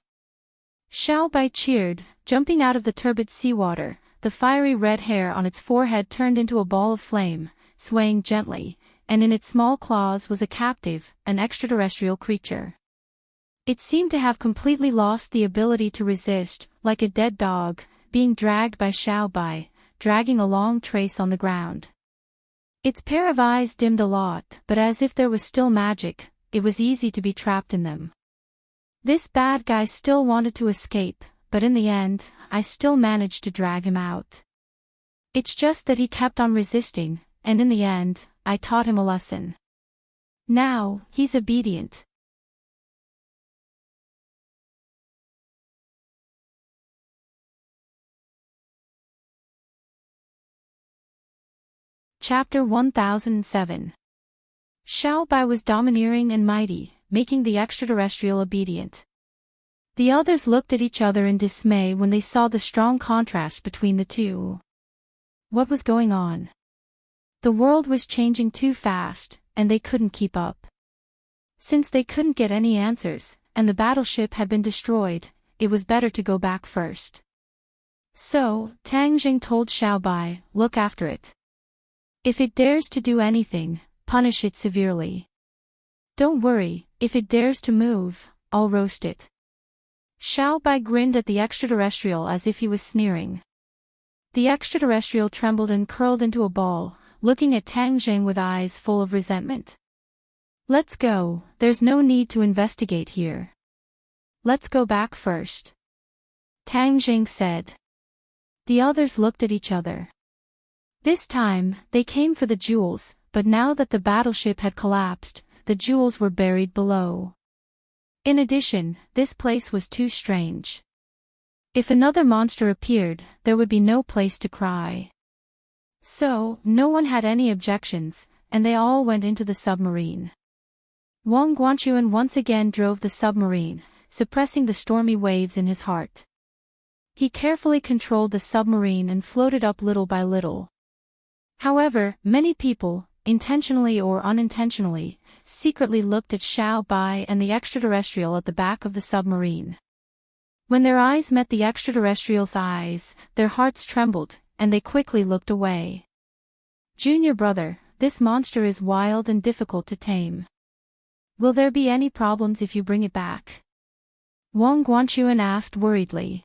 Xiao Bai cheered, jumping out of the turbid seawater. The fiery red hair on its forehead turned into a ball of flame, swaying gently, and in its small claws was a captive, an extraterrestrial creature. It seemed to have completely lost the ability to resist, like a dead dog, being dragged by Xiao Bai, dragging a long trace on the ground. Its pair of eyes dimmed a lot, but as if there was still magic, it was easy to be trapped in them. This bad guy still wanted to escape, but in the end, I still managed to drag him out. It's just that he kept on resisting, and in the end, I taught him a lesson. Now, he's obedient. Chapter 1007. Xiao Bai was domineering and mighty, making the extraterrestrial obedient. The others looked at each other in dismay when they saw the strong contrast between the two. What was going on? The world was changing too fast, and they couldn't keep up. Since they couldn't get any answers, and the battleship had been destroyed, it was better to go back first. So, Tang Jing told Xiao Bai, "Look after it. If it dares to do anything, punish it severely. Don't worry, if it dares to move, I'll roast it." Xiao Bai grinned at the extraterrestrial as if he was sneering. The extraterrestrial trembled and curled into a ball, looking at Tang Jing with eyes full of resentment. "Let's go, there's no need to investigate here. Let's go back first," Tang Jing said. The others looked at each other. This time, they came for the jewels, but now that the battleship had collapsed, the jewels were buried below. In addition, this place was too strange. If another monster appeared, there would be no place to cry. So, no one had any objections, and they all went into the submarine. Wang Guanchuan once again drove the submarine, suppressing the stormy waves in his heart. He carefully controlled the submarine and floated up little by little. However, many people, intentionally or unintentionally, secretly looked at Xiao Bai and the extraterrestrial at the back of the submarine. When their eyes met the extraterrestrial's eyes, their hearts trembled, and they quickly looked away. "Junior brother, this monster is wild and difficult to tame. Will there be any problems if you bring it back?" Wang Guanchuan asked worriedly.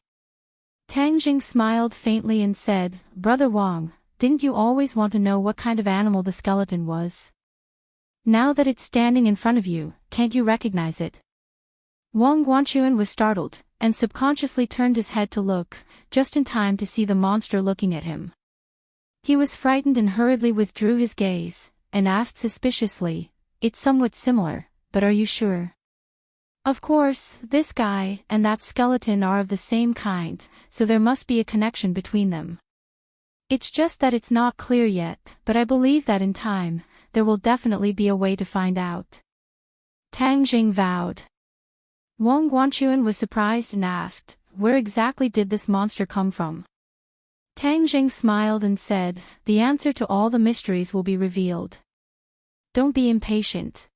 Tang Jing smiled faintly and said, "Brother Wang, didn't you always want to know what kind of animal the skeleton was? Now that it's standing in front of you, can't you recognize it?" Wang Guanchuan was startled, and subconsciously turned his head to look, just in time to see the monster looking at him. He was frightened and hurriedly withdrew his gaze, and asked suspiciously, "It's somewhat similar, but are you sure?" "Of course, this guy and that skeleton are of the same kind, so there must be a connection between them. It's just that it's not clear yet, but I believe that in time, there will definitely be a way to find out," Tang Jing vowed. Wang Guanchuan was surprised and asked, "Where exactly did this monster come from?" Tang Jing smiled and said, "The answer to all the mysteries will be revealed. Don't be impatient."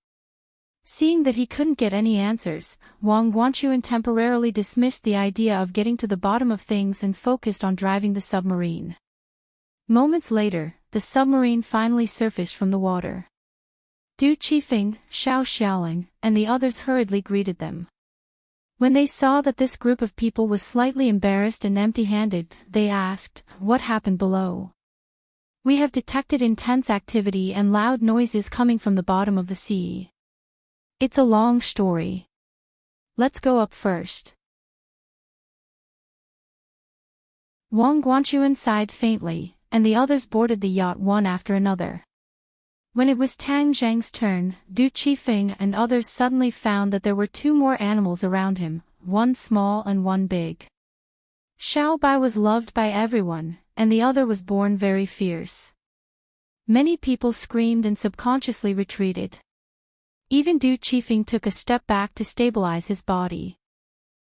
Seeing that he couldn't get any answers, Wang Guanchuan temporarily dismissed the idea of getting to the bottom of things and focused on driving the submarine. Moments later, the submarine finally surfaced from the water. Du Qifeng, Xiao Xiaoling, and the others hurriedly greeted them. When they saw that this group of people was slightly embarrassed and empty-handed, they asked, "What happened below?" "We have detected intense activity and loud noises coming from the bottom of the sea. It's a long story. Let's go up first." Wang Guanchuan sighed faintly, and the others boarded the yacht one after another. When it was Tang Zhang's turn, Du Qifeng and others suddenly found that there were two more animals around him, one small and one big. Xiao Bai was loved by everyone, and the other was born very fierce. Many people screamed and subconsciously retreated. Even Du Qifeng took a step back to stabilize his body.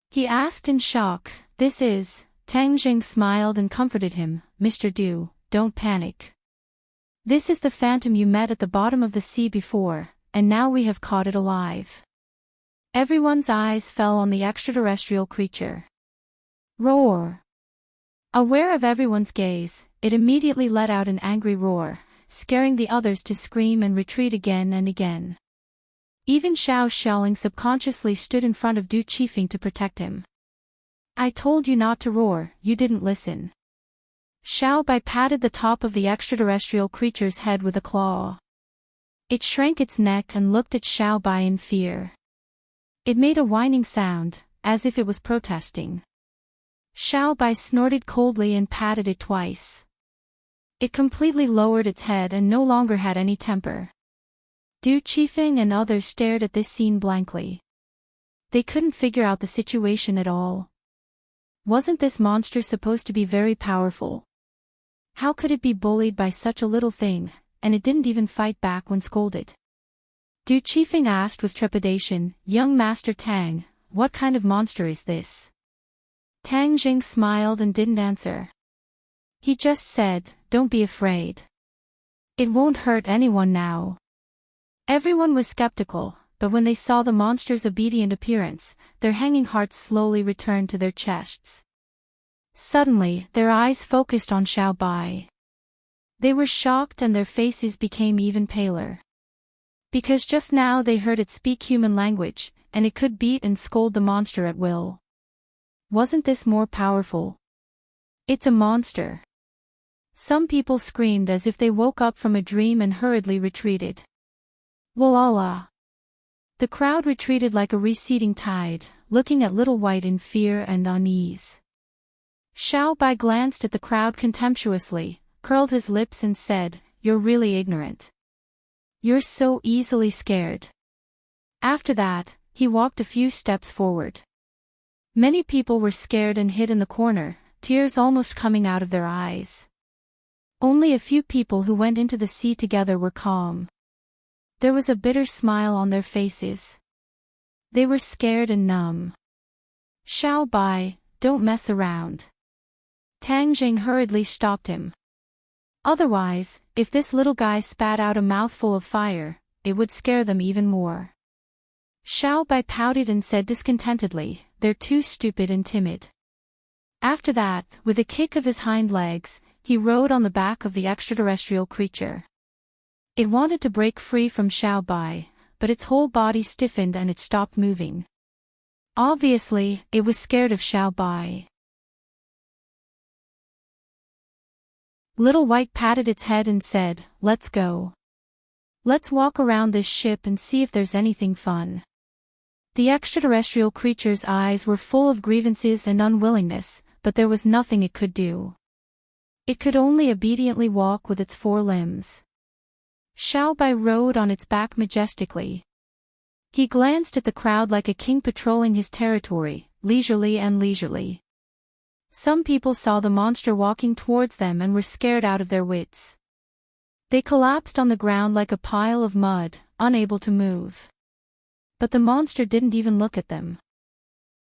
He asked in shock, "This is?" Tang Zhang smiled and comforted him, "Mr. Du, don't panic. This is the phantom you met at the bottom of the sea before, and now we have caught it alive." Everyone's eyes fell on the extraterrestrial creature. Roar! Aware of everyone's gaze, it immediately let out an angry roar, scaring the others to scream and retreat again and again. Even Xiao Xiaoling subconsciously stood in front of Du Qifeng to protect him. "I told you not to roar, you didn't listen." Xiao Bai patted the top of the extraterrestrial creature's head with a claw. It shrank its neck and looked at Xiao Bai in fear. It made a whining sound, as if it was protesting. Xiao Bai snorted coldly and patted it twice. It completely lowered its head and no longer had any temper. Du Qifeng and others stared at this scene blankly. They couldn't figure out the situation at all. Wasn't this monster supposed to be very powerful? How could it be bullied by such a little thing, and it didn't even fight back when scolded? Du Qifeng asked with trepidation, "Young Master Tang, what kind of monster is this?" Tang Jing smiled and didn't answer. He just said, "Don't be afraid. It won't hurt anyone now." Everyone was skeptical, but when they saw the monster's obedient appearance, their hanging hearts slowly returned to their chests. Suddenly, their eyes focused on Xiao Bai. They were shocked and their faces became even paler. Because just now they heard it speak human language, and it could beat and scold the monster at will. Wasn't this more powerful? It's a monster. Some people screamed as if they woke up from a dream and hurriedly retreated. Walala! The crowd retreated like a receding tide, looking at Little White in fear and unease. Xiao Bai glanced at the crowd contemptuously, curled his lips and said, "You're really ignorant. You're so easily scared." After that, he walked a few steps forward. Many people were scared and hid in the corner, tears almost coming out of their eyes. Only a few people who went into the sea together were calm. There was a bitter smile on their faces. They were scared and numb. "Xiao Bai, don't mess around." Tang Jing hurriedly stopped him. Otherwise, if this little guy spat out a mouthful of fire, it would scare them even more. Xiao Bai pouted and said discontentedly, "They're too stupid and timid." After that, with a kick of his hind legs, he rode on the back of the extraterrestrial creature. It wanted to break free from Xiao Bai, but its whole body stiffened and it stopped moving. Obviously, it was scared of Xiao Bai. Little White patted its head and said, "Let's go. Let's walk around this ship and see if there's anything fun." The extraterrestrial creature's eyes were full of grievances and unwillingness, but there was nothing it could do. It could only obediently walk with its four limbs. Xiao Bai rode on its back majestically. He glanced at the crowd like a king patrolling his territory, leisurely. Some people saw the monster walking towards them and were scared out of their wits. They collapsed on the ground like a pile of mud, unable to move. But the monster didn't even look at them.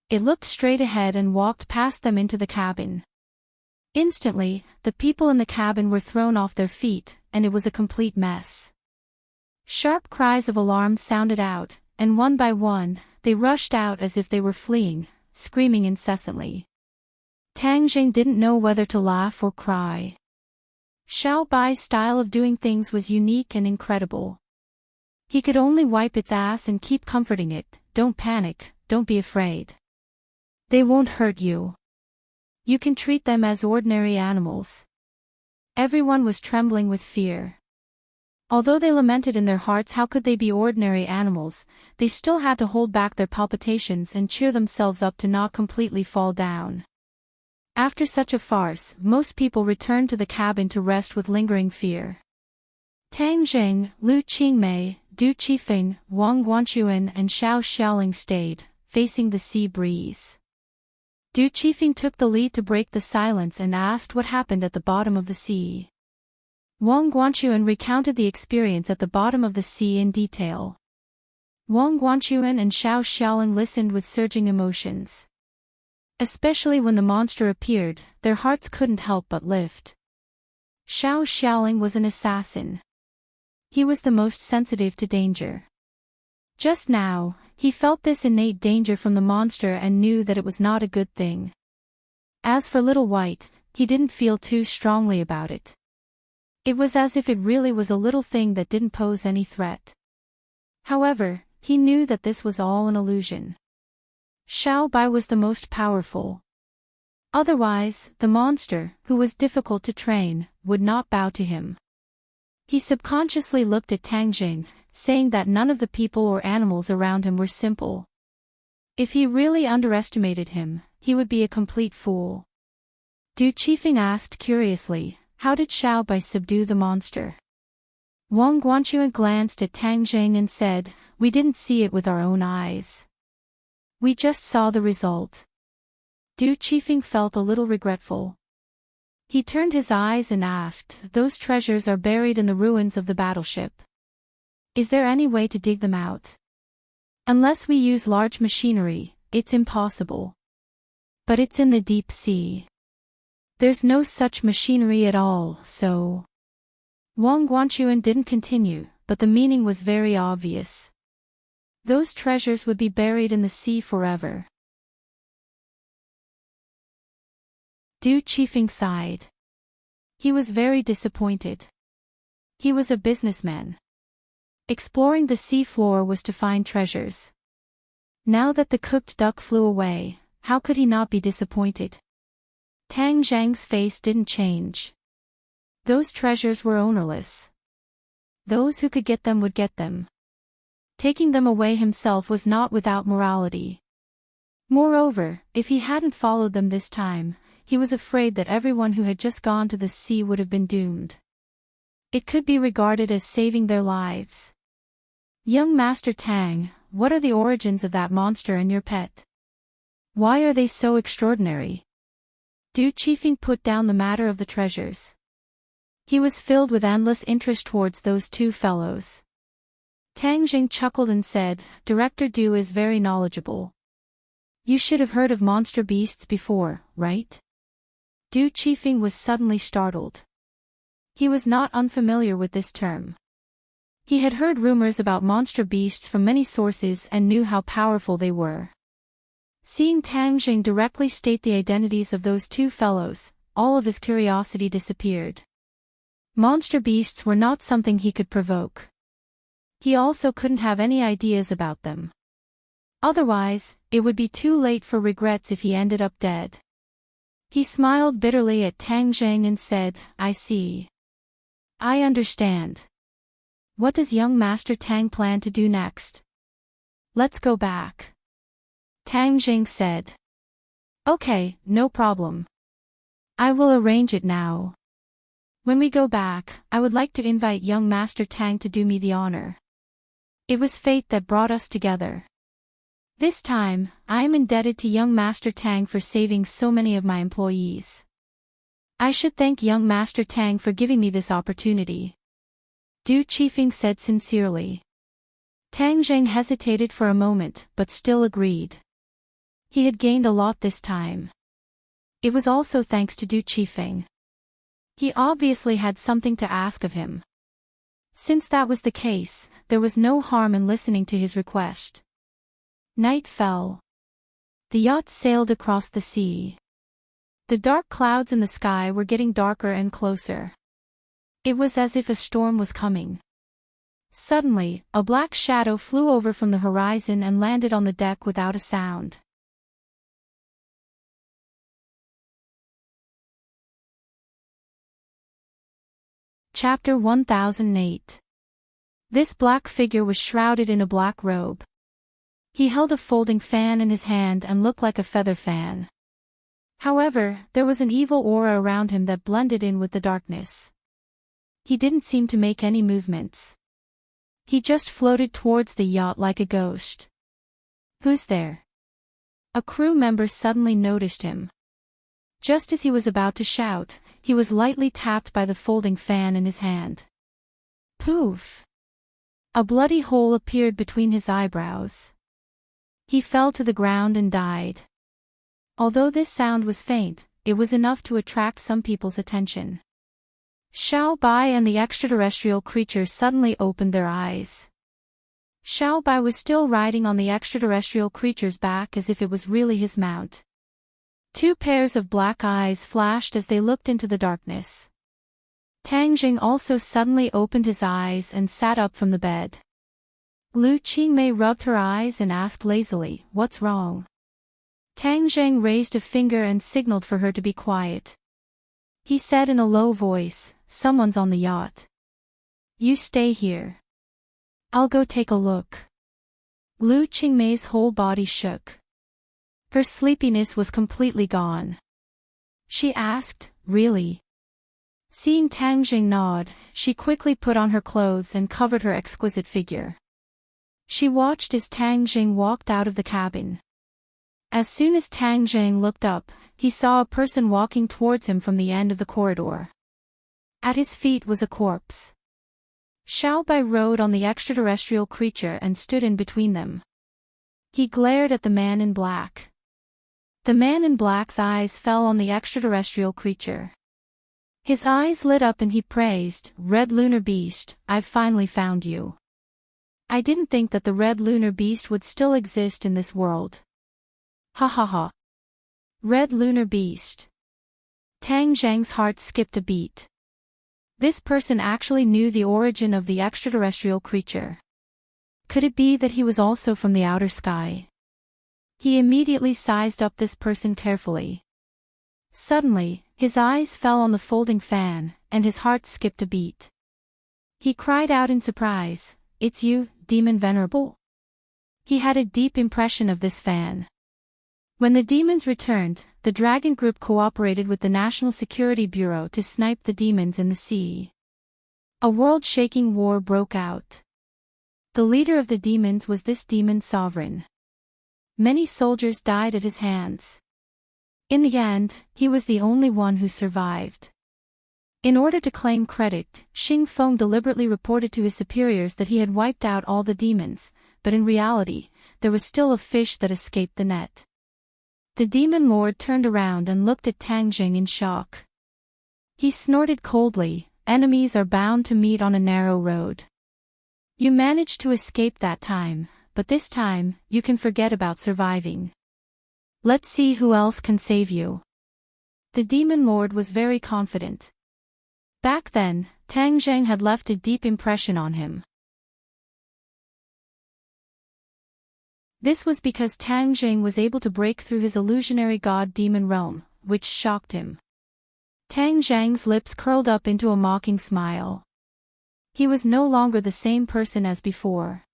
It looked straight ahead and walked past them into the cabin. Instantly, the people in the cabin were thrown off their feet, and it was a complete mess. Sharp cries of alarm sounded out, and one by one, they rushed out as if they were fleeing, screaming incessantly. Tang Jing didn't know whether to laugh or cry. Xiao Bai's style of doing things was unique and incredible. He could only wipe its ass and keep comforting it, "Don't panic, don't be afraid. They won't hurt you. You can treat them as ordinary animals." Everyone was trembling with fear. Although they lamented in their hearts how could they be ordinary animals, they still had to hold back their palpitations and cheer themselves up to not completely fall down. After such a farce, most people returned to the cabin to rest with lingering fear. Tang Jing, Lu Qingmei, Du Qifeng, Wang Guanchuan and Xiao Xiaoling stayed, facing the sea breeze. Du Qifeng took the lead to break the silence and asked what happened at the bottom of the sea. Wang Guanchuan recounted the experience at the bottom of the sea in detail. Wang Guanchuan and Xiao Xiaoling listened with surging emotions. Especially when the monster appeared, their hearts couldn't help but lift. Xiao Xiaoling was an assassin. He was the most sensitive to danger. Just now, he felt this innate danger from the monster and knew that it was not a good thing. As for Little White, he didn't feel too strongly about it. It was as if it really was a little thing that didn't pose any threat. However, he knew that this was all an illusion. Xiao Bai was the most powerful. Otherwise, the monster, who was difficult to train, would not bow to him. He subconsciously looked at Tang Jing, saying that none of the people or animals around him were simple. If he really underestimated him, he would be a complete fool. Du Qifeng asked curiously, how did Xiao Bai subdue the monster? Wang Guanchuan glanced at Tang Jing and said, we didn't see it with our own eyes. We just saw the result. Du Qifeng felt a little regretful. He turned his eyes and asked, those treasures are buried in the ruins of the battleship. Is there any way to dig them out? Unless we use large machinery, it's impossible. But it's in the deep sea. There's no such machinery at all, so... Wang Guanchuan didn't continue, but the meaning was very obvious. Those treasures would be buried in the sea forever. Du Qifeng sighed. He was very disappointed. He was a businessman. Exploring the sea floor was to find treasures. Now that the cooked duck flew away, how could he not be disappointed? Tang Zhang's face didn't change. Those treasures were ownerless. Those who could get them would get them. Taking them away himself was not without morality. Moreover, if he hadn't followed them this time, he was afraid that everyone who had just gone to the sea would have been doomed. It could be regarded as saving their lives. Young Master Tang, what are the origins of that monster and your pet? Why are they so extraordinary? Du Qifeng put down the matter of the treasures. He was filled with endless interest towards those two fellows. Tang Jing chuckled and said, Director Du is very knowledgeable. You should have heard of monster beasts before, right? Du Qifeng was suddenly startled. He was not unfamiliar with this term. He had heard rumors about monster beasts from many sources and knew how powerful they were. Seeing Tang Jing directly state the identities of those two fellows, all of his curiosity disappeared. Monster beasts were not something he could provoke. He also couldn't have any ideas about them. Otherwise, it would be too late for regrets if he ended up dead. He smiled bitterly at Tang Jing and said, I see. I understand. What does young Master Tang plan to do next? Let's go back. Tang Jing said. Okay, no problem. I will arrange it now. When we go back, I would like to invite young Master Tang to do me the honor. It was fate that brought us together. This time, I am indebted to young Master Tang for saving so many of my employees. I should thank young Master Tang for giving me this opportunity. Du Qifeng said sincerely. Tang Jing hesitated for a moment, but still agreed. He had gained a lot this time. It was also thanks to Du Qifeng. He obviously had something to ask of him. Since that was the case, there was no harm in listening to his request. Night fell. The yacht sailed across the sea. The dark clouds in the sky were getting darker and closer. It was as if a storm was coming. Suddenly, a black shadow flew over from the horizon and landed on the deck without a sound. Chapter 1008. This black figure was shrouded in a black robe. He held a folding fan in his hand and looked like a feather fan. However, there was an evil aura around him that blended in with the darkness. He didn't seem to make any movements. He just floated towards the yacht like a ghost. "Who's there?" A crew member suddenly noticed him. Just as he was about to shout, he was lightly tapped by the folding fan in his hand. Poof! A bloody hole appeared between his eyebrows. He fell to the ground and died. Although this sound was faint, it was enough to attract some people's attention. Xiao Bai and the extraterrestrial creature suddenly opened their eyes. Xiao Bai was still riding on the extraterrestrial creature's back as if it was really his mount. Two pairs of black eyes flashed as they looked into the darkness. Tang Jing also suddenly opened his eyes and sat up from the bed. Lu Qingmei rubbed her eyes and asked lazily, "What's wrong?" Tang Jing raised a finger and signaled for her to be quiet. He said in a low voice, "Someone's on the yacht. You stay here. I'll go take a look." Lu Qingmei's whole body shook. Her sleepiness was completely gone. She asked, "Really?" Seeing Tang Jing nod, she quickly put on her clothes and covered her exquisite figure. She watched as Tang Jing walked out of the cabin. As soon as Tang Jing looked up, he saw a person walking towards him from the end of the corridor. At his feet was a corpse. Xiao Bai rode on the extraterrestrial creature and stood in between them. He glared at the man in black. The man in black's eyes fell on the extraterrestrial creature. His eyes lit up and he praised, "Red Lunar Beast, I've finally found you. I didn't think that the Red Lunar Beast would still exist in this world. Ha ha ha. Red Lunar Beast." Tang Zhang's heart skipped a beat. This person actually knew the origin of the extraterrestrial creature. Could it be that he was also from the outer sky? He immediately sized up this person carefully. Suddenly, his eyes fell on the folding fan, and his heart skipped a beat. He cried out in surprise, "It's you, Demon Venerable?" He had a deep impression of this fan. When the demons returned, the Dragon Group cooperated with the National Security Bureau to snipe the demons in the sea. A world-shaking war broke out. The leader of the demons was this demon sovereign. Many soldiers died at his hands. In the end, he was the only one who survived. In order to claim credit, Xing Feng deliberately reported to his superiors that he had wiped out all the demons, but in reality, there was still a fish that escaped the net. The demon lord turned around and looked at Tang Jing in shock. He snorted coldly, "Enemies are bound to meet on a narrow road. You managed to escape that time, but this time, you can forget about surviving. Let's see who else can save you." The demon lord was very confident. Back then, Tang Zhang had left a deep impression on him. This was because Tang Jing was able to break through his illusionary god-demon realm, which shocked him. Tang Zhang's lips curled up into a mocking smile. He was no longer the same person as before.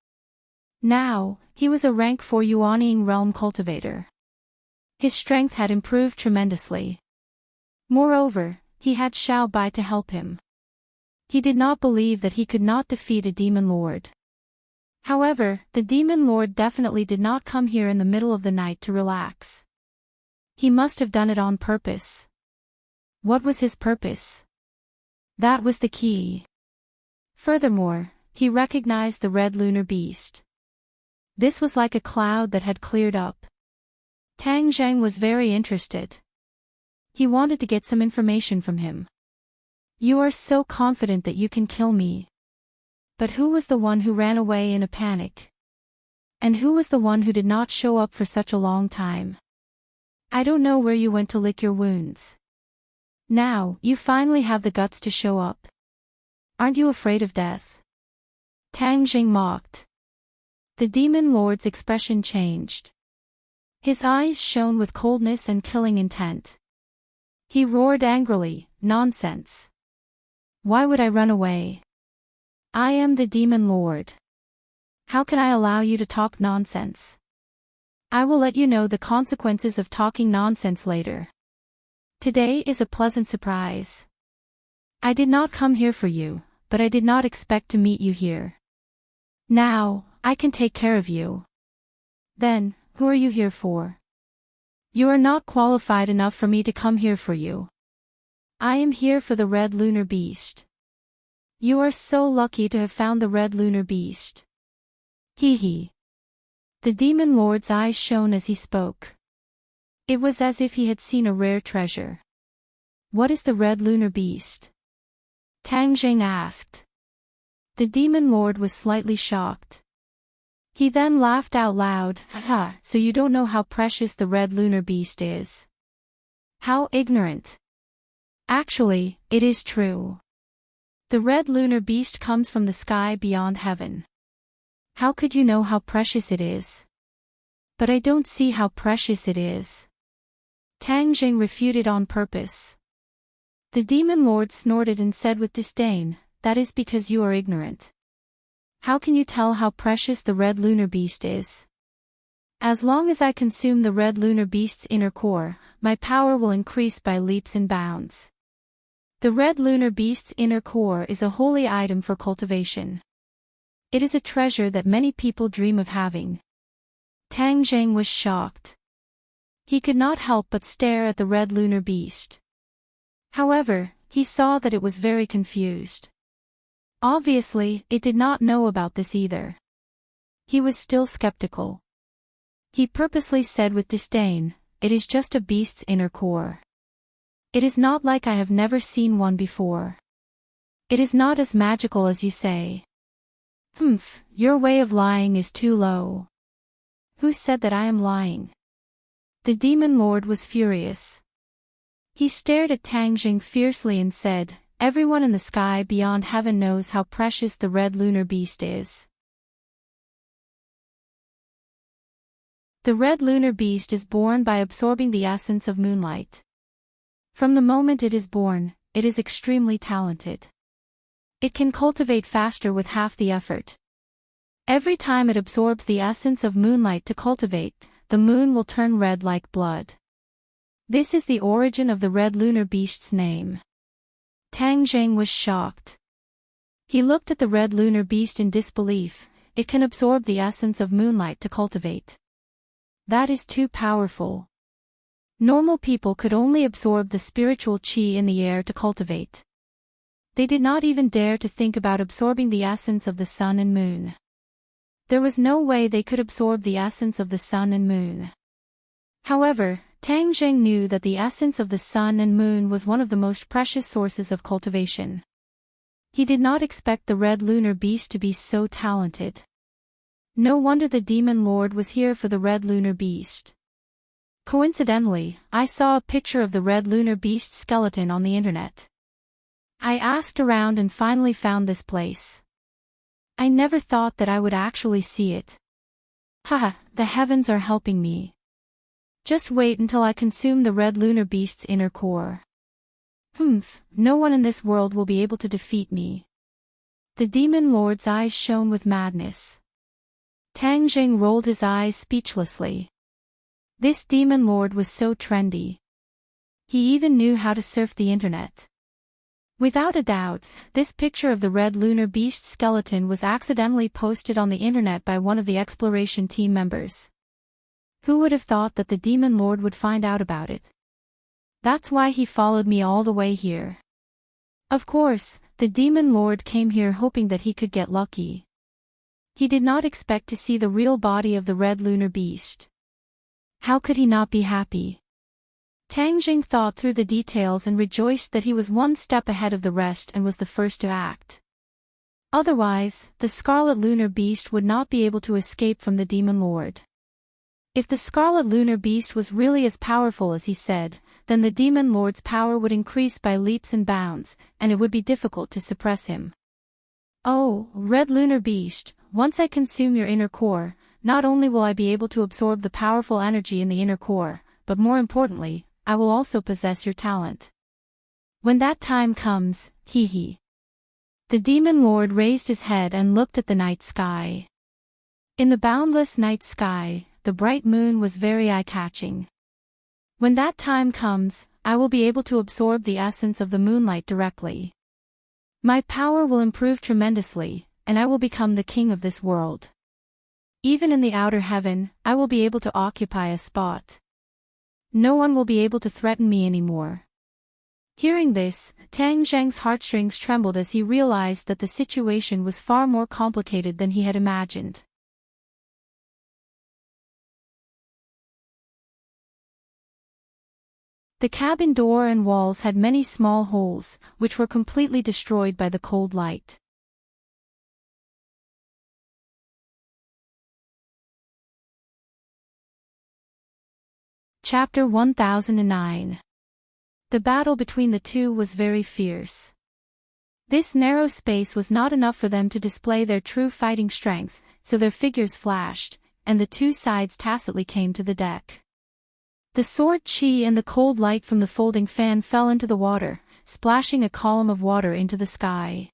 Now, he was a rank 4 Yuanying realm cultivator. His strength had improved tremendously. Moreover, he had Xiao Bai to help him. He did not believe that he could not defeat a demon lord. However, the demon lord definitely did not come here in the middle of the night to relax. He must have done it on purpose. What was his purpose? That was the key. Furthermore, he recognized the Red Lunar Beast. This was like a cloud that had cleared up. Tang Zhang was very interested. He wanted to get some information from him. "You are so confident that you can kill me. But who was the one who ran away in a panic? And who was the one who did not show up for such a long time? I don't know where you went to lick your wounds. Now, you finally have the guts to show up. Aren't you afraid of death?" Tang Jing mocked. The demon lord's expression changed. His eyes shone with coldness and killing intent. He roared angrily, "Nonsense. Why would I run away? I am the demon lord. How can I allow you to talk nonsense? I will let you know the consequences of talking nonsense later. Today is a pleasant surprise." I did not come here for you, but I did not expect to meet you here. Now, I can take care of you. Then, who are you here for? You are not qualified enough for me to come here for you. I am here for the red lunar beast. You are so lucky to have found the red lunar beast. Hee hee. The demon lord's eyes shone as he spoke. It was as if he had seen a rare treasure. What is the red lunar beast? Tang Jing asked. The demon lord was slightly shocked. He then laughed out loud. Ha, so you don't know how precious the red lunar beast is. How ignorant. Actually, it is true. The red lunar beast comes from the sky beyond heaven. How could you know how precious it is? But I don't see how precious it is. Tang Jing refuted on purpose. The demon lord snorted and said with disdain, that is because you are ignorant. How can you tell how precious the red lunar beast is? As long as I consume the red lunar beast's inner core, my power will increase by leaps and bounds. The red lunar beast's inner core is a holy item for cultivation. It is a treasure that many people dream of having. Tang Jing was shocked. He could not help but stare at the red lunar beast. However, he saw that it was very confused. Obviously, it did not know about this either. He was still skeptical. He purposely said with disdain, it is just a beast's inner core. It is not like I have never seen one before. It is not as magical as you say. Humph, your way of lying is too low. Who said that I am lying? The demon lord was furious. He stared at Tang Jing fiercely and said, everyone in the sky beyond heaven knows how precious the red lunar beast is. The red lunar beast is born by absorbing the essence of moonlight. From the moment it is born, it is extremely talented. It can cultivate faster with half the effort. Every time it absorbs the essence of moonlight to cultivate, the moon will turn red like blood. This is the origin of the red lunar beast's name. Tang Jing was shocked. He looked at the red lunar beast in disbelief. It can absorb the essence of moonlight to cultivate. That is too powerful. Normal people could only absorb the spiritual qi in the air to cultivate. They did not even dare to think about absorbing the essence of the sun and moon. There was no way they could absorb the essence of the sun and moon. However, Tang Jing knew that the essence of the sun and moon was one of the most precious sources of cultivation. He did not expect the red lunar beast to be so talented. No wonder the demon lord was here for the red lunar beast. Coincidentally, I saw a picture of the red lunar beast's skeleton on the internet. I asked around and finally found this place. I never thought that I would actually see it. Haha, the heavens are helping me. Just wait until I consume the red lunar beast's inner core. Humph, no one in this world will be able to defeat me. The demon lord's eyes shone with madness. Tang Jing rolled his eyes speechlessly. This demon lord was so trendy. He even knew how to surf the internet. Without a doubt, this picture of the red lunar beast skeleton was accidentally posted on the internet by one of the exploration team members. Who would have thought that the demon lord would find out about it? That's why he followed me all the way here. Of course, the demon lord came here hoping that he could get lucky. He did not expect to see the real body of the red lunar beast. How could he not be happy? Tang Jing thought through the details and rejoiced that he was one step ahead of the rest and was the first to act. Otherwise, the scarlet lunar beast would not be able to escape from the demon lord. If the scarlet lunar beast was really as powerful as he said, then the demon lord's power would increase by leaps and bounds, and it would be difficult to suppress him. Oh, red lunar beast, once I consume your inner core, not only will I be able to absorb the powerful energy in the inner core, but more importantly, I will also possess your talent. When that time comes, hee hee. The demon lord raised his head and looked at the night sky. In the boundless night sky, the bright moon was very eye-catching. When that time comes, I will be able to absorb the essence of the moonlight directly. My power will improve tremendously, and I will become the king of this world. Even in the outer heaven, I will be able to occupy a spot. No one will be able to threaten me anymore. Hearing this, Tang Zheng's heartstrings trembled as he realized that the situation was far more complicated than he had imagined. The cabin door and walls had many small holes, which were completely destroyed by the cold light. Chapter 1009. The battle between the two was very fierce. This narrow space was not enough for them to display their true fighting strength, so their figures flashed, and the two sides tacitly came to the deck. The sword chi and the cold light from the folding fan fell into the water, splashing a column of water into the sky.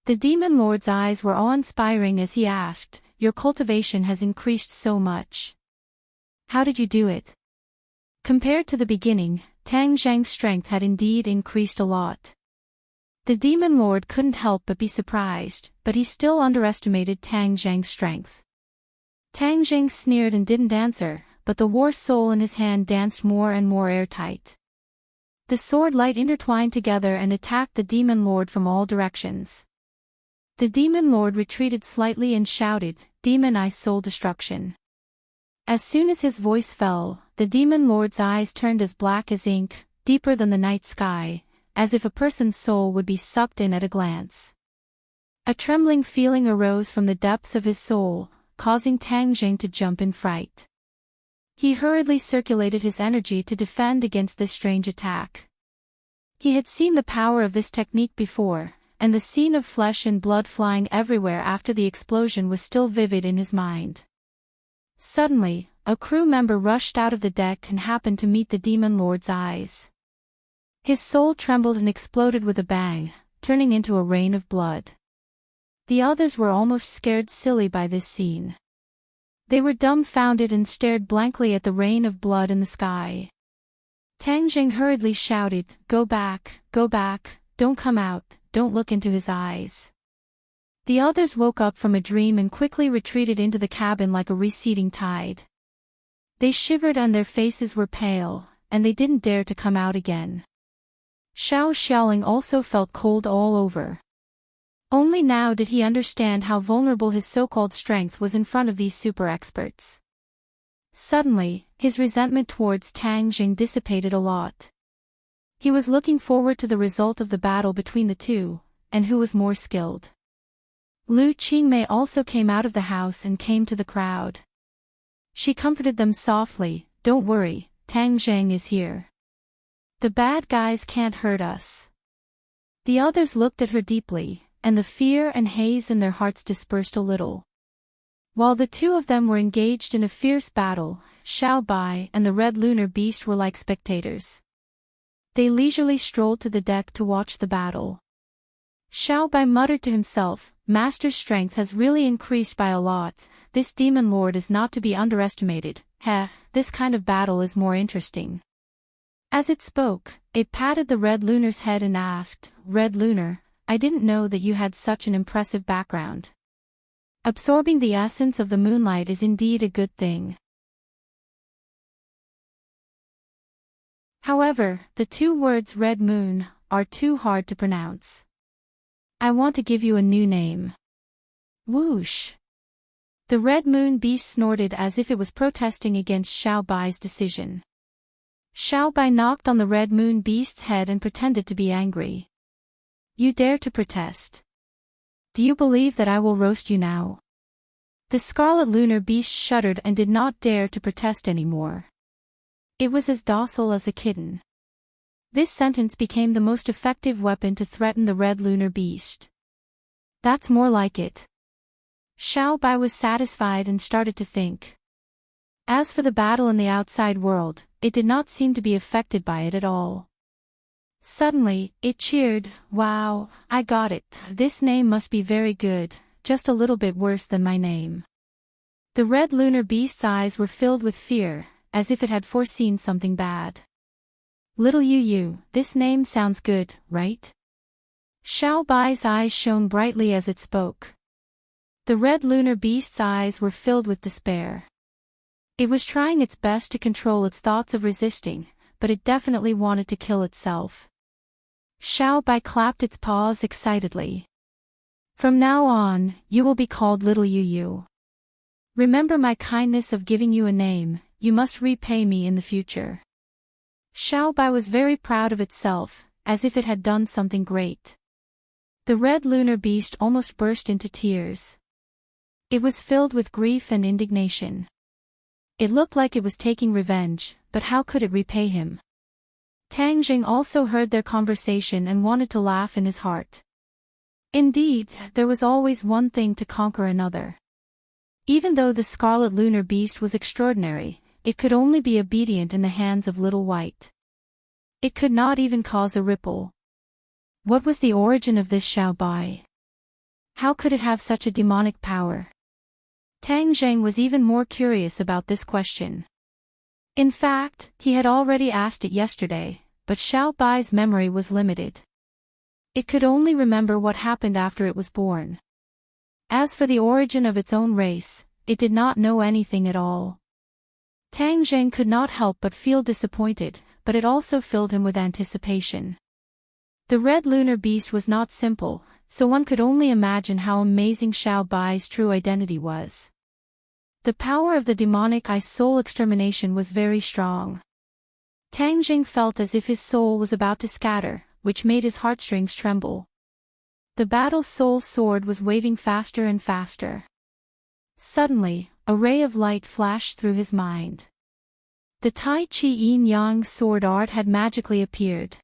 The demon lord's eyes were awe-inspiring as he asked, "Your cultivation has increased so much. How did you do it?" Compared to the beginning, Tang Zheng's strength had indeed increased a lot. The demon lord couldn't help but be surprised, but he still underestimated Tang Zheng's strength. Tang Zheng sneered and didn't answer, but the war soul in his hand danced more and more airtight. The sword light intertwined together and attacked the demon lord from all directions. The demon lord retreated slightly and shouted, "Demon eye soul destruction." As soon as his voice fell, the demon lord's eyes turned as black as ink, deeper than the night sky, as if a person's soul would be sucked in at a glance. A trembling feeling arose from the depths of his soul, causing Tang Zheng to jump in fright. He hurriedly circulated his energy to defend against this strange attack. He had seen the power of this technique before, and the scene of flesh and blood flying everywhere after the explosion was still vivid in his mind. Suddenly, a crew member rushed out of the deck and happened to meet the demon lord's eyes. His soul trembled and exploded with a bang, turning into a rain of blood. The others were almost scared silly by this scene. They were dumbfounded and stared blankly at the rain of blood in the sky. Tang Zheng hurriedly shouted, go back, don't come out, don't look into his eyes." The others woke up from a dream and quickly retreated into the cabin like a receding tide. They shivered and their faces were pale, and they didn't dare to come out again. Xiao Xiaoling also felt cold all over. Only now did he understand how vulnerable his so-called strength was in front of these super experts. Suddenly, his resentment towards Tang Zheng dissipated a lot. He was looking forward to the result of the battle between the two, and who was more skilled. Lu Qingmei also came out of the house and came to the crowd. She comforted them softly, "Don't worry, Tang Zheng is here. The bad guys can't hurt us." The others looked at her deeply, and the fear and haze in their hearts dispersed a little. While the two of them were engaged in a fierce battle, Xiao Bai and the red lunar beast were like spectators. They leisurely strolled to the deck to watch the battle. Xiao Bai muttered to himself, "Master's strength has really increased by a lot, this demon lord is not to be underestimated, this kind of battle is more interesting." As it spoke, it patted the red lunar's head and asked, "Red lunar, I didn't know that you had such an impressive background. Absorbing the essence of the moonlight is indeed a good thing." However, the two words red moon are too hard to pronounce. I want to give you a new name. Whoosh! The red moon beast snorted as if it was protesting against Xiao Bai's decision. Xiao Bai knocked on the red moon beast's head and pretended to be angry. "You dare to protest? Do you believe that I will roast you now?" The scarlet lunar beast shuddered and did not dare to protest anymore. It was as docile as a kitten. This sentence became the most effective weapon to threaten the red lunar beast. "That's more like it." Xiao Bai was satisfied and started to think. As for the battle in the outside world, it did not seem to be affected by it at all. Suddenly, it cheered, "Wow, I got it, this name must be very good, just a little bit worse than my name." The red lunar beast's eyes were filled with fear, as if it had foreseen something bad. "Little Yu Yu, this name sounds good, right?" Xiao Bai's eyes shone brightly as it spoke. The red lunar beast's eyes were filled with despair. It was trying its best to control its thoughts of resisting, but it definitely wanted to kill itself. Xiao Bai clapped its paws excitedly. From now on, you will be called Little Yu Yu. Remember my kindness of giving you a name, you must repay me in the future. Xiao Bai was very proud of itself, as if it had done something great. The red lunar beast almost burst into tears. It was filled with grief and indignation. It looked like it was taking revenge, but how could it repay him? Tang Jing also heard their conversation and wanted to laugh in his heart. Indeed, there was always one thing to conquer another. Even though the scarlet lunar beast was extraordinary, it could only be obedient in the hands of Little White. It could not even cause a ripple. What was the origin of this Xiao Bai? How could it have such a demonic power? Tang Zheng was even more curious about this question. In fact, he had already asked it yesterday, but Xiao Bai's memory was limited. It could only remember what happened after it was born. As for the origin of its own race, it did not know anything at all. Tang Zheng could not help but feel disappointed, but it also filled him with anticipation. The red lunar beast was not simple, so one could only imagine how amazing Xiao Bai's true identity was. The power of the demonic ice soul extermination was very strong. Tang Jing felt as if his soul was about to scatter, which made his heartstrings tremble. The battle soul sword was waving faster and faster. Suddenly, a ray of light flashed through his mind. The Tai Chi Yin Yang sword art had magically appeared.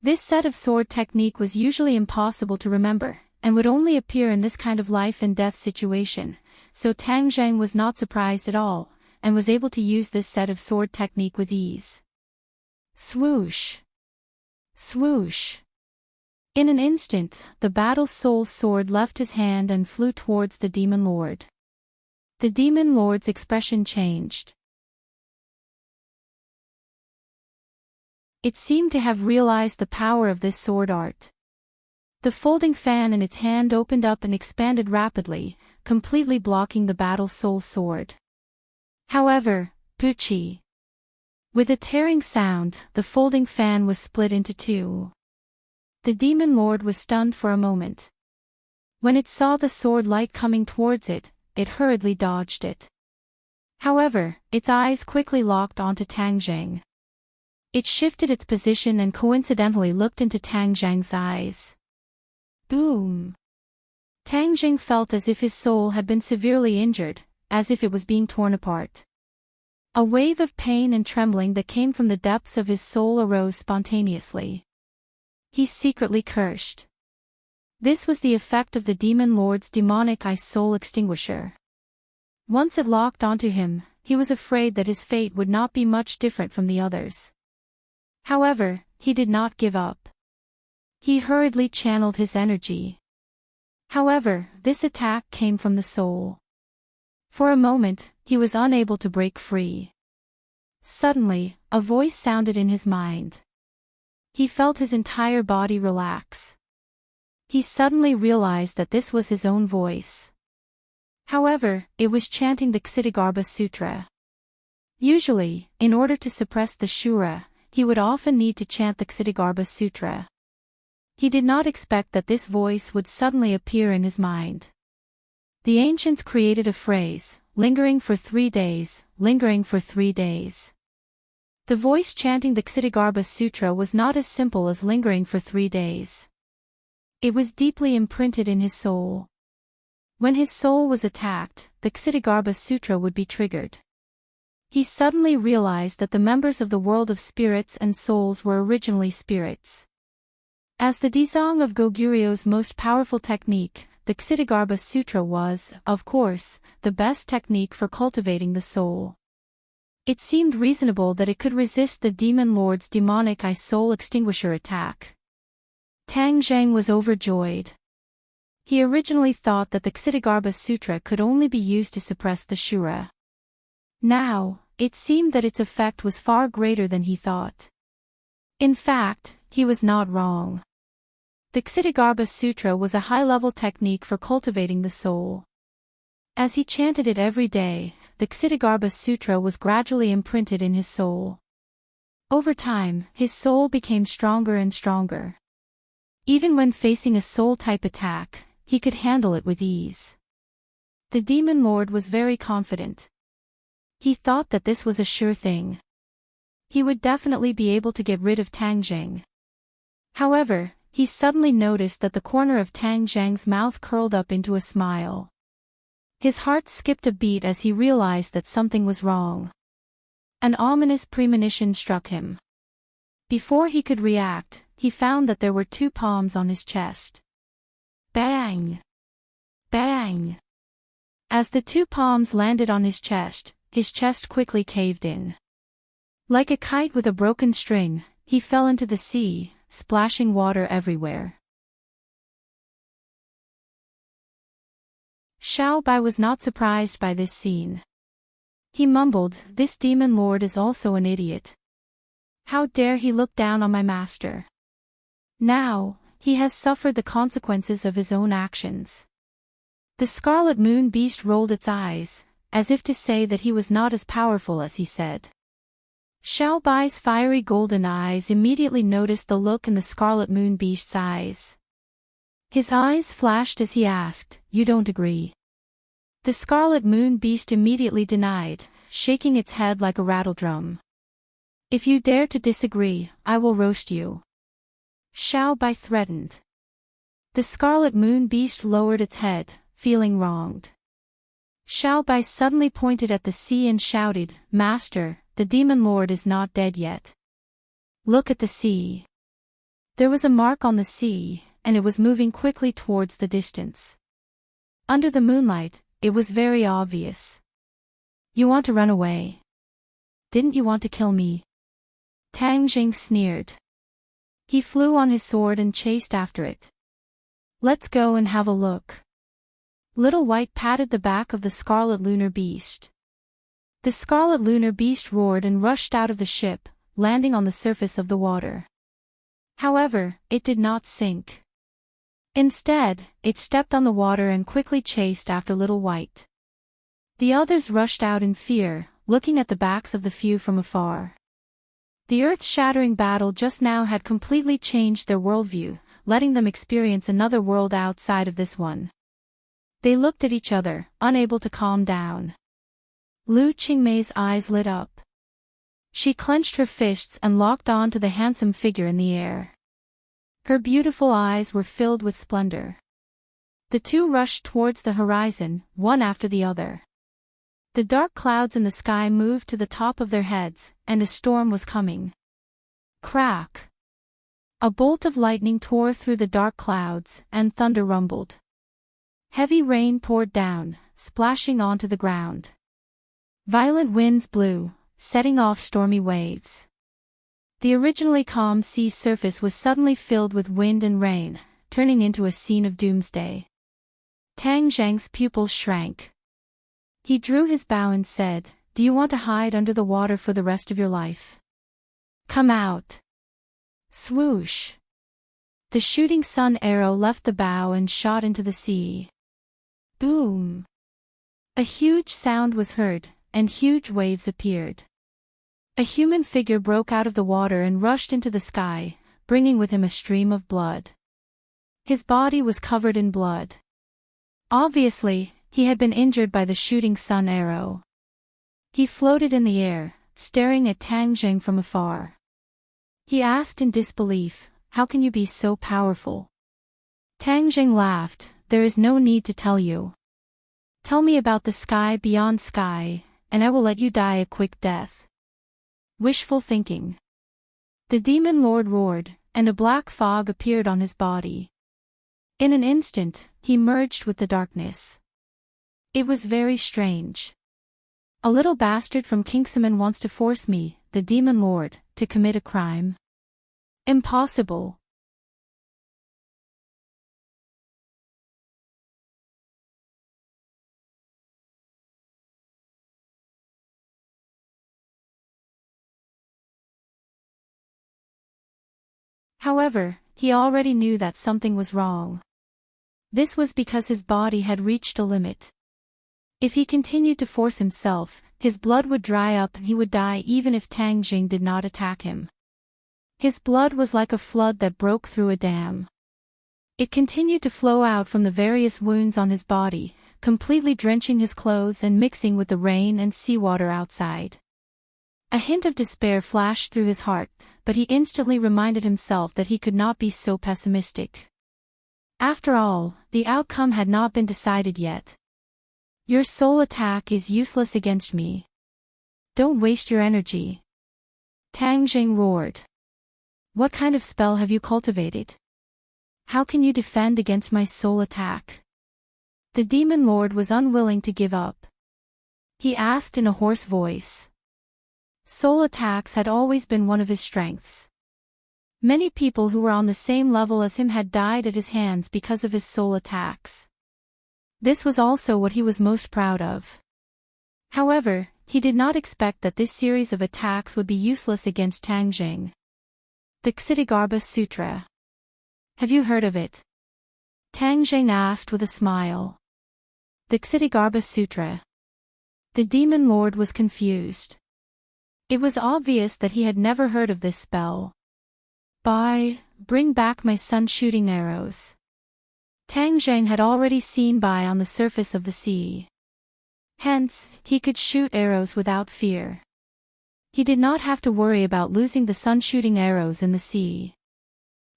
This set of sword technique was usually impossible to remember, and would only appear in this kind of life and death situation, so Tang Zheng was not surprised at all, and was able to use this set of sword technique with ease. Swoosh! Swoosh! In an instant, the battle soul sword left his hand and flew towards the demon lord. The demon lord's expression changed. It seemed to have realized the power of this sword art. The folding fan in its hand opened up and expanded rapidly, completely blocking the battle soul sword. However, Puchi! With a tearing sound, the folding fan was split into two. The demon lord was stunned for a moment. When it saw the sword light coming towards it, it hurriedly dodged it. However, its eyes quickly locked onto Tang Zheng. It shifted its position and coincidentally looked into Tang Zheng's eyes. Boom! Tang Zheng felt as if his soul had been severely injured, as if it was being torn apart. A wave of pain and trembling that came from the depths of his soul arose spontaneously. He secretly cursed. This was the effect of the demon lord's demonic ice soul extinguisher. Once it locked onto him, he was afraid that his fate would not be much different from the others. However, he did not give up. He hurriedly channeled his energy. However, this attack came from the soul. For a moment, he was unable to break free. Suddenly, a voice sounded in his mind. He felt his entire body relax. He suddenly realized that this was his own voice. However, it was chanting the Ksitigarbha Sutra. Usually, in order to suppress the Shura, he would often need to chant the Ksitigarbha Sutra. He did not expect that this voice would suddenly appear in his mind. The ancients created a phrase, lingering for 3 days, lingering for 3 days. The voice chanting the Ksitigarbha Sutra was not as simple as lingering for 3 days. It was deeply imprinted in his soul. When his soul was attacked, the Ksitigarbha Sutra would be triggered. He suddenly realized that the members of the world of spirits and souls were originally spirits. As the Dizang of Goguryu's most powerful technique, the Ksitigarbha Sutra was, of course, the best technique for cultivating the soul. It seemed reasonable that it could resist the demon lord's demonic ice soul extinguisher attack. Tang Zheng was overjoyed. He originally thought that the Ksitigarbha Sutra could only be used to suppress the Shura. Now, it seemed that its effect was far greater than he thought. In fact, he was not wrong. The Ksitigarbha Sutra was a high-level technique for cultivating the soul. As he chanted it every day, the Ksitigarbha Sutra was gradually imprinted in his soul. Over time, his soul became stronger and stronger. Even when facing a soul-type attack, he could handle it with ease. The demon lord was very confident. He thought that this was a sure thing. He would definitely be able to get rid of Tang Zheng. However, he suddenly noticed that the corner of Tang Zheng's mouth curled up into a smile. His heart skipped a beat as he realized that something was wrong. An ominous premonition struck him. Before he could react, he found that there were two palms on his chest. Bang! Bang! As the two palms landed on his chest quickly caved in. Like a kite with a broken string, he fell into the sea, splashing water everywhere. Xiao Bai was not surprised by this scene. He mumbled, "This demon lord is also an idiot. How dare he look down on my master? Now, he has suffered the consequences of his own actions." The Scarlet Moon Beast rolled its eyes, as if to say that he was not as powerful as he said. Xiao Bai's fiery golden eyes immediately noticed the look in the Scarlet Moon Beast's eyes. His eyes flashed as he asked, "You don't agree?" The Scarlet Moon Beast immediately denied, shaking its head like a rattledrum. "If you dare to disagree, I will roast you," Xiao Bai threatened. The Scarlet Moon Beast lowered its head, feeling wronged. Xiao Bai suddenly pointed at the sea and shouted, "Master, the demon lord is not dead yet. Look at the sea." There was a mark on the sea, and it was moving quickly towards the distance. Under the moonlight, it was very obvious. "You want to run away? Didn't you want to kill me?" Tang Jing sneered. He flew on his sword and chased after it. "Let's go and have a look." Little White patted the back of the Scarlet Lunar Beast. The Scarlet Lunar Beast roared and rushed out of the ship, landing on the surface of the water. However, it did not sink. Instead, it stepped on the water and quickly chased after Little White. The others rushed out in fear, looking at the backs of the few from afar. The earth-shattering battle just now had completely changed their worldview, letting them experience another world outside of this one. They looked at each other, unable to calm down. Lu Qingmei's eyes lit up. She clenched her fists and locked on to the handsome figure in the air. Her beautiful eyes were filled with splendor. The two rushed towards the horizon, one after the other. The dark clouds in the sky moved to the top of their heads, and a storm was coming. Crack! A bolt of lightning tore through the dark clouds, and thunder rumbled. Heavy rain poured down, splashing onto the ground. Violent winds blew, setting off stormy waves. The originally calm sea surface was suddenly filled with wind and rain, turning into a scene of doomsday. Tang Zheng's pupils shrank. He drew his bow and said, "Do you want to hide under the water for the rest of your life? Come out." Swoosh! The shooting sun arrow left the bow and shot into the sea. Boom! A huge sound was heard, and huge waves appeared. A human figure broke out of the water and rushed into the sky, bringing with him a stream of blood. His body was covered in blood. Obviously, he had been injured by the shooting sun arrow. He floated in the air, staring at Tang Zheng from afar. He asked in disbelief, "How can you be so powerful?" Tang Zheng laughed, "There is no need to tell you. Tell me about the sky beyond sky, and I will let you die a quick death." Wishful thinking. The demon lord roared, and a black fog appeared on his body. In an instant, he merged with the darkness. It was very strange. "A little bastard from Kingsaman wants to force me, the demon lord, to commit a crime? Impossible." However, he already knew that something was wrong. This was because his body had reached a limit. If he continued to force himself, his blood would dry up and he would die even if Tang Jing did not attack him. His blood was like a flood that broke through a dam. It continued to flow out from the various wounds on his body, completely drenching his clothes and mixing with the rain and seawater outside. A hint of despair flashed through his heart, but he instantly reminded himself that he could not be so pessimistic. After all, the outcome had not been decided yet. Your soul attack is useless against me. Don't waste your energy. Tang Jing roared. What kind of spell have you cultivated? How can you defend against my soul attack? The demon lord was unwilling to give up. He asked in a hoarse voice. Soul attacks had always been one of his strengths. Many people who were on the same level as him had died at his hands because of his soul attacks. This was also what he was most proud of. However, he did not expect that this series of attacks would be useless against Tang Jing. The Ksitigarbha Sutra. Have you heard of it? Tang Jing asked with a smile. The Ksitigarbha Sutra. The demon lord was confused. It was obvious that he had never heard of this spell. Bring back my sun-shooting arrows. Tang Jing had already seen Bai on the surface of the sea. Hence, he could shoot arrows without fear. He did not have to worry about losing the sun-shooting arrows in the sea.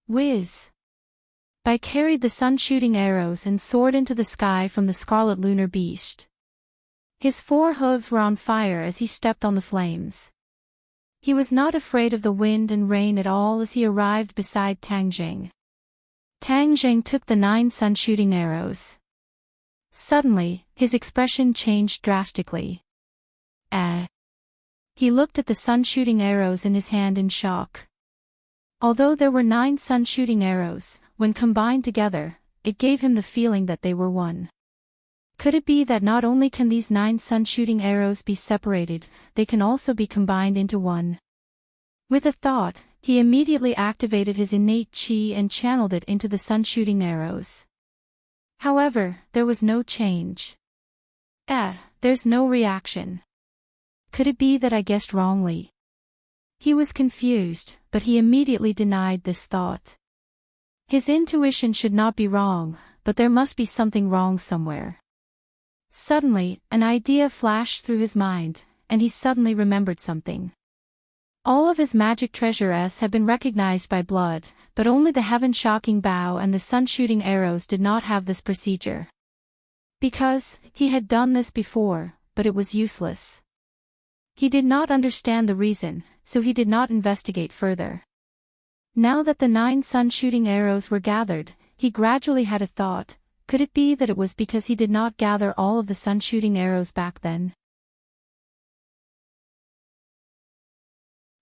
Whiz! Bai carried the sun-shooting arrows and soared into the sky from the scarlet lunar beast. His 4 hooves were on fire as he stepped on the flames. He was not afraid of the wind and rain at all as he arrived beside Tang Jing. Tang Jing took the 9 sun-shooting arrows. Suddenly, his expression changed drastically. He looked at the sun-shooting arrows in his hand in shock. Although there were 9 sun-shooting arrows, when combined together, it gave him the feeling that they were one. Could it be that not only can these 9 sun-shooting arrows be separated, they can also be combined into one? With a thought, he immediately activated his innate qi and channeled it into the sun-shooting arrows. However, there was no change. There's no reaction. Could it be that I guessed wrongly? He was confused, but he immediately denied this thought. His intuition should not be wrong, but there must be something wrong somewhere. Suddenly, an idea flashed through his mind, and he suddenly remembered something. All of his magic treasures had been recognized by blood, but only the heaven-shocking bow and the sun-shooting arrows did not have this procedure. Because, he had done this before, but it was useless. He did not understand the reason, so he did not investigate further. Now that the 9 sun-shooting arrows were gathered, he gradually had a thought. Could it be that it was because he did not gather all of the sun-shooting arrows back then?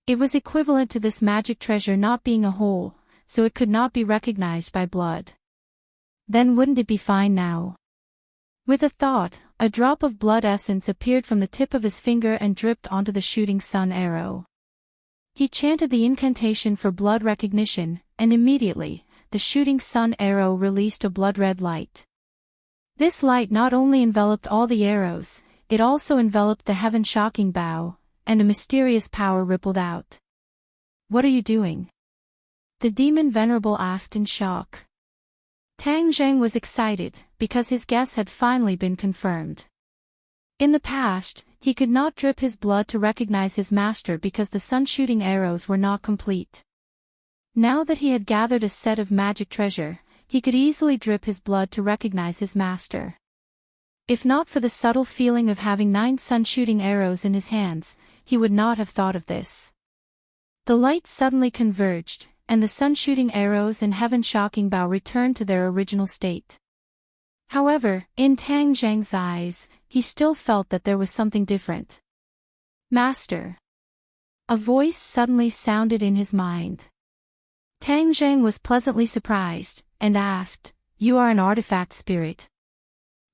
It was equivalent to this magic treasure not being a whole, so it could not be recognized by blood. Then wouldn't it be fine now? With a thought, a drop of blood essence appeared from the tip of his finger and dripped onto the shooting sun arrow. He chanted the incantation for blood recognition, and immediately, the shooting sun arrow released a blood-red light. This light not only enveloped all the arrows, it also enveloped the heaven-shocking bow, and a mysterious power rippled out. What are you doing? The demon venerable asked in shock. Tang Jing was excited, because his guess had finally been confirmed. In the past, he could not drip his blood to recognize his master because the sun-shooting arrows were not complete. Now that he had gathered a set of magic treasure, he could easily drip his blood to recognize his master. If not for the subtle feeling of having 9 sun-shooting arrows in his hands, he would not have thought of this. The lights suddenly converged, and the sun-shooting arrows and heaven-shocking bow returned to their original state. However, in Tang Jing's eyes, he still felt that there was something different. Master. A voice suddenly sounded in his mind. Tang Jing was pleasantly surprised, and asked, "You are an artifact spirit?"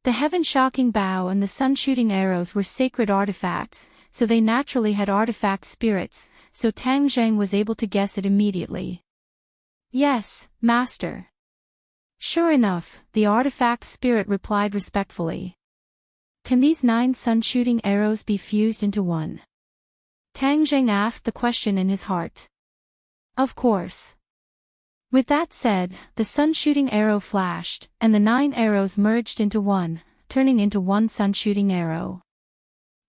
The heaven-shocking bow and the sun-shooting arrows were sacred artifacts, so they naturally had artifact spirits, so Tang Jing was able to guess it immediately. Yes, master. Sure enough, the artifact's spirit replied respectfully. Can these 9 sun-shooting arrows be fused into one? Tang Zheng asked the question in his heart. Of course. With that said, the sun-shooting arrow flashed, and the 9 arrows merged into one, turning into one sun-shooting arrow.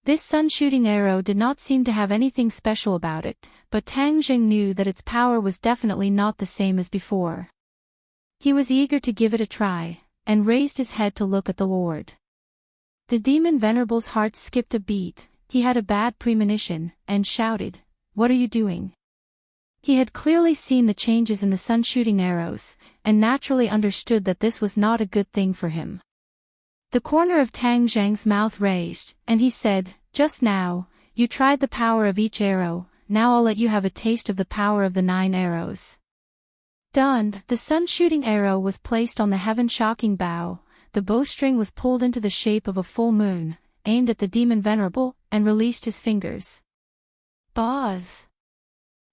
This sun-shooting arrow did not seem to have anything special about it, but Tang Zheng knew that its power was definitely not the same as before. He was eager to give it a try, and raised his head to look at the Lord. The demon venerable's heart skipped a beat. He had a bad premonition, and shouted, "What are you doing?" He had clearly seen the changes in the sun-shooting arrows, and naturally understood that this was not a good thing for him. The corner of Tang Zheng's mouth raised, and he said, "Just now, you tried the power of each arrow, now I'll let you have a taste of the power of the 9 arrows." Done, the sun-shooting arrow was placed on the heaven-shocking bow, the bowstring was pulled into the shape of a full moon, aimed at the demon venerable, and released his fingers. Buzz!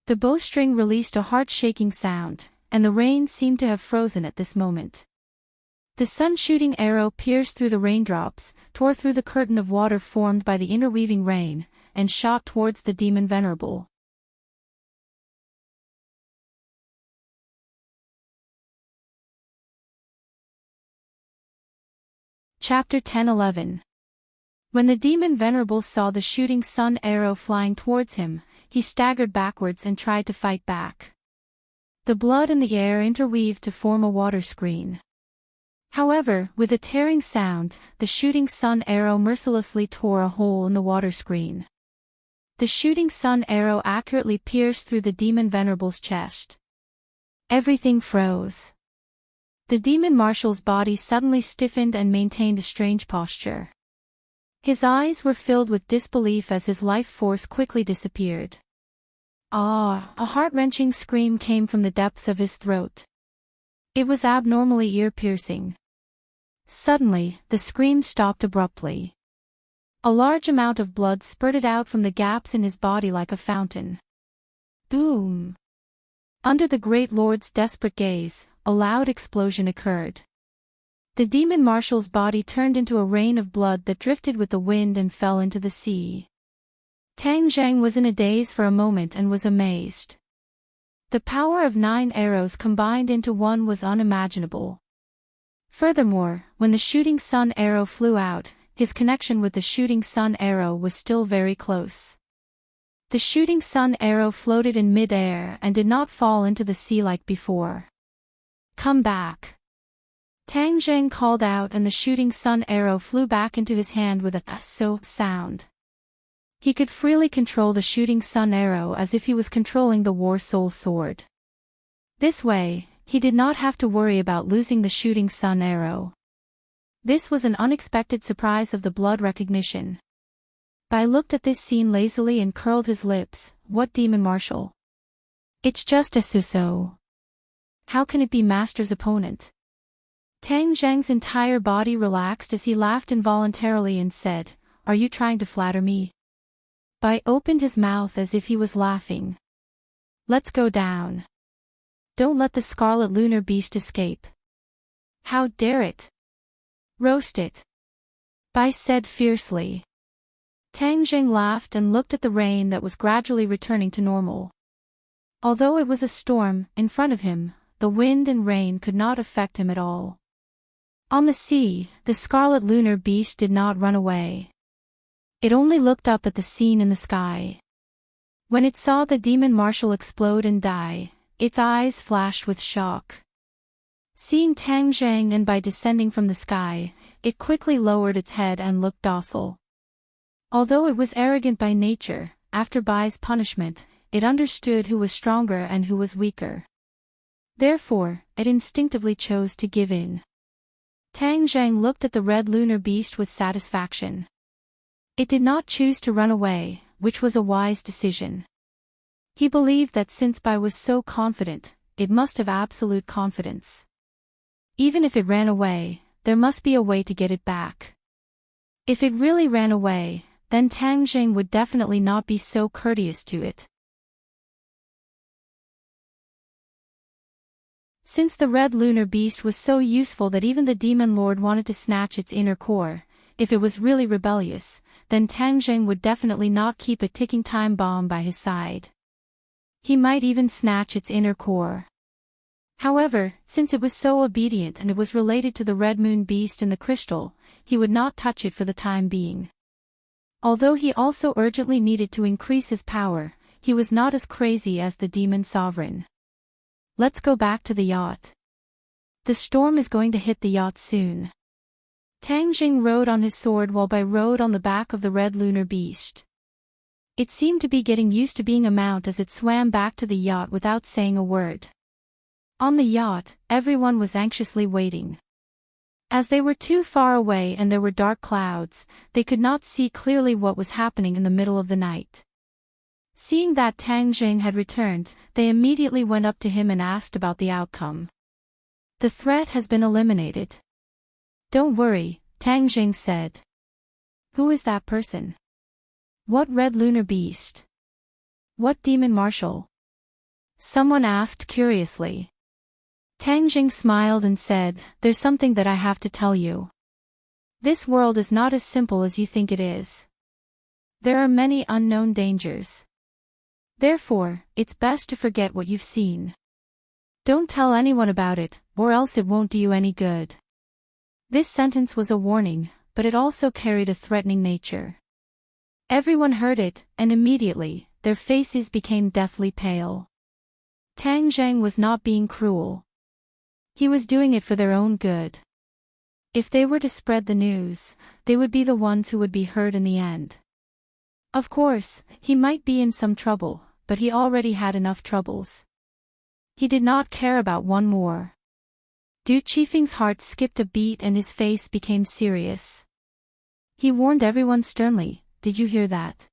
The bowstring released a heart-shaking sound, and the rain seemed to have frozen at this moment. The sun-shooting arrow pierced through the raindrops, tore through the curtain of water formed by the interweaving rain, and shot towards the demon venerable. Chapter 10-11. When the demon venerable saw the shooting sun arrow flying towards him, he staggered backwards and tried to fight back. The blood and the air interweaved to form a water screen. However, with a tearing sound, the shooting sun arrow mercilessly tore a hole in the water screen. The shooting sun arrow accurately pierced through the demon venerable's chest. Everything froze. The demon marshal's body suddenly stiffened and maintained a strange posture. His eyes were filled with disbelief as his life force quickly disappeared. Ah! A heart-wrenching scream came from the depths of his throat. It was abnormally ear-piercing. Suddenly, the scream stopped abruptly. A large amount of blood spurted out from the gaps in his body like a fountain. Boom! Under the great lord's desperate gaze, a loud explosion occurred. The demon marshal's body turned into a rain of blood that drifted with the wind and fell into the sea. Tang Zheng was in a daze for a moment and was amazed. The power of 9 arrows combined into one was unimaginable. Furthermore, when the shooting sun arrow flew out, his connection with the shooting sun arrow was still very close. The shooting sun arrow floated in mid-air and did not fall into the sea like before. "Come back!" Tang Zheng called out, and the shooting sun arrow flew back into his hand with a "so" sound. He could freely control the shooting sun arrow as if he was controlling the war soul sword. This way, he did not have to worry about losing the shooting sun arrow. This was an unexpected surprise of the blood recognition. Bai looked at this scene lazily and curled his lips. What demon marshal? It's just a Suso. How can it be master's opponent? Tang Zheng's entire body relaxed as he laughed involuntarily and said, "Are you trying to flatter me?" Bai opened his mouth as if he was laughing. "Let's go down. Don't let the scarlet lunar beast escape." "How dare it? Roast it!" Bai said fiercely. Tang Zheng laughed and looked at the rain that was gradually returning to normal. Although it was a storm in front of him, the wind and rain could not affect him at all. On the sea, the scarlet lunar beast did not run away. It only looked up at the scene in the sky. When it saw the demon marshal explode and die, its eyes flashed with shock. Seeing Tang Zheng and Bai descending from the sky, it quickly lowered its head and looked docile. Although it was arrogant by nature, after Bai's punishment, it understood who was stronger and who was weaker. Therefore, it instinctively chose to give in. Tang Zheng looked at the red lunar beast with satisfaction. It did not choose to run away, which was a wise decision. He believed that since Bai was so confident, it must have absolute confidence. Even if it ran away, there must be a way to get it back. If it really ran away, then Tang Zheng would definitely not be so courteous to it. Since the red lunar beast was so useful that even the demon lord wanted to snatch its inner core, if it was really rebellious, then Tang Zheng would definitely not keep a ticking time bomb by his side. He might even snatch its inner core. However, since it was so obedient and it was related to the red moon beast and the crystal, he would not touch it for the time being. Although he also urgently needed to increase his power, he was not as crazy as the demon sovereign. Let's go back to the yacht. The storm is going to hit the yacht soon. Tang Jing rode on his sword while Bai rode on the back of the red lunar beast. It seemed to be getting used to being a mount as it swam back to the yacht without saying a word. On the yacht, everyone was anxiously waiting. As they were too far away and there were dark clouds, they could not see clearly what was happening in the middle of the night. Seeing that Tang Jing had returned, they immediately went up to him and asked about the outcome. The threat has been eliminated. Don't worry, Tang Jing said. Who is that person? What red lunar beast? What demon marshal? Someone asked curiously. Tang Jing smiled and said, there's something that I have to tell you. This world is not as simple as you think it is. There are many unknown dangers. Therefore, it's best to forget what you've seen. Don't tell anyone about it, or else it won't do you any good. This sentence was a warning, but it also carried a threatening nature. Everyone heard it, and immediately, their faces became deathly pale. Tang Zheng was not being cruel. He was doing it for their own good. If they were to spread the news, they would be the ones who would be hurt in the end. Of course, he might be in some trouble, but he already had enough troubles. He did not care about one more. Du Qifeng's heart skipped a beat and his face became serious. He warned everyone sternly, did you hear that?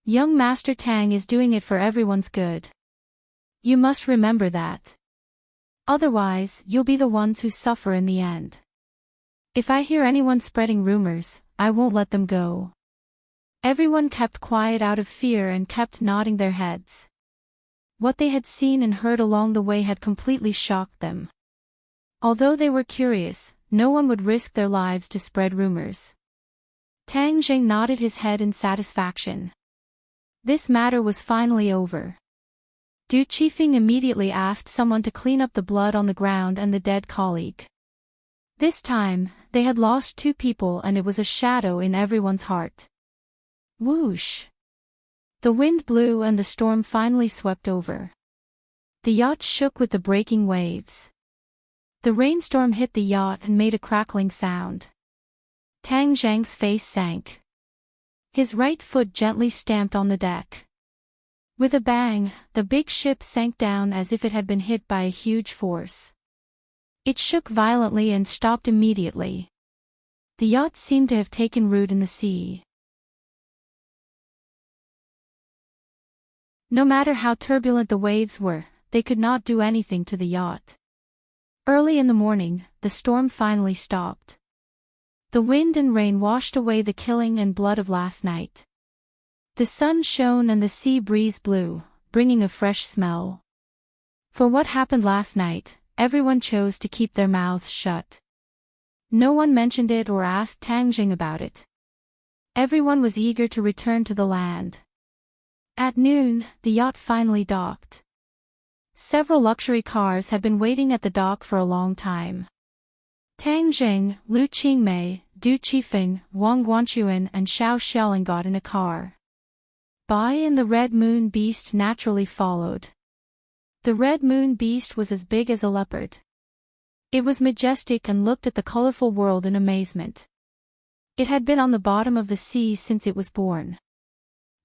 Young Master Tang is doing it for everyone's good. You must remember that. Otherwise, you'll be the ones who suffer in the end. If I hear anyone spreading rumors, I won't let them go. Everyone kept quiet out of fear and kept nodding their heads. What they had seen and heard along the way had completely shocked them. Although they were curious, no one would risk their lives to spread rumors. Tang Jing nodded his head in satisfaction. This matter was finally over. Du Qifeng immediately asked someone to clean up the blood on the ground and the dead colleague. This time, they had lost 2 people and it was a shadow in everyone's heart. Whoosh! The wind blew and the storm finally swept over. The yacht shook with the breaking waves. The rainstorm hit the yacht and made a crackling sound. Tang Zhang's face sank. His right foot gently stamped on the deck. With a bang, the big ship sank down as if it had been hit by a huge force. It shook violently and stopped immediately. The yacht seemed to have taken root in the sea. No matter how turbulent the waves were, they could not do anything to the yacht. Early in the morning, the storm finally stopped. The wind and rain washed away the killing and blood of last night. The sun shone and the sea breeze blew, bringing a fresh smell. For what happened last night, everyone chose to keep their mouths shut. No one mentioned it or asked Tang Jing about it. Everyone was eager to return to the land. At noon, the yacht finally docked. Several luxury cars had been waiting at the dock for a long time. Tang Jing, Lu Qingmei, Du Qifeng, Wang Guanchuan and Xiao Xiaoling got in a car. Bai and the Red Moon Beast naturally followed. The Red Moon Beast was as big as a leopard. It was majestic and looked at the colorful world in amazement. It had been on the bottom of the sea since it was born.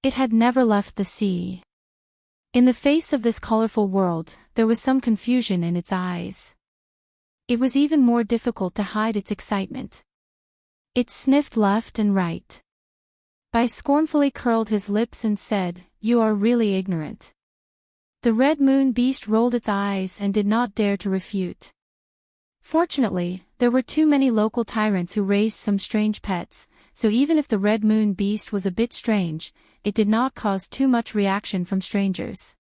It had never left the sea. In the face of this colorful world, there was some confusion in its eyes. It was even more difficult to hide its excitement. It sniffed left and right. Bai scornfully curled his lips and said, "You are really ignorant." The Red Moon Beast rolled its eyes and did not dare to refute. Fortunately, there were too many local tyrants who raised some strange pets, so even if the Red Moon Beast was a bit strange, it did not cause too much reaction from strangers.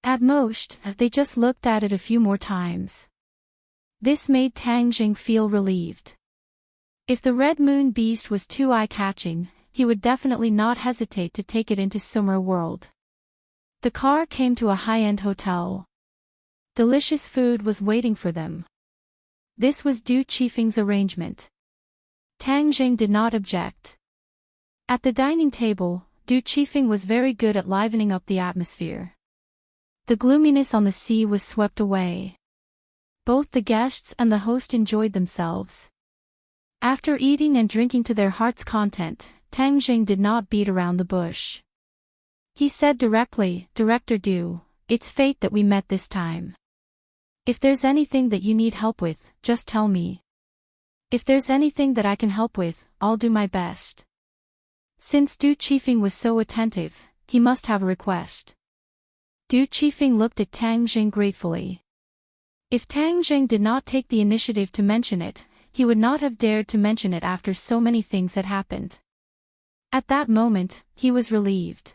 At most, they just looked at it a few more times. This made Tang Jing feel relieved. If the Red Moon Beast was too eye-catching, he would definitely not hesitate to take it into Summer World. The car came to a high-end hotel. Delicious food was waiting for them. This was Du Qifeng's arrangement. Tang Jing did not object. At the dining table, Du Qifeng was very good at livening up the atmosphere. The gloominess on the sea was swept away. Both the guests and the host enjoyed themselves. After eating and drinking to their heart's content, Tang Jing did not beat around the bush. He said directly, "Director Du, it's fate that we met this time. If there's anything that you need help with, just tell me. If there's anything that I can help with, I'll do my best." Since Du Qifeng was so attentive, he must have a request. Du Qifeng looked at Tang Jing gratefully. If Tang Jing did not take the initiative to mention it, he would not have dared to mention it after so many things had happened. At that moment, he was relieved.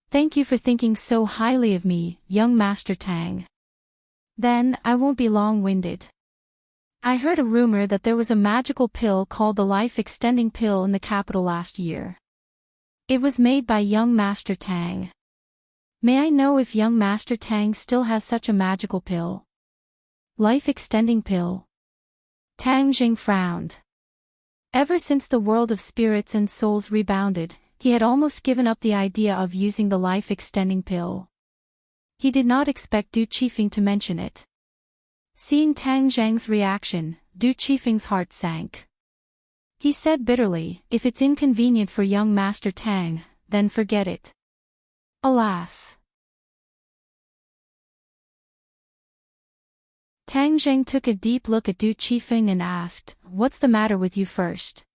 "Thank you for thinking so highly of me, young Master Tang. Then, I won't be long-winded. I heard a rumor that there was a magical pill called the life-extending pill in the capital last year. It was made by young Master Tang. May I know if young Master Tang still has such a magical pill?" Life-extending pill. Tang Jing frowned. Ever since the world of spirits and souls rebounded, he had almost given up the idea of using the life-extending pill. He did not expect Du Qifeng to mention it. Seeing Tang Jing's reaction, Du Qifeng's heart sank. He said bitterly, "If it's inconvenient for young Master Tang, then forget it." Alas. Tang Jing took a deep look at Du Qifeng and asked, "What's the matter with you first?"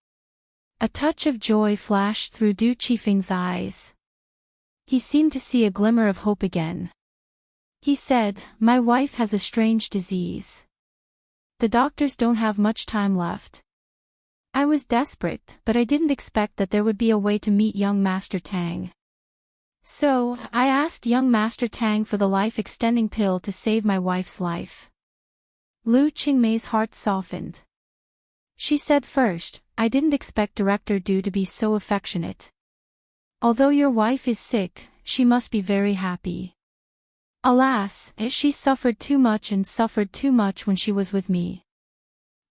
A touch of joy flashed through Du Qifeng's eyes. He seemed to see a glimmer of hope again. He said, "My wife has a strange disease. The doctors don't have much time left. I was desperate, but I didn't expect that there would be a way to meet young Master Tang. So, I asked young Master Tang for the life-extending pill to save my wife's life." Lu Qingmei's heart softened. She said, "First, I didn't expect Director Du to be so affectionate. Although your wife is sick, she must be very happy. Alas, she suffered too much when she was with me.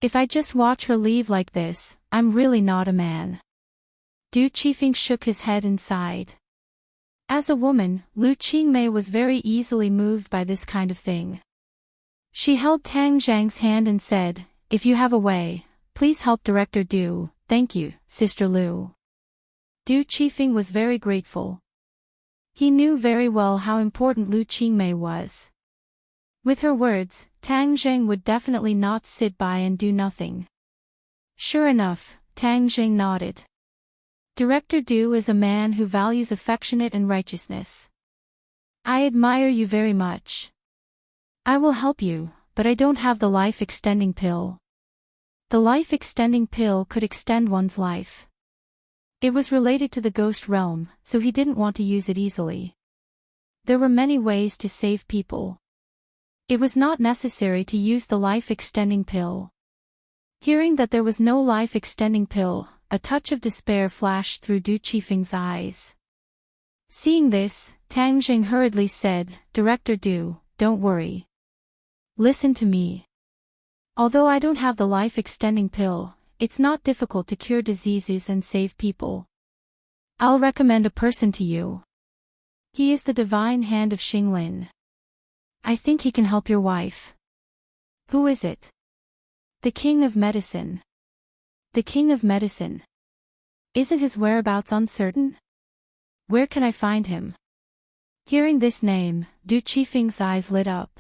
If I just watch her leave like this, I'm really not a man." Du Qifeng shook his head and sighed. As a woman, Lu Qingmei was very easily moved by this kind of thing. She held Tang Jing's hand and said, "If you have a way, please help Director Du, thank you, Sister Lu." Du Qifeng was very grateful. He knew very well how important Lu Qingmei was. With her words, Tang Jing would definitely not sit by and do nothing. Sure enough, Tang Jing nodded. "Director Du is a man who values affectionate and righteousness. I admire you very much. I will help you, but I don't have the life-extending pill." The life-extending pill could extend one's life. It was related to the ghost realm, so he didn't want to use it easily. There were many ways to save people. It was not necessary to use the life-extending pill. Hearing that there was no life-extending pill, a touch of despair flashed through Du Qifeng's eyes. Seeing this, Tang Jing hurriedly said, "Director Du, don't worry. Listen to me. Although I don't have the life-extending pill, it's not difficult to cure diseases and save people. I'll recommend a person to you. He is the divine hand of Xinglin. I think he can help your wife." "Who is it?" "The King of Medicine." "The King of Medicine. Isn't his whereabouts uncertain? Where can I find him?" Hearing this name, Du Qifeng's eyes lit up.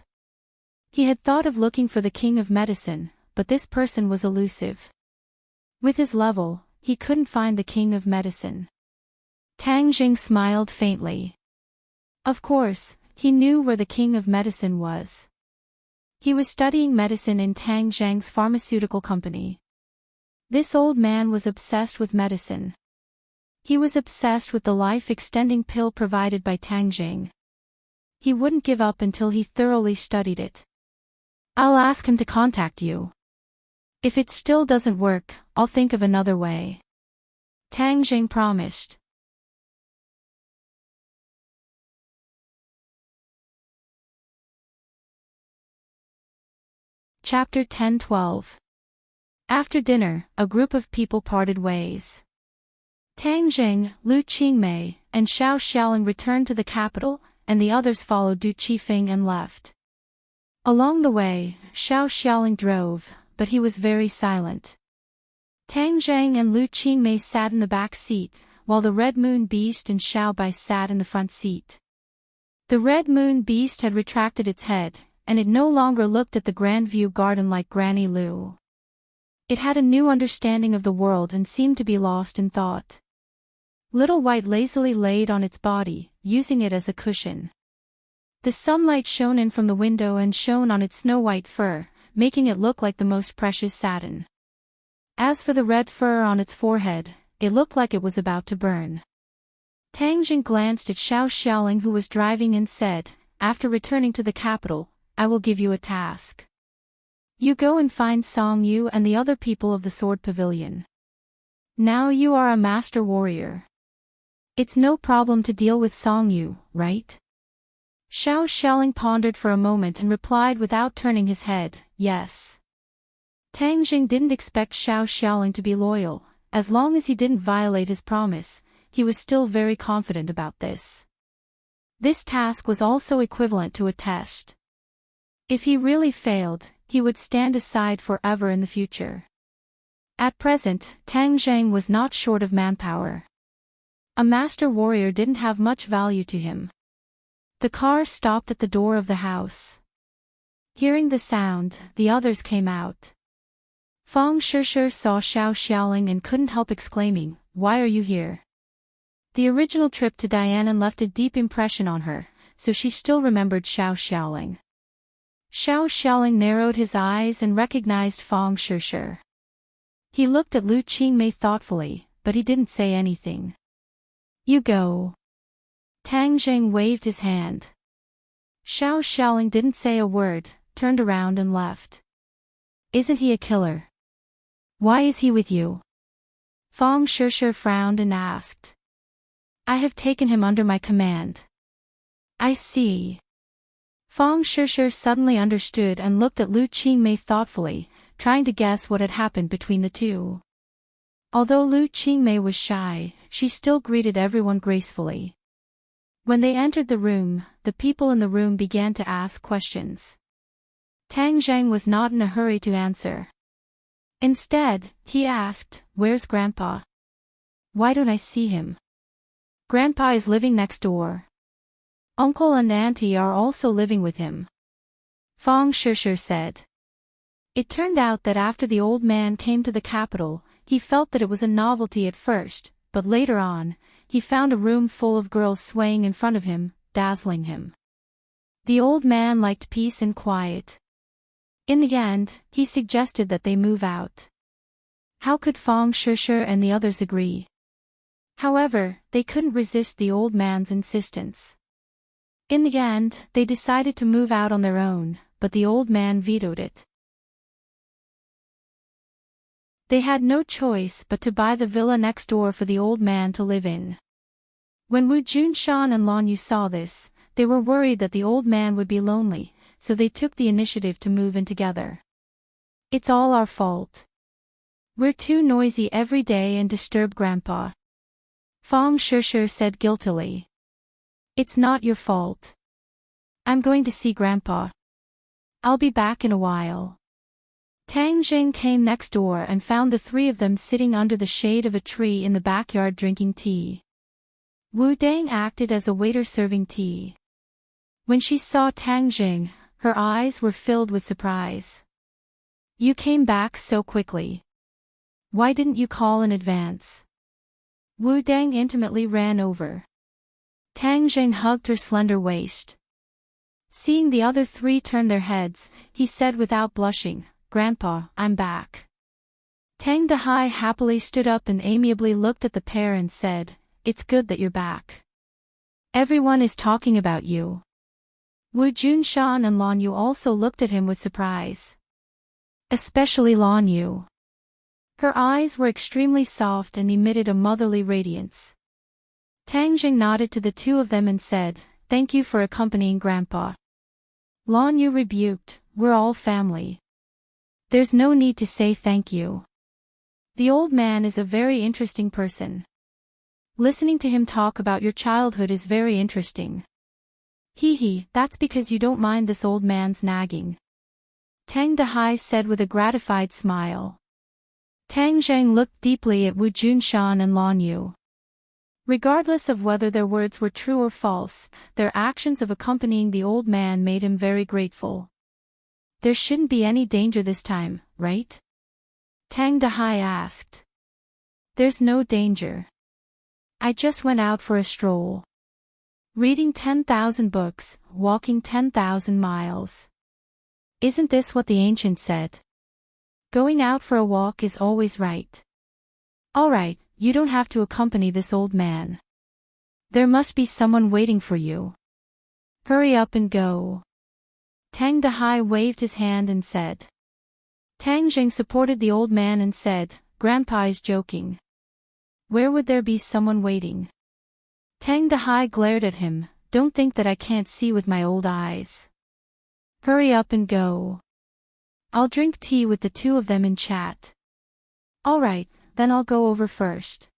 He had thought of looking for the King of Medicine, but this person was elusive. With his level, he couldn't find the King of Medicine. Tang Jing smiled faintly. Of course, he knew where the King of Medicine was. He was studying medicine in Tang Zhang's pharmaceutical company. This old man was obsessed with medicine. He was obsessed with the life-extending pill provided by Tang Jing. He wouldn't give up until he thoroughly studied it. I'll ask him to contact you. If it still doesn't work, I'll think of another way. Tang Jing promised. Chapter 10-12. After dinner, a group of people parted ways. Tang Jing, Lu Qingmei, and Xiao Xiaoling returned to the capital, and the others followed Du Qifeng and left. Along the way, Xiao Xiaoling drove, but he was very silent. Tang Zhang and Lu Qingmei sat in the back seat, while the Red Moon Beast and Xiao Bai sat in the front seat. The Red Moon Beast had retracted its head, and it no longer looked at the Grand View Garden like Granny Lu. It had a new understanding of the world and seemed to be lost in thought. Little White lazily laid on its body, using it as a cushion. The sunlight shone in from the window and shone on its snow-white fur, making it look like the most precious satin. As for the red fur on its forehead, it looked like it was about to burn. Tang Jing glanced at Xiao Xiaoling, who was driving, and said, after returning to the capital, I will give you a task. You go and find Song Yu and the other people of the Sword Pavilion. Now you are a master warrior. It's no problem to deal with Song Yu, right? Xiao Xiaoling pondered for a moment and replied without turning his head, yes. Tang Jing didn't expect Xiao Xiaoling to be loyal. As long as he didn't violate his promise, he was still very confident about this. This task was also equivalent to a test. If he really failed, he would stand aside forever in the future. At present, Tang Zhang was not short of manpower. A master warrior didn't have much value to him. The car stopped at the door of the house. Hearing the sound, the others came out. Fang Shishir saw Xiao Xiaoling and couldn't help exclaiming, "Why are you here?" The original trip to Dianan left a deep impression on her, so she still remembered Xiao Xiaoling. Xiao Xiaoling narrowed his eyes and recognized Fang Shishir. He looked at Lu Qingmei thoughtfully, but he didn't say anything. You go. Tang Jing waved his hand. Xiao Xiaoling didn't say a word, turned around and left. Isn't he a killer? Why is he with you? Fang Shishir frowned and asked. I have taken him under my command. I see. Fang Shishir suddenly understood and looked at Lu Qingmei thoughtfully, trying to guess what had happened between the two. Although Lu Qingmei was shy, she still greeted everyone gracefully. When they entered the room, the people in the room began to ask questions. Tang Zhang was not in a hurry to answer. Instead, he asked, Where's Grandpa? Why don't I see him? Grandpa is living next door. Uncle and Auntie are also living with him. Fang Shishir said. It turned out that after the old man came to the capital, he felt that it was a novelty at first, but later on, he found a room full of girls swaying in front of him, dazzling him. The old man liked peace and quiet. In the end, he suggested that they move out. How could Fang Shishir and the others agree? However, they couldn't resist the old man's insistence. In the end, they decided to move out on their own, but the old man vetoed it. They had no choice but to buy the villa next door for the old man to live in. When Wu Junshan and Lan Yu saw this, they were worried that the old man would be lonely, so they took the initiative to move in together. It's all our fault. We're too noisy every day and disturb Grandpa. Fang Shishir said guiltily. It's not your fault. I'm going to see Grandpa. I'll be back in a while. Tang Jing came next door and found the three of them sitting under the shade of a tree in the backyard drinking tea. Wu Dang acted as a waiter serving tea. When she saw Tang Jing, her eyes were filled with surprise. You came back so quickly. Why didn't you call in advance? Wu Dang intimately ran over. Tang Jing hugged her slender waist. Seeing the other three turn their heads, he said without blushing, Grandpa, I'm back. Tang Dahai happily stood up and amiably looked at the pair and said, It's good that you're back. Everyone is talking about you. Wu Junshan and Lan Yu also looked at him with surprise. Especially Lan Yu. Her eyes were extremely soft and emitted a motherly radiance. Tang Jing nodded to the two of them and said, "Thank you for accompanying Grandpa." Lan Yu rebuked, "We're all family. There's no need to say thank you. The old man is a very interesting person. Listening to him talk about your childhood is very interesting." "Hee, that's because you don't mind this old man's nagging," Tang Dehai said with a gratified smile. Tang Zheng looked deeply at Wu Junshan and Lan Yu. Regardless of whether their words were true or false, their actions of accompanying the old man made him very grateful. "There shouldn't be any danger this time, right?" Tang Dehai asked. "There's no danger. I just went out for a stroll. Reading 10,000 books, walking 10,000 miles. Isn't this what the ancient said? Going out for a walk is always right. Alright, you don't have to accompany this old man. There must be someone waiting for you. Hurry up and go." Tang Dehai waved his hand and said. Tang Jing supported the old man and said, "Grandpa is joking. Where would there be someone waiting?" Tang Dehai glared at him, "Don't think that I can't see with my old eyes. Hurry up and go. I'll drink tea with the two of them and chat." "Alright, then I'll go over first.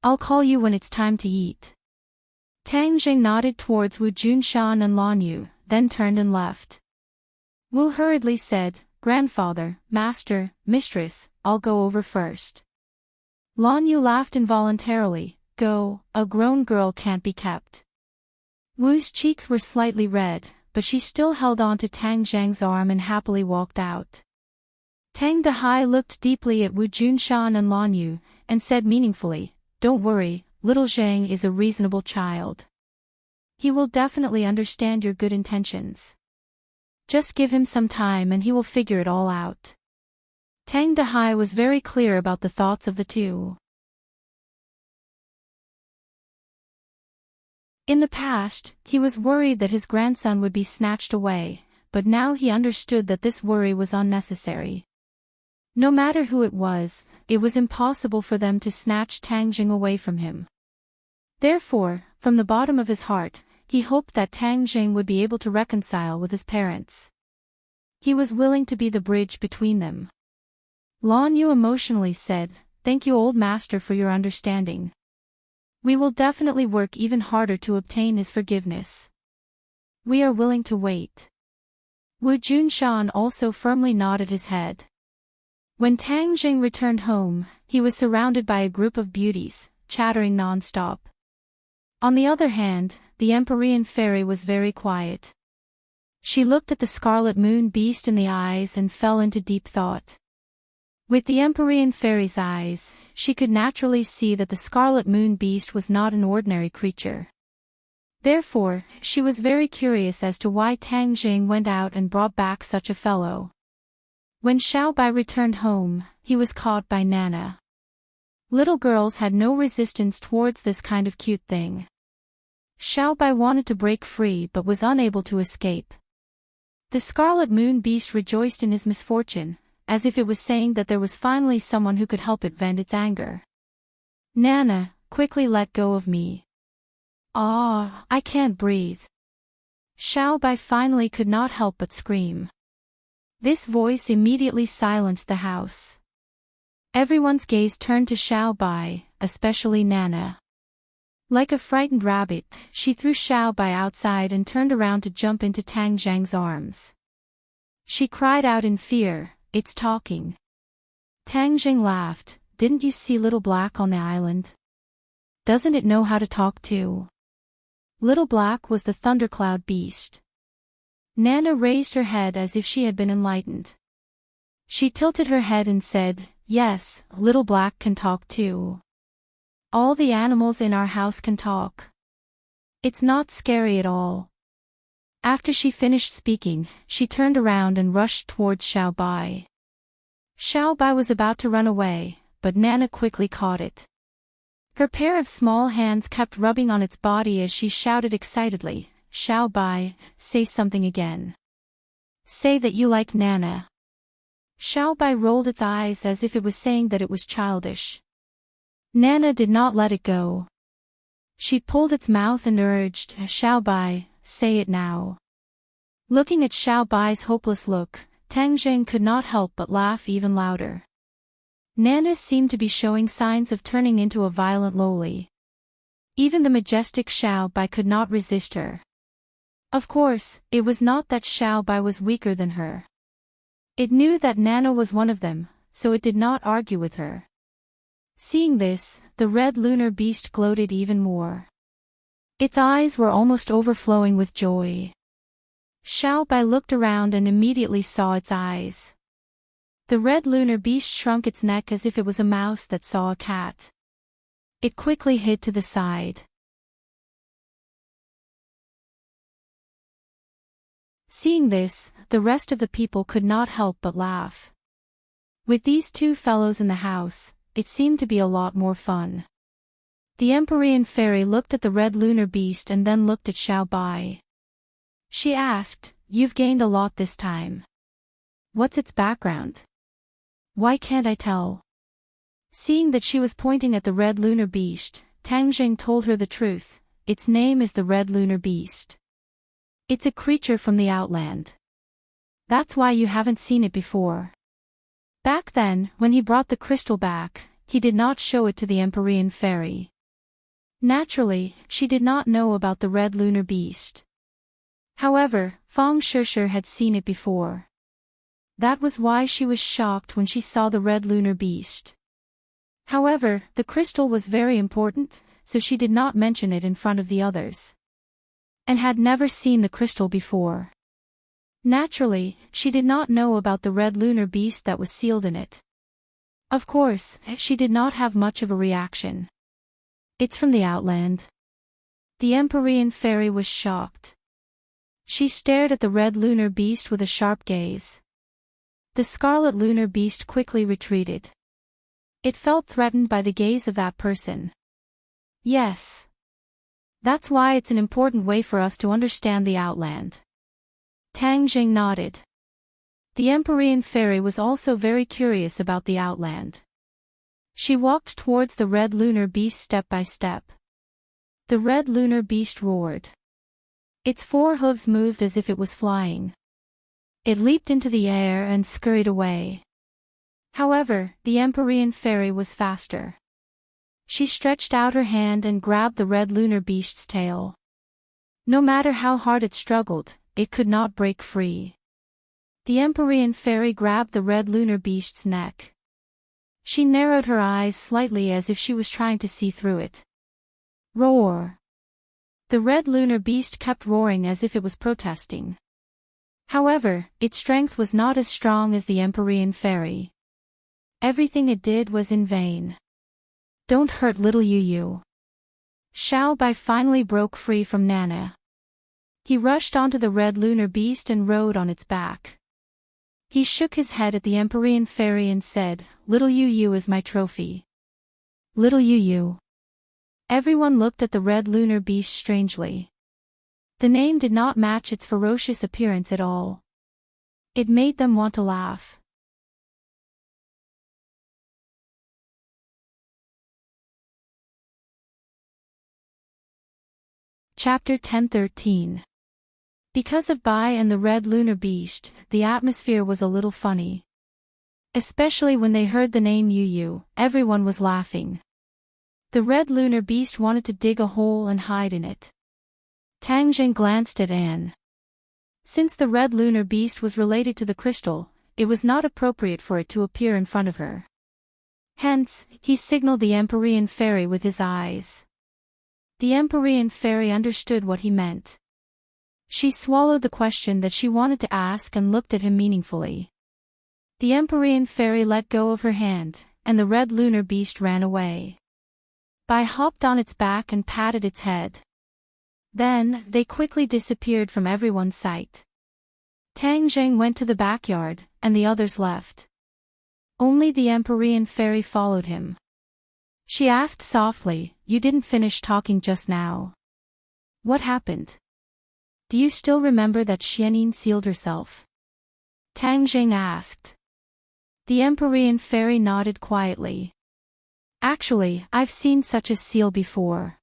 I'll call you when it's time to eat." Tang Jing nodded towards Wu Junshan and Lan Yu, then turned and left. Wu hurriedly said, "Grandfather, master, mistress, I'll go over first." Lan Yu laughed involuntarily. "Go, a grown girl can't be kept." Wu's cheeks were slightly red, but she still held on to Tang Zheng's arm and happily walked out. Tang Dehai looked deeply at Wu Junshan and Lan Yu, and said meaningfully, "Don't worry, little Zheng is a reasonable child. He will definitely understand your good intentions. Just give him some time and he will figure it all out." Tang Dehai was very clear about the thoughts of the two. In the past, he was worried that his grandson would be snatched away, but now he understood that this worry was unnecessary. No matter who it was impossible for them to snatch Tang Jing away from him. Therefore, from the bottom of his heart, he hoped that Tang Jing would be able to reconcile with his parents. He was willing to be the bridge between them. Lan Yu emotionally said, "Thank you, old master, for your understanding. We will definitely work even harder to obtain his forgiveness. We are willing to wait." Wu Junshan also firmly nodded his head. When Tang Jing returned home, he was surrounded by a group of beauties, chattering non-stop. On the other hand, the Empyrean fairy was very quiet. She looked at the scarlet moon beast in the eyes and fell into deep thought. With the Empyrean fairy's eyes, she could naturally see that the scarlet moon beast was not an ordinary creature. Therefore, she was very curious as to why Tang Jing went out and brought back such a fellow. When Xiaobai returned home, he was caught by Nana. Little girls had no resistance towards this kind of cute thing. Xiaobai wanted to break free but was unable to escape. The scarlet moon beast rejoiced in his misfortune, as if it was saying that there was finally someone who could help it vent its anger. "Nana, quickly let go of me. Ah, I can't breathe." Xiaobai finally could not help but scream. This voice immediately silenced the house. Everyone's gaze turned to Xiaobai, especially Nana. Like a frightened rabbit, she threw Xiaobai outside and turned around to jump into Tang Zheng's arms. She cried out in fear, "It's talking." Tang Jing laughed, "Didn't you see Little Black on the island? Doesn't it know how to talk too?" Little Black was the thundercloud beast. Nana raised her head as if she had been enlightened. She tilted her head and said, "Yes, Little Black can talk too. All the animals in our house can talk. It's not scary at all." After she finished speaking, she turned around and rushed towards Xiaobai. Xiaobai was about to run away, but Nana quickly caught it. Her pair of small hands kept rubbing on its body as she shouted excitedly, Xiao Bai, say something again. Say that you like Nana. Xiao Bai rolled its eyes as if it was saying that it was childish. Nana did not let it go. She pulled its mouth and urged, Xiao Bai, say it now. Looking at Xiao Bai's hopeless look, Tang Zheng could not help but laugh even louder. Nana seemed to be showing signs of turning into a violent loli. Even the majestic Xiao Bai could not resist her. Of course, it was not that Xiao Bai was weaker than her. It knew that Nana was one of them, so it did not argue with her. Seeing this, the red lunar beast gloated even more. Its eyes were almost overflowing with joy. Xiao Bai looked around and immediately saw its eyes. The red lunar beast shrunk its neck as if it was a mouse that saw a cat. It quickly hid to the side. Seeing this, the rest of the people could not help but laugh. With these two fellows in the house, it seemed to be a lot more fun. The Empyrean fairy looked at the red lunar beast and then looked at Xiao Bai. She asked, "You've gained a lot this time. What's its background? Why can't I tell?" Seeing that she was pointing at the red lunar beast, Tang Zheng told her the truth. Its name is the red lunar beast. It's a creature from the outland. That's why you haven't seen it before. Back then, when he brought the crystal back, he did not show it to the Empyrean fairy. Naturally, she did not know about the red lunar beast. However, Fang Shishir had seen it before. That was why she was shocked when she saw the red lunar beast. However, the crystal was very important, so she did not mention it in front of the others. And had never seen the crystal before. Naturally, she did not know about the red lunar beast that was sealed in it. Of course, she did not have much of a reaction. It's from the outland. The Empyrean fairy was shocked. She stared at the red lunar beast with a sharp gaze. The scarlet lunar beast quickly retreated. It felt threatened by the gaze of that person. Yes. That's why it's an important way for us to understand the outland. Tang Zheng nodded. The Empyrean fairy was also very curious about the outland. She walked towards the red lunar beast step by step. The red lunar beast roared. Its four hooves moved as if it was flying. It leaped into the air and scurried away. However, the Empyrean fairy was faster. She stretched out her hand and grabbed the red lunar beast's tail. No matter how hard it struggled, it could not break free. The Empyrean fairy grabbed the red lunar beast's neck. She narrowed her eyes slightly as if she was trying to see through it. Roar! The red lunar beast kept roaring as if it was protesting. However, its strength was not as strong as the Empyrean fairy. Everything it did was in vain. Don't hurt little Yu. Xiao Bai finally broke free from Nana. He rushed onto the red lunar beast and rode on its back. He shook his head at the Empyrean fairy and said, "Little Yu is my trophy." Little Yu. Everyone looked at the red lunar beast strangely. The name did not match its ferocious appearance at all. It made them want to laugh. Chapter 10:13. Because of Bai and the red lunar beast, the atmosphere was a little funny. Especially when they heard the name Yu, everyone was laughing. The red lunar beast wanted to dig a hole and hide in it. Tang Zheng glanced at Anne. Since the red lunar beast was related to the crystal, it was not appropriate for it to appear in front of her. Hence, he signaled the Empyrean fairy with his eyes. The Empyrean fairy understood what he meant. She swallowed the question that she wanted to ask and looked at him meaningfully. The Empyrean fairy let go of her hand, and the red lunar beast ran away. Bai hopped on its back and patted its head. Then, they quickly disappeared from everyone's sight. Tang Zheng went to the backyard, and the others left. Only the Empyrean fairy followed him. She asked softly, "You didn't finish talking just now. What happened?" Do you still remember that Xianyin sealed herself? Tang Jing asked. The Empyrean fairy nodded quietly. Actually, I've seen such a seal before.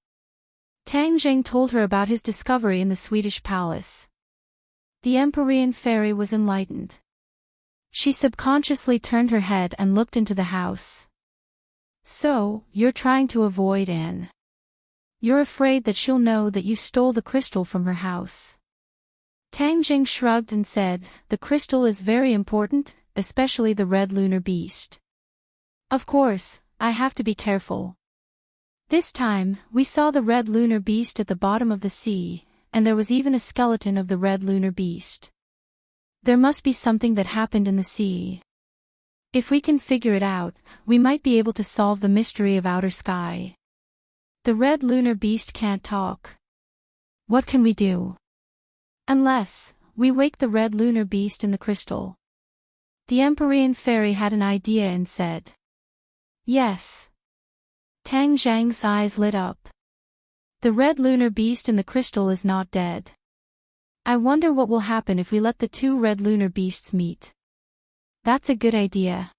Tang Jing told her about his discovery in the Swedish palace. The Empyrean fairy was enlightened. She subconsciously turned her head and looked into the house. So, you're trying to avoid Anne. You're afraid that she'll know that you stole the crystal from her house. Tang Jing shrugged and said, the crystal is very important, especially the red lunar beast. Of course, I have to be careful. This time, we saw the red lunar beast at the bottom of the sea, and there was even a skeleton of the red lunar beast. There must be something that happened in the sea. If we can figure it out, we might be able to solve the mystery of outer sky. The red lunar beast can't talk. What can we do? Unless we wake the red lunar beast in the crystal. The Empyrean fairy had an idea and said. Yes. Tang Zhang's eyes lit up. The red lunar beast in the crystal is not dead. I wonder what will happen if we let the two red lunar beasts meet. That's a good idea.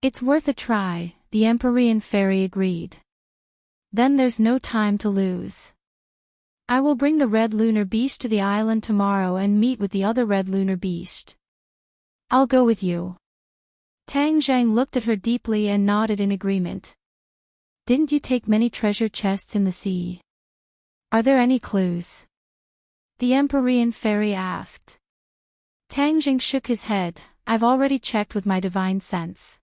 It's worth a try, the Empyrean fairy agreed. Then there's no time to lose. I will bring the red lunar beast to the island tomorrow and meet with the other red lunar beast. I'll go with you. Tang Zhang looked at her deeply and nodded in agreement. Didn't you take many treasure chests in the sea? Are there any clues? The Empyrean fairy asked. Tang Jing shook his head. I've already checked with my divine sense.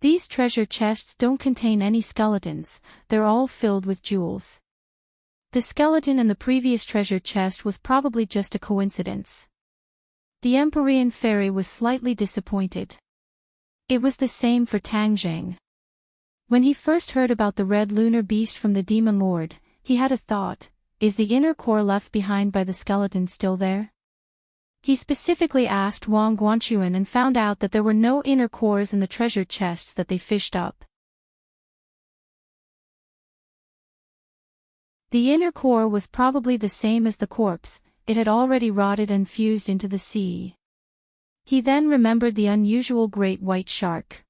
These treasure chests don't contain any skeletons, they're all filled with jewels. The skeleton in the previous treasure chest was probably just a coincidence. The Empyrean fairy was slightly disappointed. It was the same for Tang Jing. When he first heard about the red lunar beast from the demon lord, he had a thought, is the inner core left behind by the skeleton still there? He specifically asked Wang Guanchuan and found out that there were no inner cores in the treasure chests that they fished up. The inner core was probably the same as the corpse, it had already rotted and fused into the sea. He then remembered the unusual great white shark.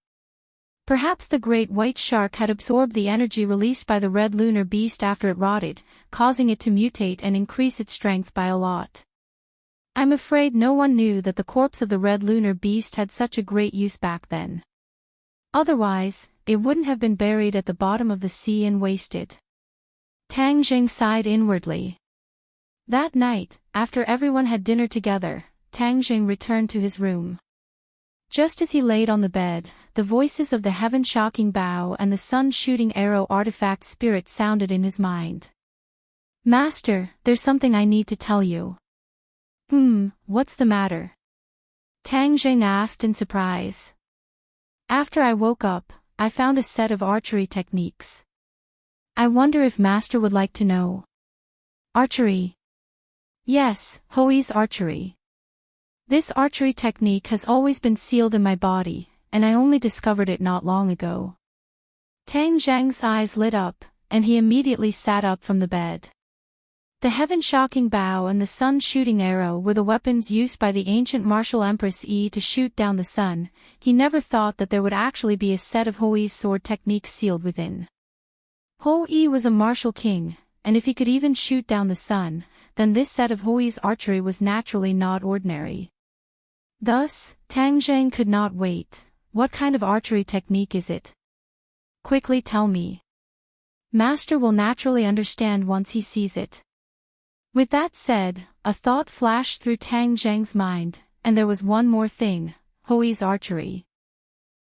Perhaps the great white shark had absorbed the energy released by the red lunar beast after it rotted, causing it to mutate and increase its strength by a lot. I'm afraid no one knew that the corpse of the red lunar beast had such a great use back then. Otherwise, it wouldn't have been buried at the bottom of the sea and wasted. Tang Jing sighed inwardly. That night, after everyone had dinner together, Tang Jing returned to his room. Just as he laid on the bed, the voices of the heaven-shocking bow and the sun-shooting arrow artifact spirit sounded in his mind. Master, there's something I need to tell you. What's the matter? Tang Jing asked in surprise. After I woke up, I found a set of archery techniques. I wonder if Master would like to know. Archery? Yes, Hoi's archery. This archery technique has always been sealed in my body, and I only discovered it not long ago. Tang Zhang's eyes lit up, and he immediately sat up from the bed. The heaven-shocking bow and the sun-shooting arrow were the weapons used by the ancient martial Empress Yi to shoot down the sun. He never thought that there would actually be a set of Hoi's sword techniques sealed within. Hou-Yi was a martial king, and if he could even shoot down the sun, then this set of Hoi's archery was naturally not ordinary. Thus, Tang Zhang could not wait. What kind of archery technique is it? Quickly tell me. Master will naturally understand once he sees it. With that said, a thought flashed through Tang Zhang's mind, and there was one more thing, Hoi's archery.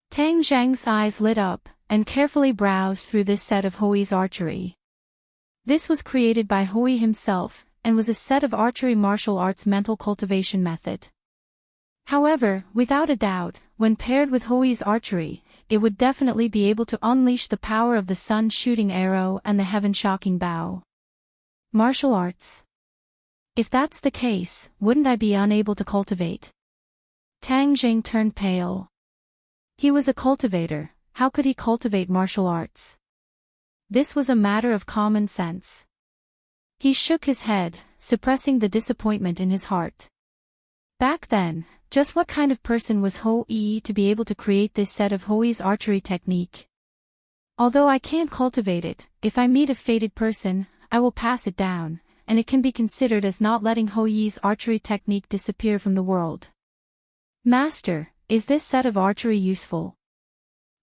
Tang Zhang's eyes lit up, and carefully browsed through this set of Hoi's archery. This was created by Hou-Yi himself, and was a set of archery martial arts mental cultivation method. However, without a doubt, when paired with Hou-Yi's archery, it would definitely be able to unleash the power of the sun-shooting arrow and the heaven-shocking bow. Martial arts. If that's the case, wouldn't I be unable to cultivate? Tang Jing turned pale. He was a cultivator, how could he cultivate martial arts? This was a matter of common sense. He shook his head, suppressing the disappointment in his heart. Back then, just what kind of person was Ho-Yi to be able to create this set of Ho-Yi's archery technique? Although I can't cultivate it, if I meet a fated person, I will pass it down, and it can be considered as not letting Ho-Yi's archery technique disappear from the world. Master, is this set of archery useful?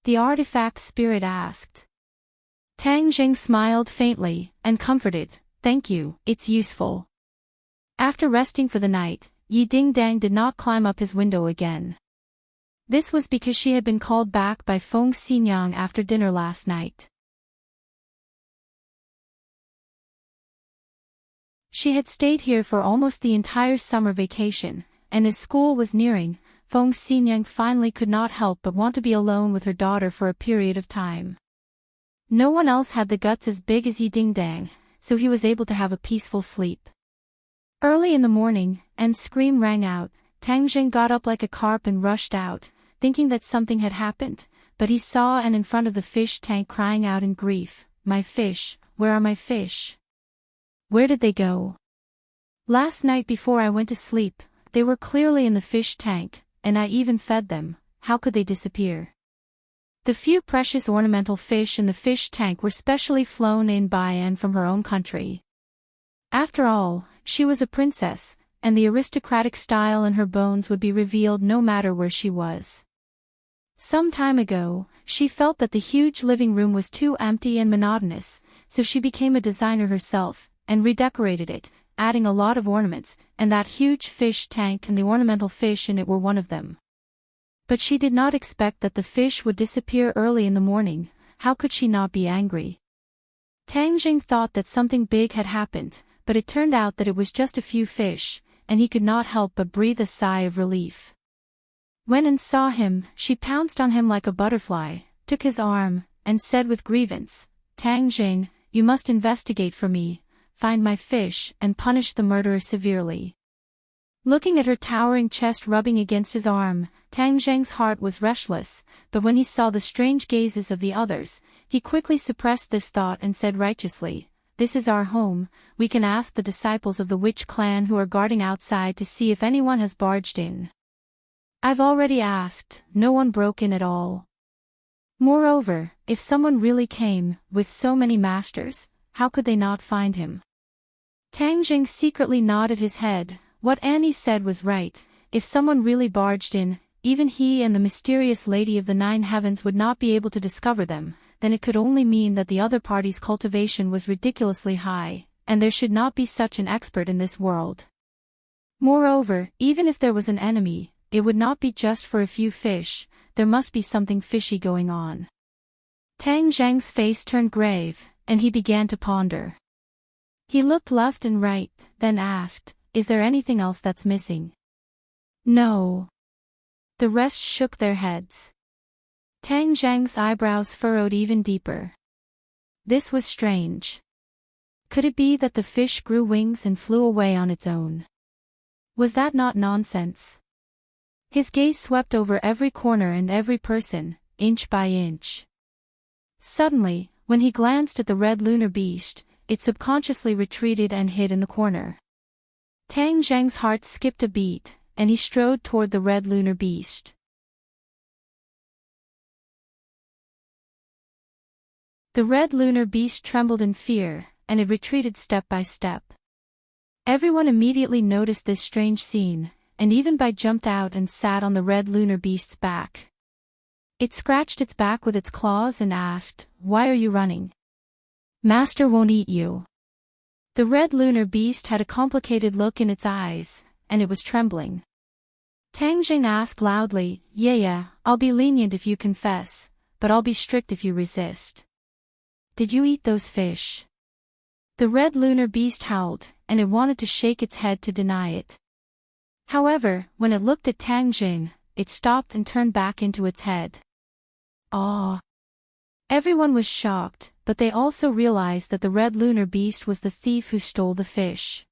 The artifact spirit asked. Tang Jing smiled faintly, and comforted, thank you, it's useful. After resting for the night, Yi Dingdang did not climb up his window again. This was because she had been called back by Feng Xinyang after dinner last night. She had stayed here for almost the entire summer vacation, and as school was nearing, Feng Xinyang finally could not help but want to be alone with her daughter for a period of time. No one else had the guts as big as Yi Dingdang, so he was able to have a peaceful sleep. Early in the morning, an scream rang out. Tang Jing got up like a carp and rushed out, thinking that something had happened, but he saw An in front of the fish tank crying out in grief, "My fish, where are my fish? Where did they go? Last night before I went to sleep, they were clearly in the fish tank, and I even fed them, how could they disappear?" The few precious ornamental fish in the fish tank were specially flown in by An from her own country. After all, she was a princess, and the aristocratic style in her bones would be revealed no matter where she was. Some time ago, she felt that the huge living room was too empty and monotonous, so she became a designer herself, and redecorated it, adding a lot of ornaments, and that huge fish tank and the ornamental fish in it were one of them. But she did not expect that the fish would disappear early in the morning. How could she not be angry? Tang Jing thought that something big had happened, but it turned out that it was just a few fish, and he could not help but breathe a sigh of relief. When An saw him, she pounced on him like a butterfly, took his arm, and said with grievance, "Tang Jing, you must investigate for me, find my fish, and punish the murderer severely." Looking at her towering chest rubbing against his arm, Tang Jing's heart was restless, but when he saw the strange gazes of the others, he quickly suppressed this thought and said righteously, "This is our home, we can ask the disciples of the witch clan who are guarding outside to see if anyone has barged in." "I've already asked, no one broke in at all. Moreover, if someone really came, with so many masters, how could they not find him?" Tang Jing secretly nodded his head. What Annie said was right. If someone really barged in, even he and the mysterious Lady of the Nine Heavens would not be able to discover them, then it could only mean that the other party's cultivation was ridiculously high, and there should not be such an expert in this world. Moreover, even if there was an enemy, it would not be just for a few fish, there must be something fishy going on. Tang Zhang's face turned grave, and he began to ponder. He looked left and right, then asked, "Is there anything else that's missing?" "No." The rest shook their heads. Tang Zhang's eyebrows furrowed even deeper. This was strange. Could it be that the fish grew wings and flew away on its own? Was that not nonsense? His gaze swept over every corner and every person, inch by inch. Suddenly, when he glanced at the red lunar beast, it subconsciously retreated and hid in the corner. Tang Zhang's heart skipped a beat, and he strode toward the red lunar beast. The red lunar beast trembled in fear, and it retreated step by step. Everyone immediately noticed this strange scene, and even Bai jumped out and sat on the red lunar beast's back. It scratched its back with its claws and asked, "Why are you running? Master won't eat you." The red lunar beast had a complicated look in its eyes, and it was trembling. Tang Jing asked loudly, Yeah, I'll be lenient if you confess, but I'll be strict if you resist. Did you eat those fish?" The red lunar beast howled, and it wanted to shake its head to deny it. However, when it looked at Tang Jing, it stopped and turned back into its head. "Aw!" Everyone was shocked, but they also realized that the red lunar beast was the thief who stole the fish.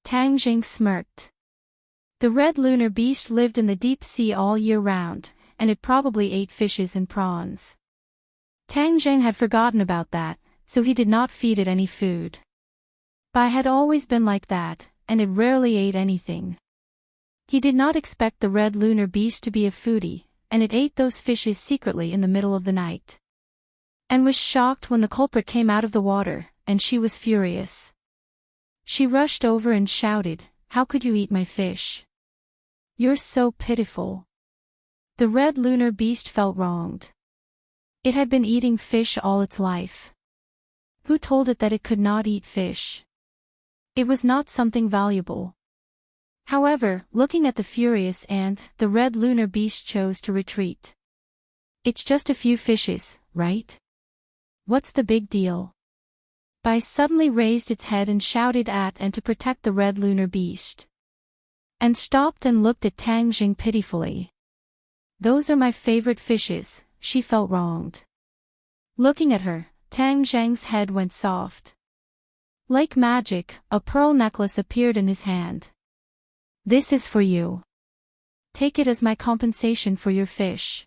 Tang Jing smirked. The red lunar beast lived in the deep sea all year round, and it probably ate fishes and prawns. Tang Jing had forgotten about that, so he did not feed it any food. Bai had always been like that, and it rarely ate anything. He did not expect the red lunar beast to be a foodie, and it ate those fishes secretly in the middle of the night. And was shocked when the culprit came out of the water, and she was furious. She rushed over and shouted, "How could you eat my fish? You're so pitiful." The red lunar beast felt wronged. It had been eating fish all its life. Who told it that it could not eat fish? It was not something valuable. However, looking at the furious ant, the red lunar beast chose to retreat. "It's just a few fishes, right? What's the big deal?" Bai suddenly raised its head and shouted at and to protect the red lunar beast. And stopped and looked at Tang Jing pitifully. "Those are my favorite fishes," she felt wronged. Looking at her, Tang Zhang's head went soft. Like magic, a pearl necklace appeared in his hand. "This is for you. Take it as my compensation for your fish."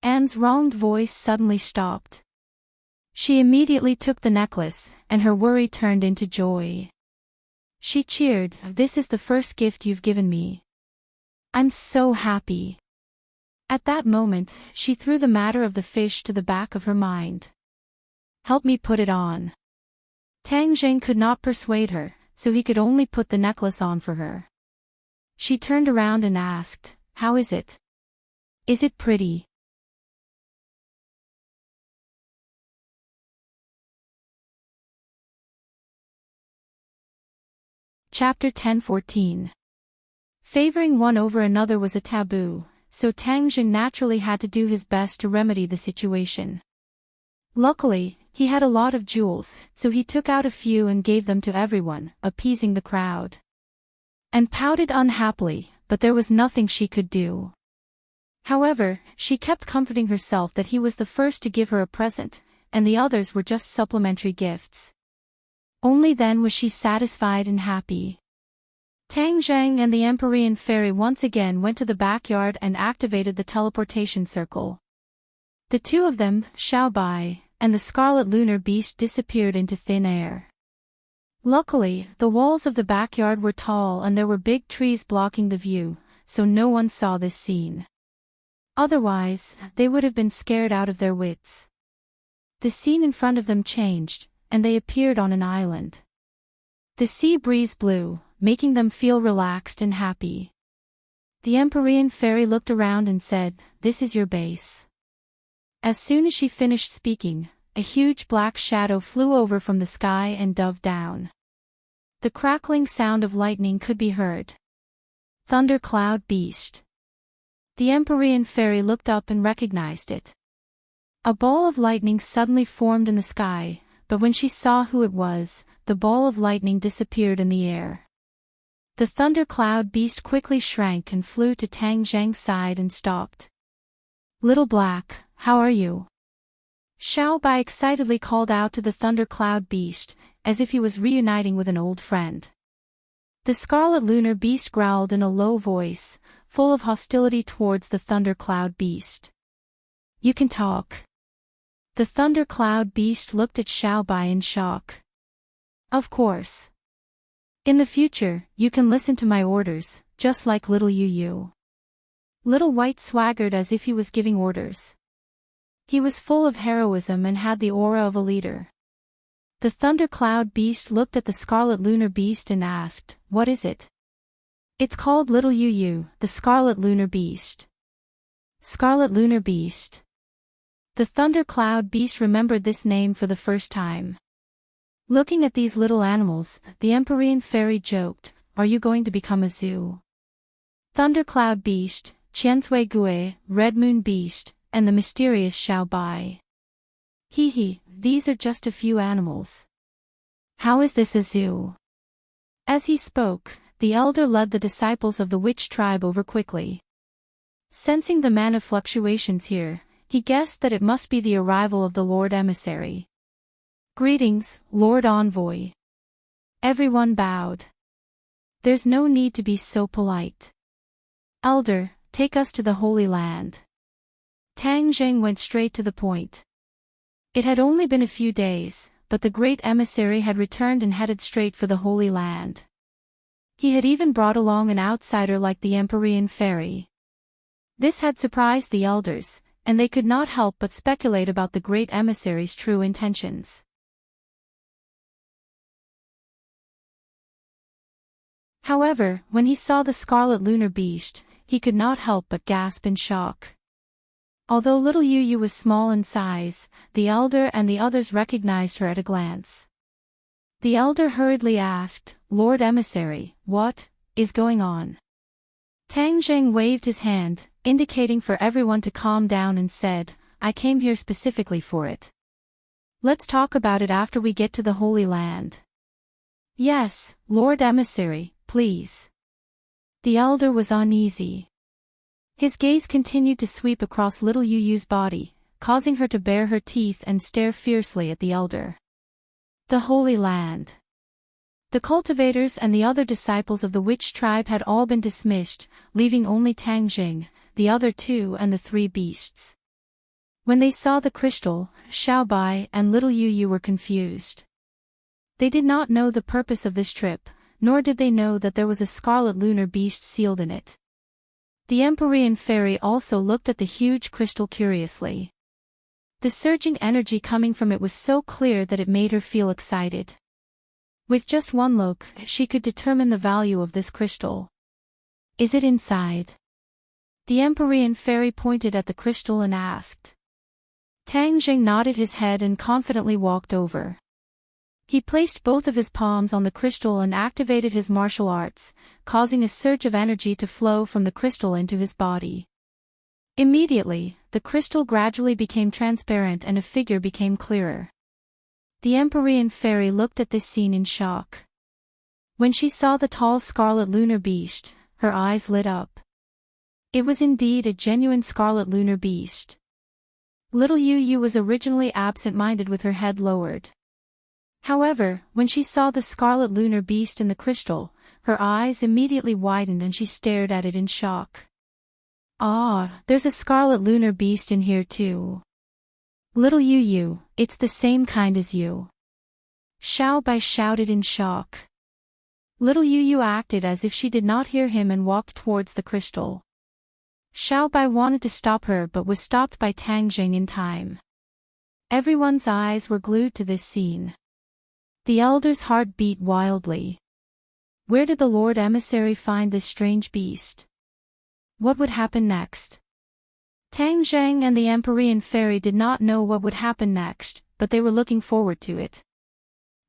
Anne's wronged voice suddenly stopped. She immediately took the necklace, and her worry turned into joy. She cheered, "This is the first gift you've given me. I'm so happy." At that moment, she threw the matter of the fish to the back of her mind. "Help me put it on." Tang Jing could not persuade her, so he could only put the necklace on for her. She turned around and asked, "How is it? Is it pretty?" Chapter 10:14. Favoring one over another was a taboo, so Tang Jing naturally had to do his best to remedy the situation. Luckily, he had a lot of jewels, so he took out a few and gave them to everyone, appeasing the crowd. And pouted unhappily, but there was nothing she could do. However, she kept comforting herself that he was the first to give her a present, and the others were just supplementary gifts. Only then was she satisfied and happy. Tang Zhang and the Empyrean fairy once again went to the backyard and activated the teleportation circle. The two of them, Xiao Bai, and the scarlet lunar beast disappeared into thin air. Luckily, the walls of the backyard were tall and there were big trees blocking the view, so no one saw this scene. Otherwise, they would have been scared out of their wits. The scene in front of them changed, and they appeared on an island. The sea breeze blew, making them feel relaxed and happy. The Empyrean fairy looked around and said, "This is your base." As soon as she finished speaking, a huge black shadow flew over from the sky and dove down. The crackling sound of lightning could be heard. Thundercloud Beast. The Empyrean fairy looked up and recognized it. A ball of lightning suddenly formed in the sky, but when she saw who it was, the ball of lightning disappeared in the air. The thundercloud beast quickly shrank and flew to Tang Zhang's side and stopped. "Little Black, how are you?" Xiao Bai excitedly called out to the thundercloud beast, as if he was reuniting with an old friend. The scarlet lunar beast growled in a low voice, full of hostility towards the thundercloud beast. "You can talk." The thundercloud beast looked at Xiao Bai in shock. "Of course. In the future, you can listen to my orders, just like little Yu. Little White swaggered as if he was giving orders. He was full of heroism and had the aura of a leader. The thundercloud beast looked at the scarlet lunar beast and asked, "What is it?" "It's called Little Yu, the scarlet lunar beast." Scarlet lunar beast. The thundercloud beast remembered this name for the first time. Looking at these little animals, the Empyrean fairy joked, "Are you going to become a zoo?" Thundercloud beast, Qiansui Gue, Red Moon beast, and the mysterious Xiao Bai. Hee, these are just a few animals. How is this a zoo?" As he spoke, the elder led the disciples of the witch tribe over quickly. Sensing the mana fluctuations here, he guessed that it must be the arrival of the Lord Emissary. "Greetings, Lord Envoy." Everyone bowed. "There's no need to be so polite. Elder, take us to the Holy Land." Tang Jing went straight to the point. It had only been a few days, but the great emissary had returned and headed straight for the Holy Land. He had even brought along an outsider like the Empyrean fairy. This had surprised the elders, and they could not help but speculate about the great emissary's true intentions. However, when he saw the scarlet lunar beast, he could not help but gasp in shock. Although little Yu was small in size, the elder and the others recognized her at a glance. The elder hurriedly asked, "Lord Emissary, what is going on?" Tang Zheng waved his hand, indicating for everyone to calm down, and said, "I came here specifically for it. Let's talk about it after we get to the Holy Land." "Yes, Lord Emissary, please." The elder was uneasy. His gaze continued to sweep across little Yu's body, causing her to bare her teeth and stare fiercely at the elder. The Holy Land. The cultivators and the other disciples of the witch tribe had all been dismissed, leaving only Tang Jing, the other two, and the three beasts. When they saw the crystal, Xiao Bai and little Yu were confused. They did not know the purpose of this trip, nor did they know that there was a scarlet lunar beast sealed in it. The Empyrean fairy also looked at the huge crystal curiously. The surging energy coming from it was so clear that it made her feel excited. With just one look, she could determine the value of this crystal. "Is it inside?" The Empyrean fairy pointed at the crystal and asked. Tang Jing nodded his head and confidently walked over. He placed both of his palms on the crystal and activated his martial arts, causing a surge of energy to flow from the crystal into his body. Immediately, the crystal gradually became transparent and a figure became clearer. The Empyrean fairy looked at this scene in shock. When she saw the tall scarlet lunar beast, her eyes lit up. It was indeed a genuine scarlet lunar beast. Little Yu was originally absent-minded with her head lowered. However, when she saw the scarlet lunar beast in the crystal, her eyes immediately widened and she stared at it in shock. "Ah, there's a scarlet lunar beast in here too. Little Yu, it's the same kind as you." Xiao Bai shouted in shock. Little Yu acted as if she did not hear him and walked towards the crystal. Xiao Bai wanted to stop her but was stopped by Tang Jing in time. Everyone's eyes were glued to this scene. The elder's heart beat wildly. Where did the Lord Emissary find this strange beast? What would happen next? Tang Zheng and the Empyrean fairy did not know what would happen next, but they were looking forward to it.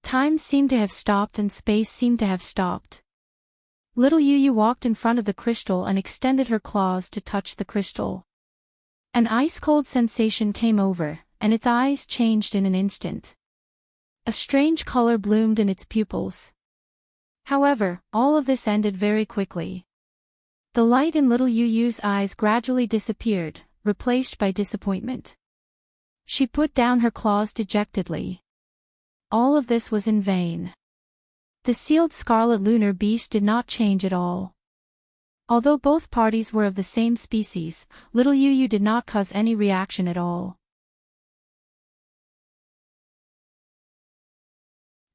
Time seemed to have stopped and space seemed to have stopped. Little Yu walked in front of the crystal and extended her claws to touch the crystal. An ice-cold sensation came over, and its eyes changed in an instant. A strange color bloomed in its pupils. However, all of this ended very quickly. The light in little Yu's eyes gradually disappeared, replaced by disappointment. She put down her claws dejectedly. All of this was in vain. The sealed scarlet lunar beast did not change at all. Although both parties were of the same species, little Yu did not cause any reaction at all.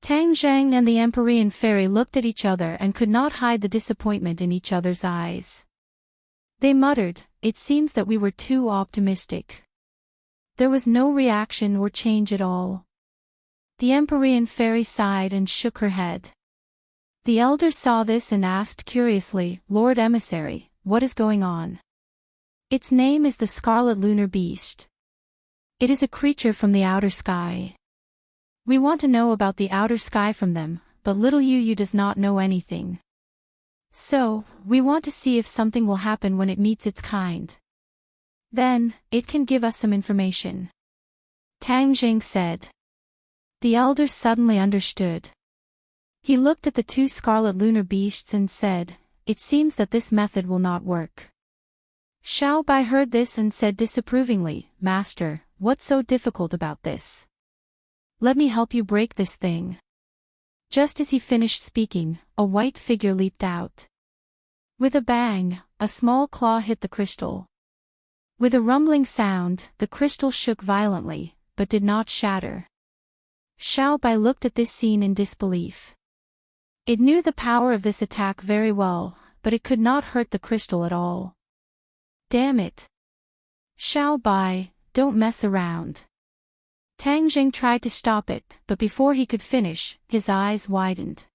Tang Zheng and the Empyrean fairy looked at each other and could not hide the disappointment in each other's eyes. They muttered, "It seems that we were too optimistic." There was no reaction or change at all. The Empyrean fairy sighed and shook her head. The elder saw this and asked curiously, "Lord Emissary, what is going on?" "Its name is the Scarlet Lunar Beast. It is a creature from the outer sky. We want to know about the outer sky from them, but little Yu does not know anything. So, we want to see if something will happen when it meets its kind. Then, it can give us some information." Tang Jing said. The elder suddenly understood. He looked at the two scarlet lunar beasts and said, "It seems that this method will not work." Xiao Bai heard this and said disapprovingly, "Master, what's so difficult about this? Let me help you break this thing." Just as he finished speaking, a white figure leaped out. With a bang, a small claw hit the crystal. With a rumbling sound, the crystal shook violently, but did not shatter. Xiaobai looked at this scene in disbelief. It knew the power of this attack very well, but it could not hurt the crystal at all. Damn it! Xiaobai, don't mess around. Tang Jing tried to stop it, but before he could finish, his eyes widened.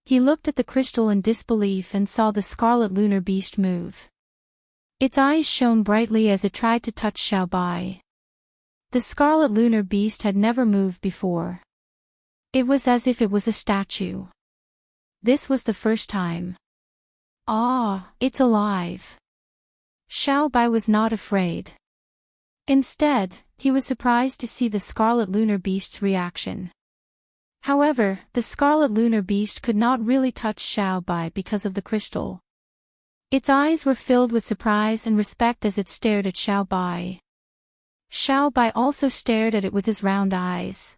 He looked at the crystal in disbelief and saw the scarlet lunar beast move. Its eyes shone brightly as it tried to touch Xiaobai. The scarlet lunar beast had never moved before. It was as if it was a statue. This was the first time. Ah, it's alive. Xiaobai was not afraid. Instead, he was surprised to see the scarlet lunar beast's reaction. However, the scarlet lunar beast could not really touch Xiaobai because of the crystal. Its eyes were filled with surprise and respect as it stared at Xiaobai. Xiaobai also stared at it with his round eyes.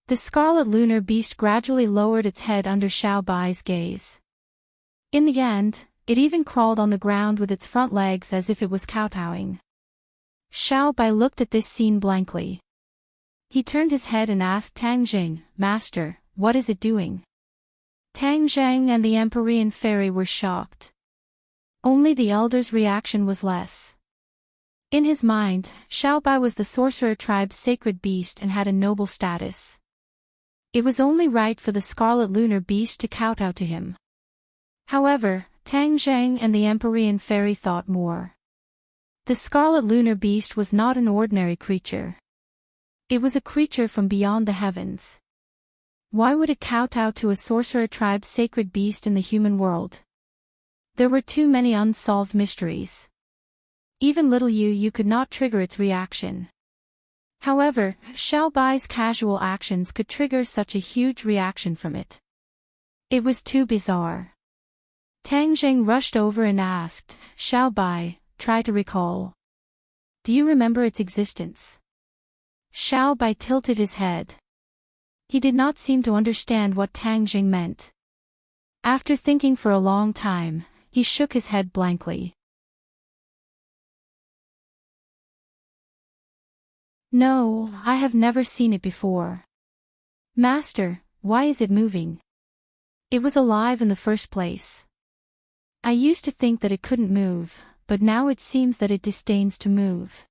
The scarlet lunar beast gradually lowered its head under Xiaobai's gaze. In the end, it even crawled on the ground with its front legs as if it was kowtowing. Xiaobai looked at this scene blankly. He turned his head and asked Tang Jing, "Master, what is it doing?" Tang Jing and the Empyrean fairy were shocked. Only the elder's reaction was less. In his mind, Xiaobai was the sorcerer tribe's sacred beast and had a noble status. It was only right for the scarlet lunar beast to kowtow to him. However, Tang Jing and the Empyrean fairy thought more. The scarlet lunar beast was not an ordinary creature. It was a creature from beyond the heavens. Why would it kowtow to a sorcerer tribe's sacred beast in the human world? There were too many unsolved mysteries. Even little Yu could not trigger its reaction. However, Xiaobai's casual actions could trigger such a huge reaction from it. It was too bizarre. Tang Jing rushed over and asked, "Xiaobai, try to recall. Do you remember its existence?" Xiaobai tilted his head. He did not seem to understand what Tang Jing meant. After thinking for a long time, he shook his head blankly. "No, I have never seen it before." "Master, why is it moving?" "It was alive in the first place. I used to think that it couldn't move, but now it seems that it disdains to move.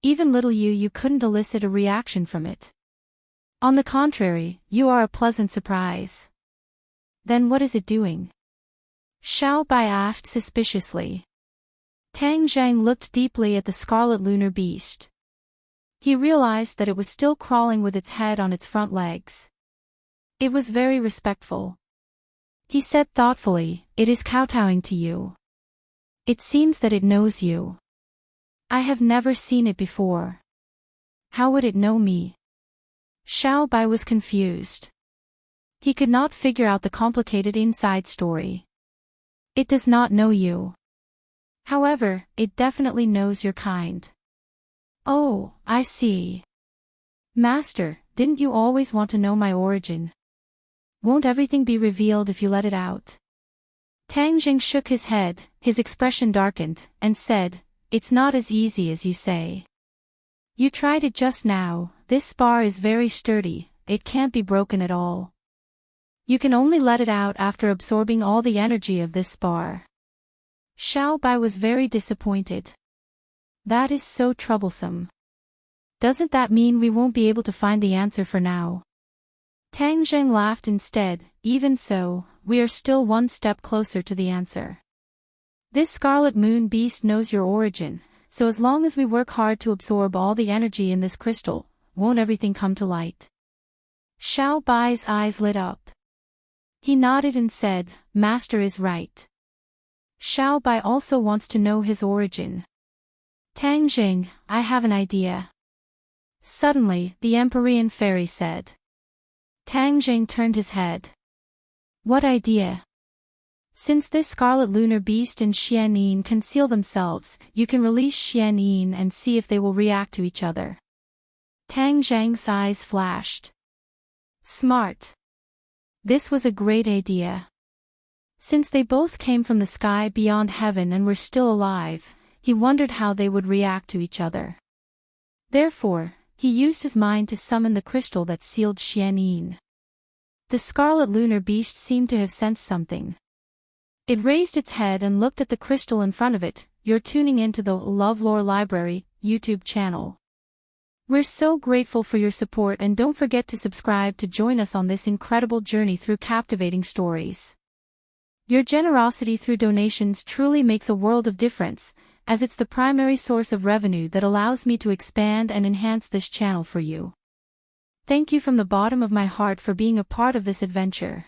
Even little you couldn't elicit a reaction from it. On the contrary, you are a pleasant surprise." "Then what is it doing?" Xiaobai asked suspiciously. Tang Jing looked deeply at the scarlet lunar beast. He realized that it was still crawling with its head on its front legs. It was very respectful. He said thoughtfully, "It is kowtowing to you. It seems that it knows you. I have never seen it before. How would it know me?" Xiaobai was confused. He could not figure out the complicated inside story. "It does not know you. However, it definitely knows your kind." "Oh, I see. Master, didn't you always want to know my origin? Won't everything be revealed if you let it out?" Tang Jing shook his head, his expression darkened, and said, "It's not as easy as you say. You tried it just now, this spar is very sturdy, it can't be broken at all. You can only let it out after absorbing all the energy of this spar." Xiaobai was very disappointed. "That is so troublesome. Doesn't that mean we won't be able to find the answer for now?" Tang Jing laughed instead. "Even so, we are still one step closer to the answer. This scarlet moon beast knows your origin, so as long as we work hard to absorb all the energy in this crystal, won't everything come to light?" Xiaobai's eyes lit up. He nodded and said, "Master is right. Xiaobai also wants to know his origin." "Tang Jing, I have an idea." Suddenly, the Empyrean fairy said. Tang Jing turned his head. "What idea?" "Since this scarlet lunar beast and Xianyin conceal themselves, you can release Xianyin and see if they will react to each other." Tang Jing's eyes flashed. Smart. This was a great idea. Since they both came from the sky beyond heaven and were still alive, he wondered how they would react to each other. Therefore, He used his mind to summon the crystal that sealed Xianyin. The scarlet lunar beast seemed to have sensed something. It raised its head and looked at the crystal in front of it. You're tuning into the LoveLore Library YouTube channel. We're so grateful for your support, and don't forget to subscribe to join us on this incredible journey through captivating stories. Your generosity through donations truly makes a world of difference, as it's the primary source of revenue that allows me to expand and enhance this channel for you. Thank you from the bottom of my heart for being a part of this adventure.